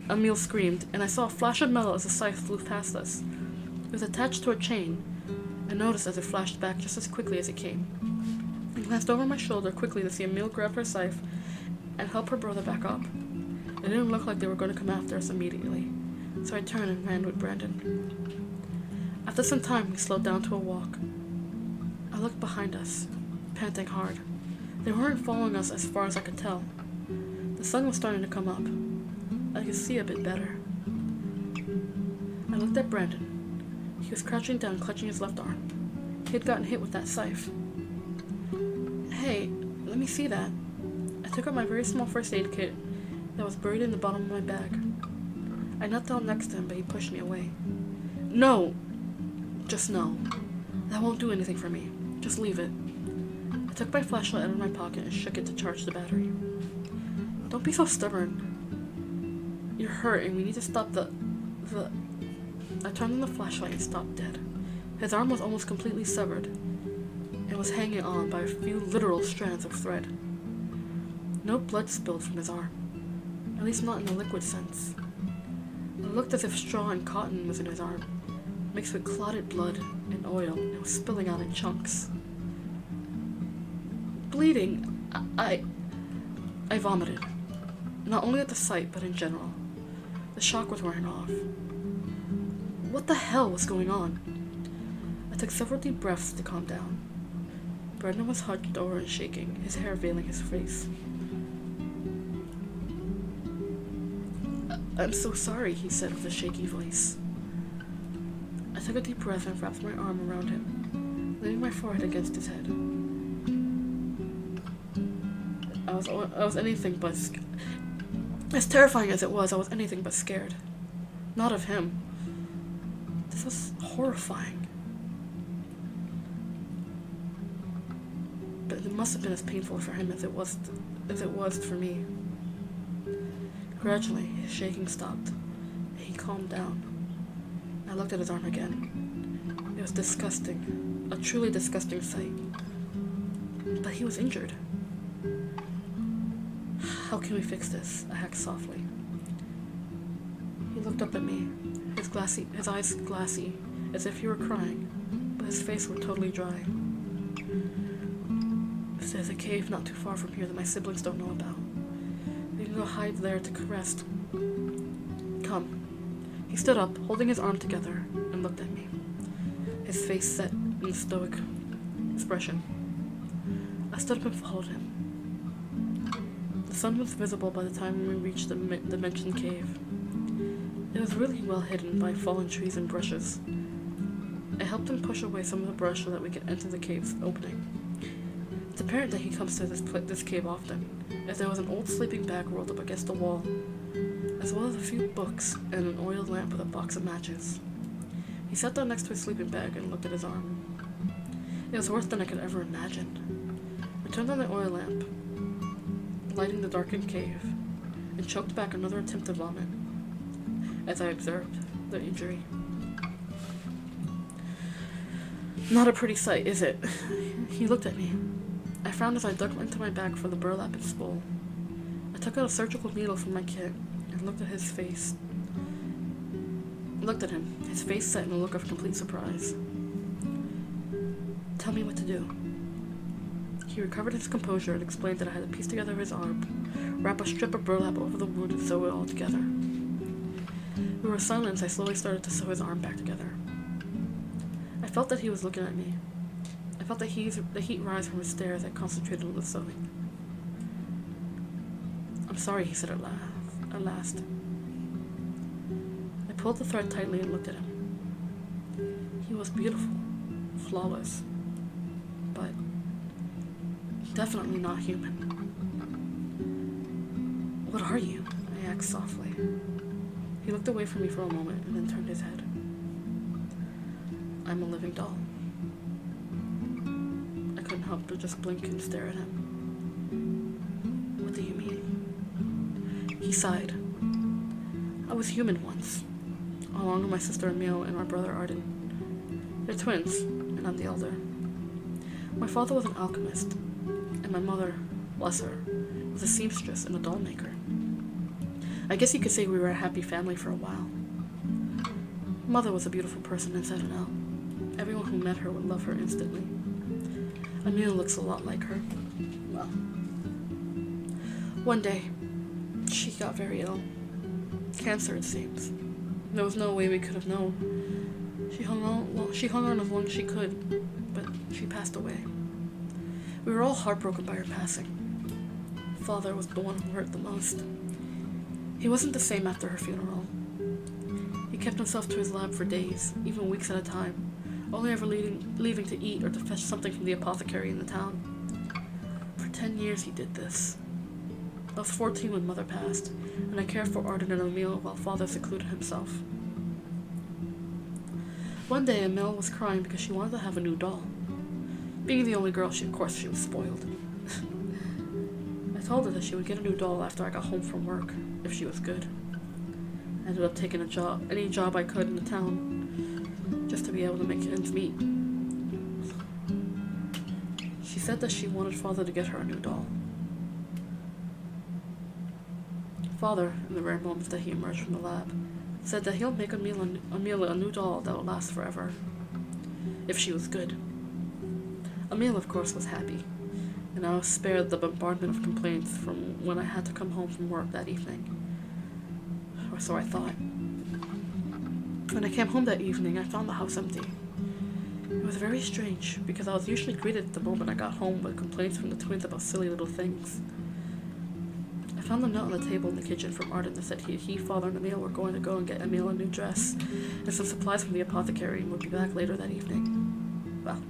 Emil screamed, and I saw a flash of metal as the scythe flew past us. It was attached to a chain. I noticed as it flashed back just as quickly as it came. I glanced over my shoulder quickly to see Emil grab her scythe and help her brother back up. It didn't look like they were going to come after us immediately, so I turned and ran with Brandon. After some time, we slowed down to a walk. I looked behind us, panting hard. They weren't following us as far as I could tell. The sun was starting to come up. I could see a bit better. I looked at Brandon. He was crouching down, clutching his left arm. He had gotten hit with that scythe. "Hey, let me see that." I took out my very small first aid kit that was buried in the bottom of my bag. I knelt down next to him, but he pushed me away. "No! Just no. That won't do anything for me. Just leave it." I took my flashlight out of my pocket and shook it to charge the battery. "Don't be so stubborn. You're hurt and we need to stop the... I turned on the flashlight and stopped dead. His arm was almost completely severed and was hanging on by a few literal strands of thread. No blood spilled from his arm, at least not in the liquid sense. It looked as if straw and cotton was in his arm, mixed with clotted blood and oil, and was spilling out in chunks. Bleeding. I vomited. Not only at the sight, but in general. The shock was wearing off. What the hell was going on? I took several deep breaths to calm down. Brendan was hunched over and shaking, his hair veiling his face. "I'm so sorry," he said with a shaky voice. I took a deep breath and wrapped my arm around him, leaning my forehead against his head. I was anything but as terrifying as it was, I was anything but scared. Not of him. This was horrifying. But it must have been as painful for him as it was for me. Gradually, his shaking stopped, and he calmed down. I looked at his arm again. It was disgusting, a truly disgusting sight. But he was injured. "How can we fix this?" I asked softly. He looked up at me, his eyes glassy, as if he were crying, but his face was totally dry. "There's a cave not too far from here that my siblings don't know about. We can go hide there to rest. Come." He stood up, holding his arm together, and looked at me, his face set in a stoic expression. I stood up and followed him. The sun was visible by the time we reached the mentioned cave. It was really well hidden by fallen trees and bushes. I helped him push away some of the brush so that we could enter the cave's opening. It's apparent that he comes to this cave often, as there was an old sleeping bag rolled up against the wall, as well as a few books and an oil lamp with a box of matches. He sat down next to his sleeping bag and looked at his arm. It was worse than I could ever imagine. I turned on the oil lamp, lighting the darkened cave, and choked back another attempt to vomit as I observed the injury. "Not a pretty sight, is it?" He looked at me. I frowned as I dug into my bag for the burlap and spool. I took out a surgical needle from my kit and looked at his face. Looked at him, his face set in a look of complete surprise. "Tell me what to do." He recovered his composure and explained that I had to piece together his arm, wrap a strip of burlap over the wound, and sew it all together. We were silent as I slowly started to sew his arm back together. I felt that he was looking at me. I felt the heat rise from his stare as I concentrated on the sewing. "I'm sorry," he said at last. I pulled the thread tightly and looked at him. He was beautiful, flawless, but definitely not human. "What are you?" I asked softly. He looked away from me for a moment and then turned his head. "I'm a living doll." I couldn't help but just blink and stare at him. "What do you mean?" He sighed. "I was human once. along with my sister Emil and our brother Arden. They're twins, and I'm the elder. My father was an alchemist, and my mother, bless her, was a seamstress and a doll maker. I guess you could say we were a happy family for a while. Mother was a beautiful person inside and out. Everyone who met her would love her instantly. Emil looks a lot like her. Well, one day, she got very ill. Cancer, it seems. There was no way we could have known. She hung on as long as she could, but she passed away. We were all heartbroken by her passing. Father was the one who hurt the most. He wasn't the same after her funeral. He kept himself to his lab for days, even weeks at a time, only ever leaving to eat or to fetch something from the apothecary in the town. For 10 years he did this. I was 14 when Mother passed, and I cared for Arden and Emil while Father secluded himself. One day Emil was crying because she wanted to have a new doll. Being the only girl, of course she was spoiled. I told her that she would get a new doll after I got home from work, if she was good. I ended up taking any job I could in the town, just to be able to make ends meet. She said that she wanted Father to get her a new doll. Father, in the rare moments that he emerged from the lab, said that he'll make Emil a new doll that will last forever, if she was good. Emil, of course, was happy, and I was spared the bombardment of complaints from when I had to come home from work that evening. Or so I thought. When I came home that evening, I found the house empty. It was very strange, because I was usually greeted at the moment I got home with complaints from the twins about silly little things. I found a note on the table in the kitchen from Arden that said he, Father, and Emil were going to go and get Emil a new dress and some supplies from the apothecary and would be back later that evening. Well,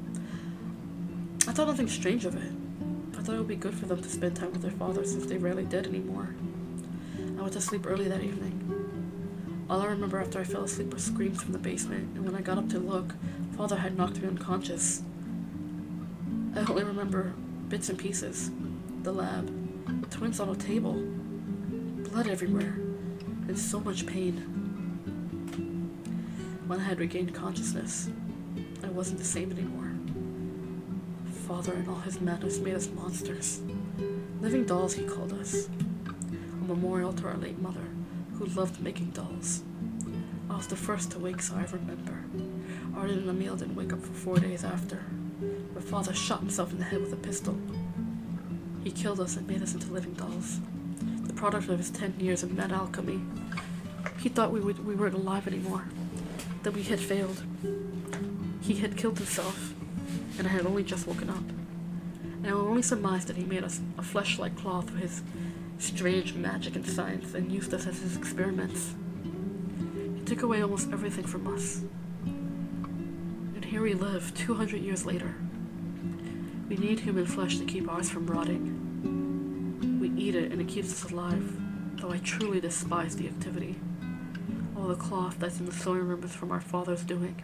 I thought nothing strange of it. I thought it would be good for them to spend time with their father since they rarely did anymore. I went to sleep early that evening. All I remember after I fell asleep were screams from the basement, and when I got up to look, Father had knocked me unconscious. I only remember bits and pieces. The lab, the twins on a table, blood everywhere, and so much pain. When I had regained consciousness, I wasn't the same anymore. Father and all his madness made us monsters. Living dolls, he called us. A memorial to our late mother, who loved making dolls. I was the first to wake, so I remember. Arden and Emil didn't wake up for 4 days after, but Father shot himself in the head with a pistol. He killed us and made us into living dolls, the product of his 10 years of mad alchemy. He thought we weren't alive anymore, that we had failed. He had killed himself, and I had only just woken up. And I only surmised that he made us a flesh-like cloth with his strange magic and science and used us as his experiments. He took away almost everything from us. And here we live, 200 years later. We need human flesh to keep ours from rotting. We eat it and it keeps us alive, though I truly despise the activity. All the cloth that's in the sewing room is from our father's doing.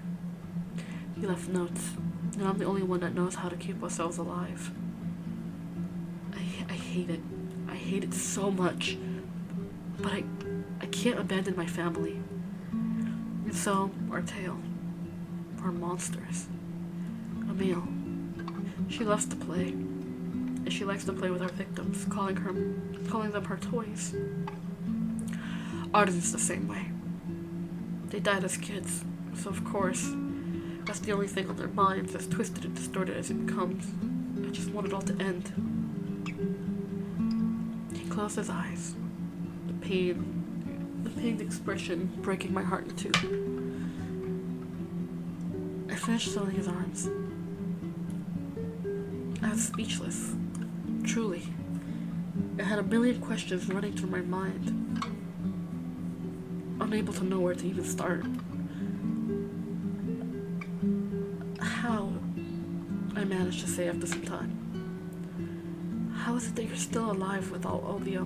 He left notes, and I'm the only one that knows how to keep ourselves alive. I hate it. I hate it so much. But I can't abandon my family. And so, our tale. We're monsters. Emil. She loves to play. And she likes to play with our victims, calling them her toys. Arden's the same way. They died as kids, so of course, that's the only thing on their minds, as twisted and distorted as it becomes. I just want it all to end. He closed his eyes. The pained expression breaking my heart in two. I finished sewing his arms. I was speechless. Truly. I had a million questions running through my mind. Unable to know where to even start. How, I managed to say after some time, how is it that you're still alive with all the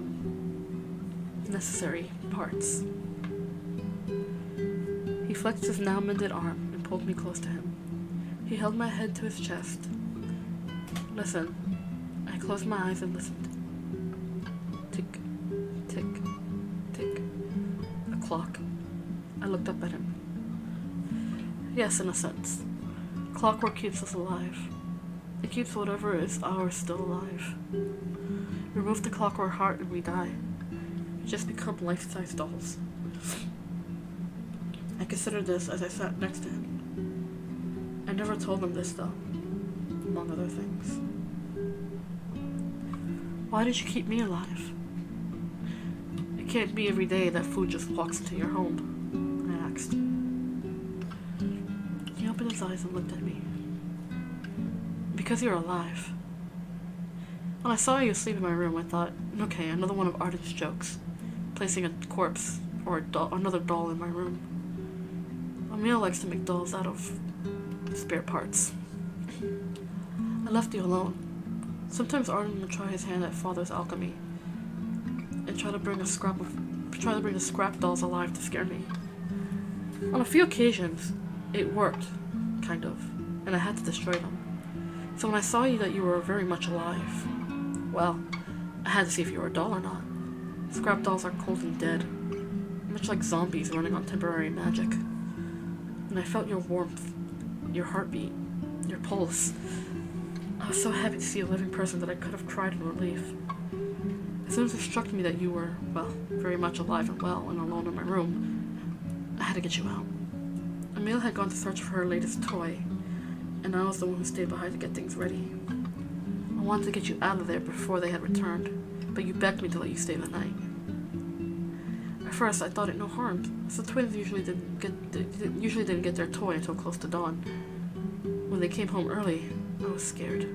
necessary parts? He flexed his now mended arm and pulled me close to him. He held my head to his chest. Listen. I closed my eyes and listened. Tick, tick, tick. A clock. I looked up at him. Yes, in a sense. Clockwork keeps us alive. It keeps whatever is ours still alive. Remove the clockwork heart and we die. We just become life-size dolls. I considered this as I sat next to him. I never told him this though, among other things. Why did you keep me alive? It can't be every day that food just walks into your home, I asked. He opened his eyes and looked at me. Because you're alive. When I saw you asleep in my room, I thought, okay, another one of Arden's jokes. Placing a corpse or another doll in my room. Emil likes to make dolls out of spare parts. I left you alone. Sometimes Arden would try his hand at Father's alchemy and try to bring a scrap dolls alive to scare me. On a few occasions, it worked, kind of, and I had to destroy them. So when I saw that you were very much alive, well, I had to see if you were a doll or not. Scrap dolls are cold and dead, much like zombies running on temporary magic. And I felt your warmth, your heartbeat, your pulse. I was so happy to see a living person that I could have cried in relief. As soon as it struck me that you were, well, very much alive and well and alone in my room, I had to get you out. Emil had gone to search for her latest toy, and I was the one who stayed behind to get things ready. I wanted to get you out of there before they had returned, but you begged me to let you stay the night. At first, I thought it no harm, as the twins usually didn't get their toy until close to dawn. When they came home early, I was scared.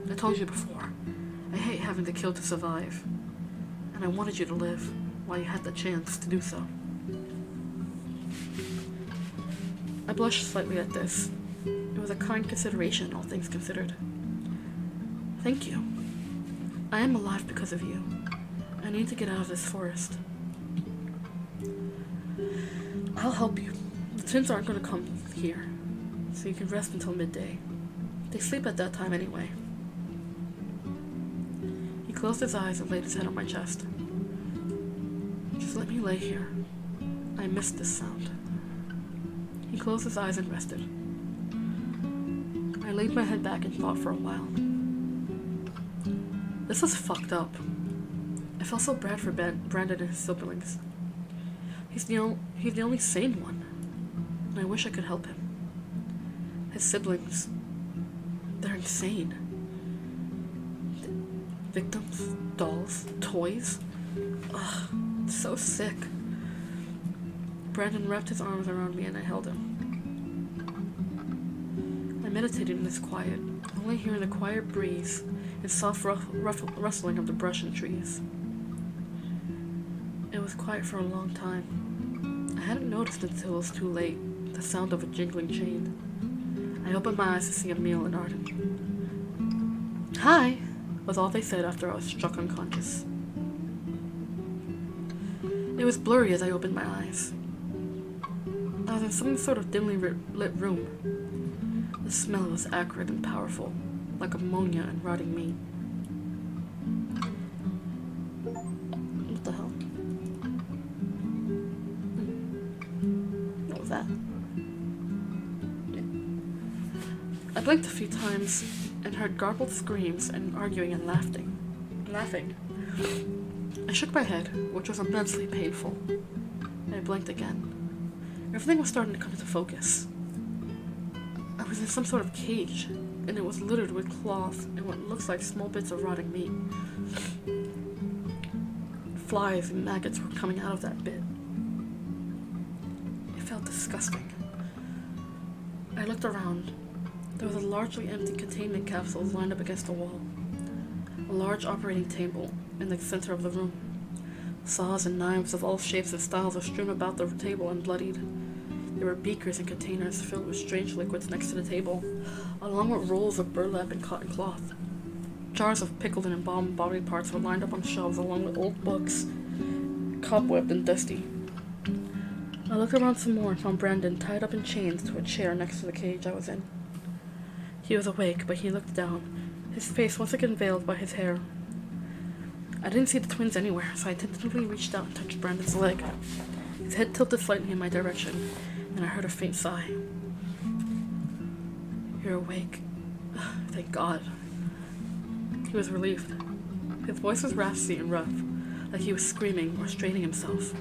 I told you before, I hate having to kill to survive, and I wanted you to live while you had the chance to do so. I blushed slightly at this. It was a kind consideration, all things considered. Thank you. I am alive because of you. I need to get out of this forest. I'll help you. The twins aren't going to come here, so you can rest until midday. They sleep at that time anyway. He closed his eyes and laid his head on my chest. Just let me lay here. I missed this sound. He closed his eyes and rested. I laid my head back and thought for a while. This was fucked up. I felt so bad for Brandon and his siblings. He's the only sane one, and I wish I could help him. His siblings, they're insane. Victims, dolls, toys. Ugh, it's so sick. Brandon wrapped his arms around me and I held him. I meditated in this quiet, only hearing the quiet breeze and soft rustling of the brush and trees. It was quiet for a long time. I hadn't noticed until it was too late, the sound of a jingling chain. I opened my eyes to see Emil and Arden. "Hi," was all they said after I was struck unconscious. It was blurry as I opened my eyes. I was in some sort of dimly lit room. The smell was acrid and powerful, like ammonia and rotting meat. What the hell? What was that? I blinked a few times and heard garbled screams and arguing and laughing. I shook my head, which was immensely painful. I blinked again. Everything was starting to come into focus. I was in some sort of cage, and it was littered with cloth and what looks like small bits of rotting meat. Flies and maggots were coming out of that bit. It felt disgusting. I looked around. There was a largely empty containment capsule lined up against the wall. A large operating table in the center of the room. Saws and knives of all shapes and styles were strewn about the table and bloodied. There were beakers and containers filled with strange liquids next to the table, along with rolls of burlap and cotton cloth. Jars of pickled and embalmed body parts were lined up on shelves along with old books, cobwebbed and dusty. I looked around some more and found Brandon tied up in chains to a chair next to the cage I was in. He was awake, but he looked down, his face once again veiled by his hair. I didn't see the twins anywhere, so I tentatively reached out and touched Brandon's leg. His head tilted slightly in my direction, and I heard a faint sigh. You're awake. Thank God. He was relieved. His voice was raspy and rough, like he was screaming or straining himself.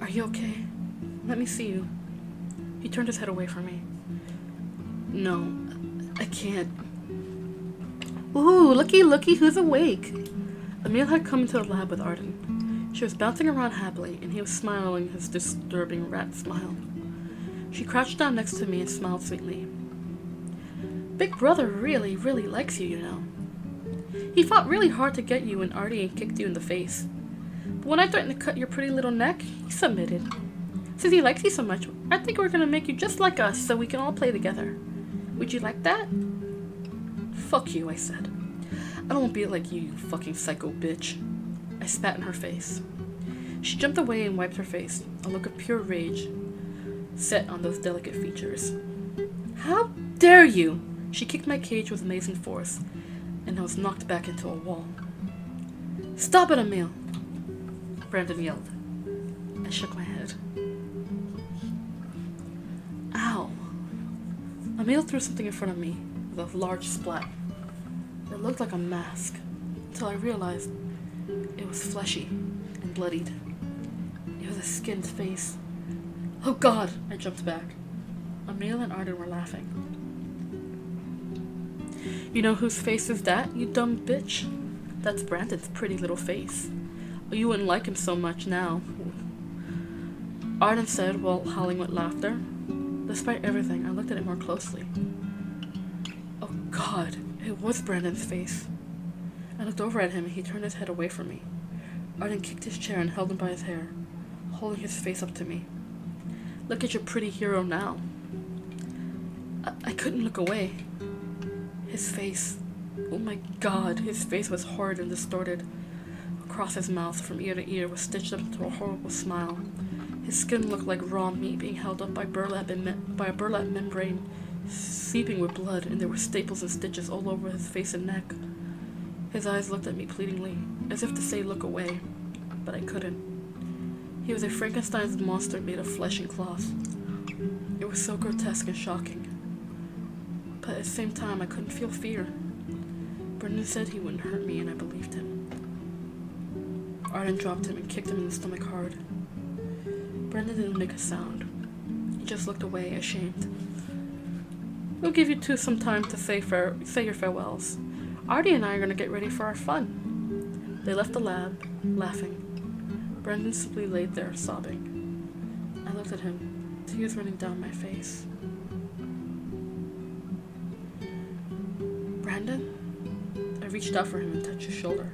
Are you okay? Let me see you. He turned his head away from me. No, I can't. Ooh, looky, who's awake? Emil had come into the lab with Arden. She was bouncing around happily, and he was smiling his disturbing rat smile. She crouched down next to me and smiled sweetly. Big Brother really, really likes you, you know. He fought really hard to get you when Artie kicked you in the face. But when I threatened to cut your pretty little neck, he submitted. Since he likes you so much, I think we're gonna make you just like us so we can all play together. Would you like that? Fuck you, I said. I don't want to be like you fucking psycho bitch. I spat in her face. She jumped away and wiped her face, a look of pure rage set on those delicate features. How dare you! She kicked my cage with amazing force, and I was knocked back into a wall. Stop it, Emil! Brandon yelled. I shook my head. Ow! Emil threw something in front of me with a large splat. It looked like a mask, until I realized it was fleshy and bloodied. It was a skinned face. Oh God! I jumped back. Emil and Arden were laughing. You know whose face is that, you dumb bitch? That's Brandon's pretty little face. Oh, you wouldn't like him so much now. Arden said while howling with laughter. Despite everything, I looked at it more closely. Oh God, it was Brandon's face. I looked over at him and he turned his head away from me. Arden kicked his chair and held him by his hair, holding his face up to me. Look at your pretty hero now. I couldn't look away. His face, oh my God, his face was horrid and distorted. Across his mouth, from ear to ear, was stitched up into a horrible smile. His skin looked like raw meat being held up by a burlap membrane, seeping with blood, and there were staples and stitches all over his face and neck. His eyes looked at me pleadingly, as if to say look away, but I couldn't. He was a Frankenstein's monster made of flesh and cloth. It was so grotesque and shocking. But at the same time, I couldn't feel fear. Brendan said he wouldn't hurt me, and I believed him. Arden dropped him and kicked him in the stomach hard. Brendan didn't make a sound. He just looked away, ashamed. We'll give you two some time to say your farewells. Artie and I are going to get ready for our fun. They left the lab, laughing. Brendan simply laid there, sobbing. I looked at him, tears running down my face. Brandon? I reached out for him and touched his shoulder.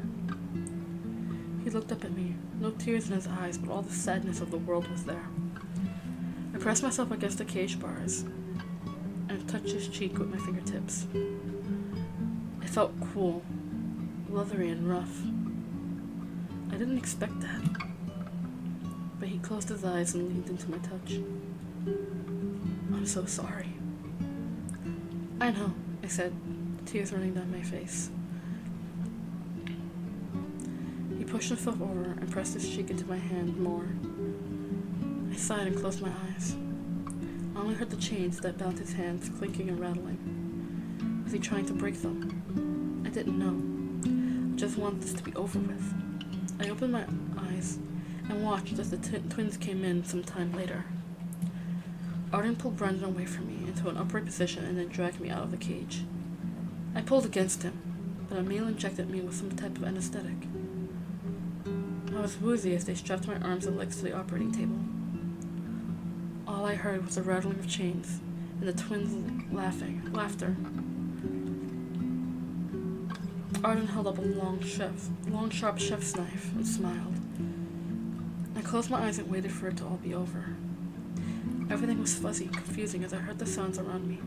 He looked up at me, no tears in his eyes, but all the sadness of the world was there. I pressed myself against the cage bars and touched his cheek with my fingertips. It felt cool, leathery and rough. I didn't expect that, but he closed his eyes and leaned into my touch. I'm so sorry. I know, I said, tears running down my face. He pushed himself over and pressed his cheek into my hand more. I sighed and closed my eyes. I only heard the chains that bound his hands clinking and rattling. Was he trying to break them? I didn't know. I just wanted this to be over with. I opened my eyes and watched as the twins came in some time later. Arden pulled Brandon away from me into an upright position and then dragged me out of the cage. I pulled against him, but Emil injected me with some type of anesthetic. I was woozy as they strapped my arms and legs to the operating table. All I heard was the rattling of chains and the twins' laughter. Arden held up a long, sharp chef's knife and smiled. I closed my eyes and waited for it to all be over. Everything was fuzzy, confusing as I heard the sounds around me.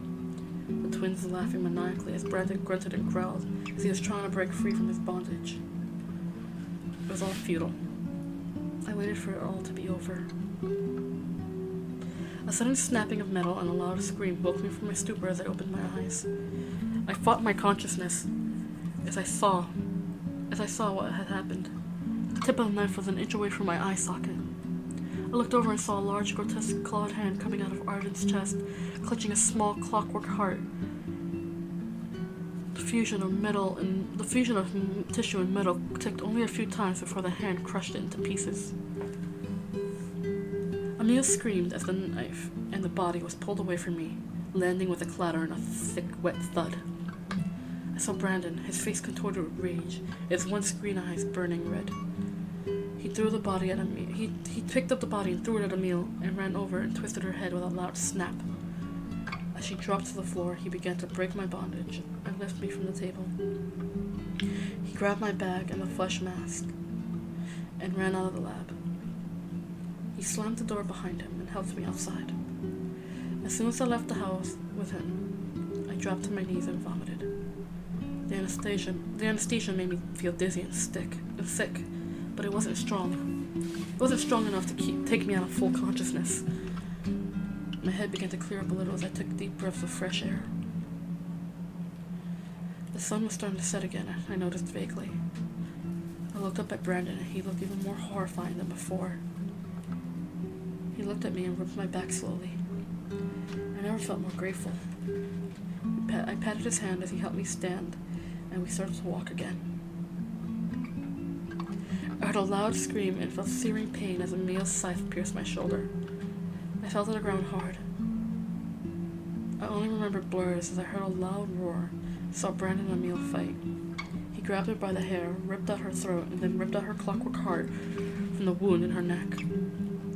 The twins laughing maniacally as Brandon grunted and growled as he was trying to break free from his bondage. It was all futile. I waited for it all to be over. A sudden snapping of metal and a loud scream woke me from my stupor as I opened my eyes. I fought my consciousness as I saw what had happened. The tip of the knife was an inch away from my eye socket. I looked over and saw a large, grotesque clawed hand coming out of Arden's chest, clutching a small clockwork heart. The fusion of tissue and metal ticked only a few times before the hand crushed it into pieces. Emil screamed as the knife and the body was pulled away from me, landing with a clatter and a thick, wet thud. I saw Brandon, his face contorted with rage, his once green eyes burning red. He threw the body at Emil. He picked up the body and threw it at Emil and ran over and twisted her head with a loud snap. As she dropped to the floor, he began to break my bondage and lift me from the table. He grabbed my bag and the flesh mask and ran out of the lab. He slammed the door behind him and helped me outside. As soon as I left the house with him, I dropped to my knees and vomited. The anesthesia made me feel dizzy and sick, but it wasn't strong. It wasn't strong enough to take me out of full consciousness. My head began to clear up a little as I took deep breaths of fresh air. The sun was starting to set again, I noticed vaguely. I looked up at Brandon, and he looked even more horrifying than before. He looked at me and rubbed my back slowly. I never felt more grateful. I patted his hand as he helped me stand, and we started to walk again. I heard a loud scream and felt searing pain as Emil's scythe pierced my shoulder. I fell to the ground hard. I only remembered blurs as I heard a loud roar, saw Brandon and Emil fight. He grabbed her by the hair, ripped out her throat, and then ripped out her clockwork heart from the wound in her neck.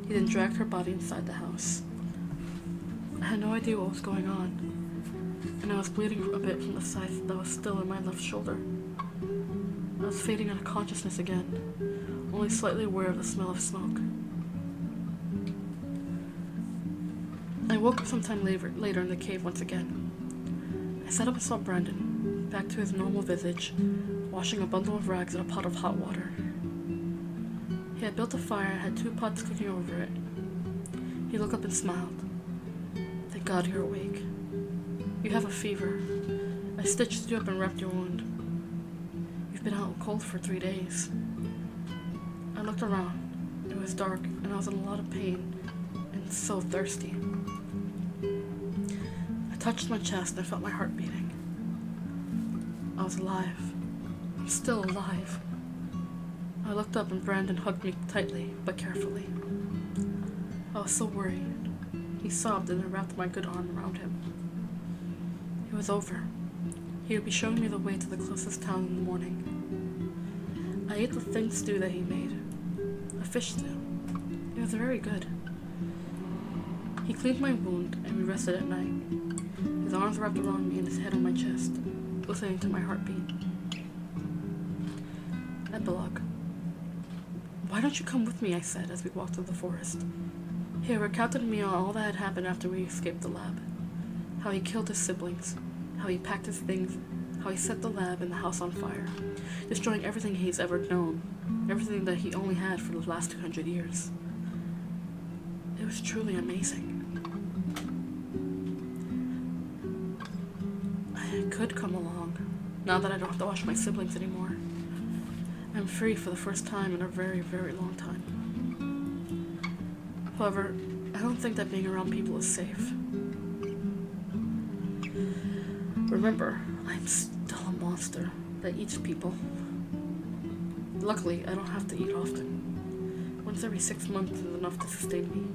He then dragged her body inside the house. I had no idea what was going on, and I was bleeding a bit from the scythe that was still in my left shoulder. I was fading out of consciousness again, only slightly aware of the smell of smoke. I woke up sometime later in the cave once again. I sat up and saw Brandon, back to his normal visage, washing a bundle of rags in a pot of hot water. He had built a fire and had 2 pots cooking over it. He looked up and smiled. Thank God you're awake. You have a fever. I stitched you up and wrapped your wound. You've been out cold for 3 days. I looked around. It was dark, and I was in a lot of pain, and so thirsty. I touched my chest and felt my heart beating. I was alive. I'm still alive. I looked up and Brandon hugged me tightly, but carefully. I was so worried. He sobbed and I wrapped my good arm around him. It was over. He would be showing me the way to the closest town in the morning. I ate the thin stew that he made. A fish stew. It was very good. He cleaned my wound and we rested at night. His arms wrapped around me and his head on my chest, listening to my heartbeat. Epilogue. Why don't you come with me, I said as we walked through the forest. He recounted to me all that had happened after we escaped the lab. How he killed his siblings, how he packed his things, how he set the lab and the house on fire, destroying everything he's ever known, everything that he only had for the last 200 years. It was truly amazing. I could come along, now that I don't have to watch my siblings anymore. I'm free for the first time in a very, very long time. However, I don't think that being around people is safe. Remember, I'm still a monster that eats people. Luckily, I don't have to eat often. Once every 6 months is enough to sustain me.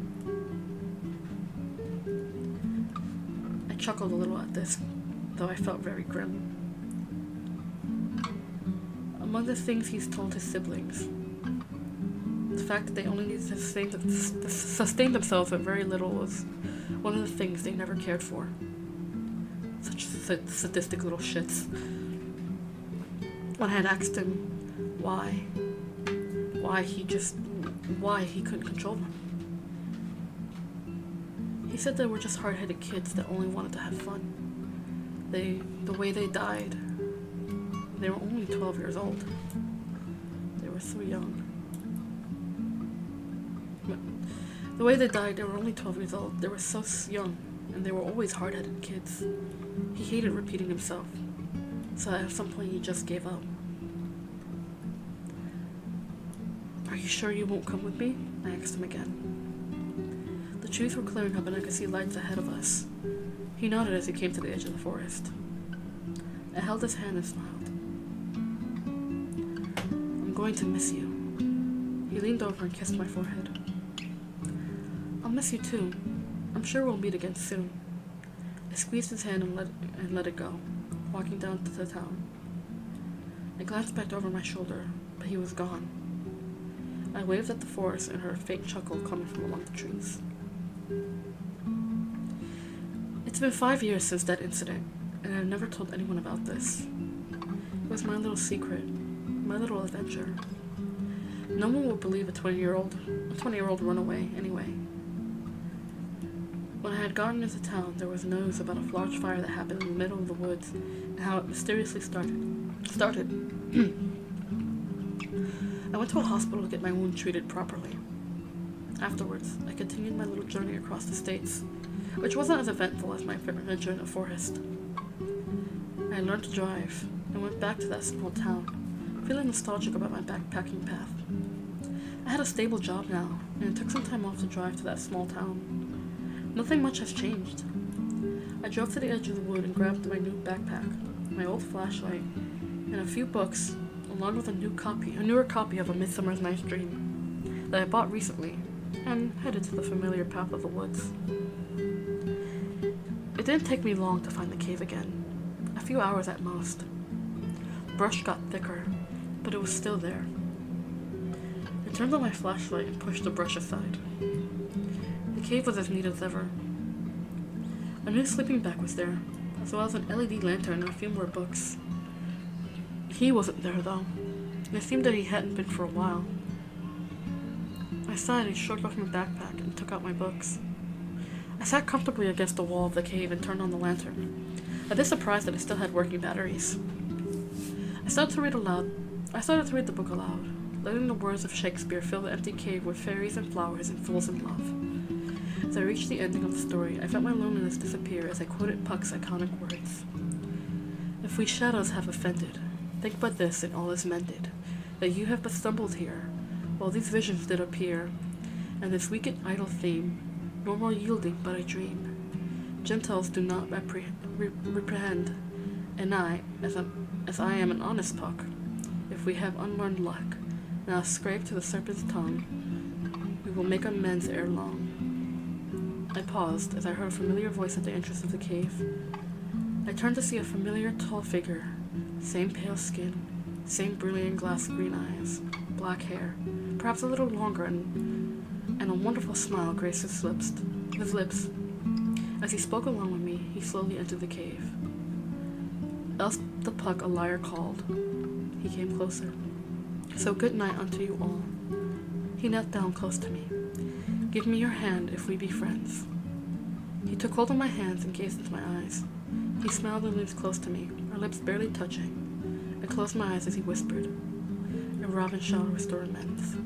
I chuckled a little at this, though I felt very grim. Among the things he's told his siblings, the fact that they only need to sustain themselves with very little was one of the things they never cared for. Such sadistic little shits. When I had asked him why he couldn't control them, he said they were just hard-headed kids that only wanted to have fun. The way they died, they were only 12 years old. They were so young. But the way they died, they were only 12 years old. They were so young, and they were always hard-headed kids. He hated repeating himself, so at some point he just gave up. Are you you sure you won't come with me? I asked him again. The trees were clearing up and I could see lights ahead of us. He nodded as he came to the edge of the forest. I held his hand and smiled. I'm going to miss you. He leaned over and kissed my forehead. I'll miss you too. I'm sure we'll meet again soon. I squeezed his hand and let it go, walking down to the town. I glanced back over my shoulder, but he was gone. I waved at the forest and heard a faint chuckle coming from among the trees. It's been 5 years since that incident, and I've never told anyone about this. It was my little secret, my little adventure. No one would believe a 20-year-old runaway anyway. When I had gotten into town, there was news about a large fire that happened in the middle of the woods and how it mysteriously started. I went to a hospital to get my wound treated properly. Afterwards, I continued my little journey across the states, which wasn't as eventful as my adventure in the forest. I learned to drive and went back to that small town, feeling nostalgic about my backpacking path. I had a stable job now, and it took some time off to drive to that small town. Nothing much has changed. I drove to the edge of the wood and grabbed my new backpack, my old flashlight, and a few books, along with a newer copy of A Midsummer's Night's Dream that I bought recently, and headed to the familiar path of the woods. It didn't take me long to find the cave again, a few hours at most. Brush got thicker, but it was still there. I turned on my flashlight and pushed the brush aside. The cave was as neat as ever. A new sleeping bag was there, as well as an LED lantern and a few more books. He wasn't there, though. It seemed that he hadn't been for a while. I sighed and shrugged off my backpack and took out my books. I sat comfortably against the wall of the cave and turned on the lantern, a bit surprised that it still had working batteries. I started to read the book aloud, letting the words of Shakespeare fill the empty cave with fairies and flowers and fools in love. As I reached the ending of the story, I felt my loneliness disappear as I quoted Puck's iconic words. If we shadows have offended, think but this and all is mended, that you have but stumbled here, while these visions did appear, and this weak idle theme, nor more yielding but a dream. Gentiles do not reprehend, and I, as I am an honest Puck, if we have unlearned luck, now scrape to the serpent's tongue, we will make amends ere long. I paused as I heard a familiar voice at the entrance of the cave. I turned to see a familiar tall figure, same pale skin, same brilliant glass green eyes, black hair, perhaps a little longer, and a wonderful smile graced his lips. As he spoke along with me, he slowly entered the cave. Else the Puck a liar called. He came closer. So good night unto you all. He knelt down close to me. Give me your hand if we be friends. He took hold of my hands and gazed into my eyes. He smiled and leaned close to me, our lips barely touching. I closed my eyes as he whispered, "A robin shall restore amends."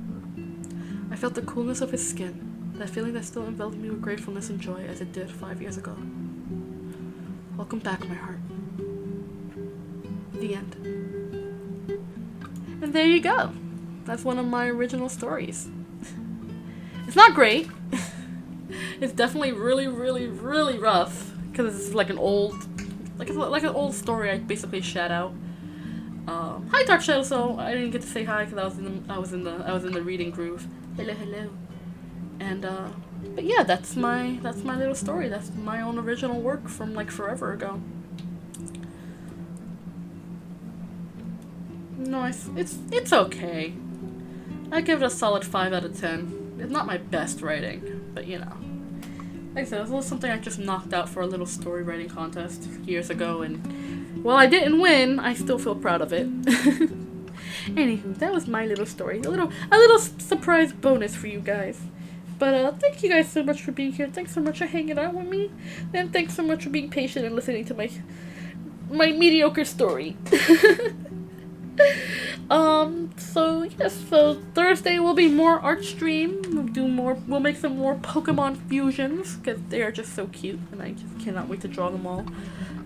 I felt the coolness of his skin, that feeling that still enveloped me with gratefulness and joy as it did 5 years ago. Welcome back, my heart. The end. And there you go. That's one of my original stories. It's not great. It's definitely really, really, really rough because it's like an old story I basically shat out. Hi, Dark Shadow. So I didn't get to say hi because I was in the reading groove. Hello. And but yeah, that's my little story. That's my own original work from like forever ago. Nice. It's okay. I give it a solid 5 out of 10. It's not my best writing, but you know. Like I said, it was a little something I just knocked out for a little story writing contest years ago, and while I didn't win, I still feel proud of it. Anywho, that was my little story. A little surprise bonus for you guys. But thank you guys so much for being here. Thanks so much for hanging out with me. And thanks so much for being patient and listening to my mediocre story. So Thursday will be more art stream. We'll make some more Pokemon fusions because they are just so cute and I just cannot wait to draw them all.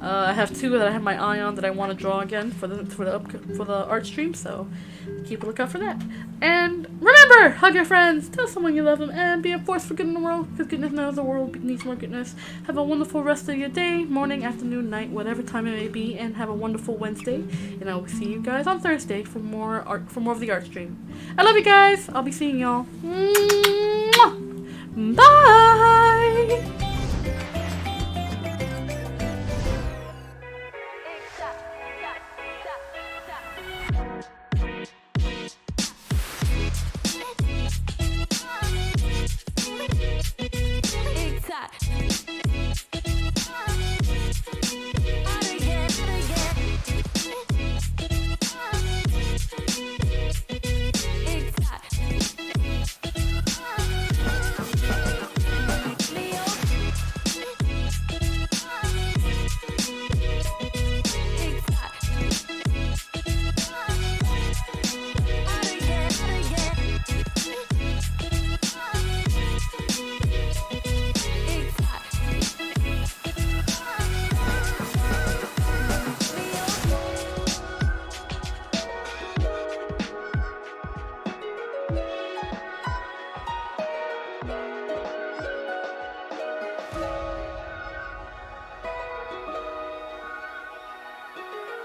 I have 2 that I have my eye on that I want to draw again for the art stream, so keep a lookout for that. And remember, hug your friends, tell someone you love them, and be a force for good in the world, because goodness knows the world needs more goodness. Have a wonderful rest of your day, morning, afternoon, night, whatever time it may be, and have a wonderful Wednesday. And I will see you guys on Thursday for more of the art stream. I love you guys. I'll be seeing y'all. Bye.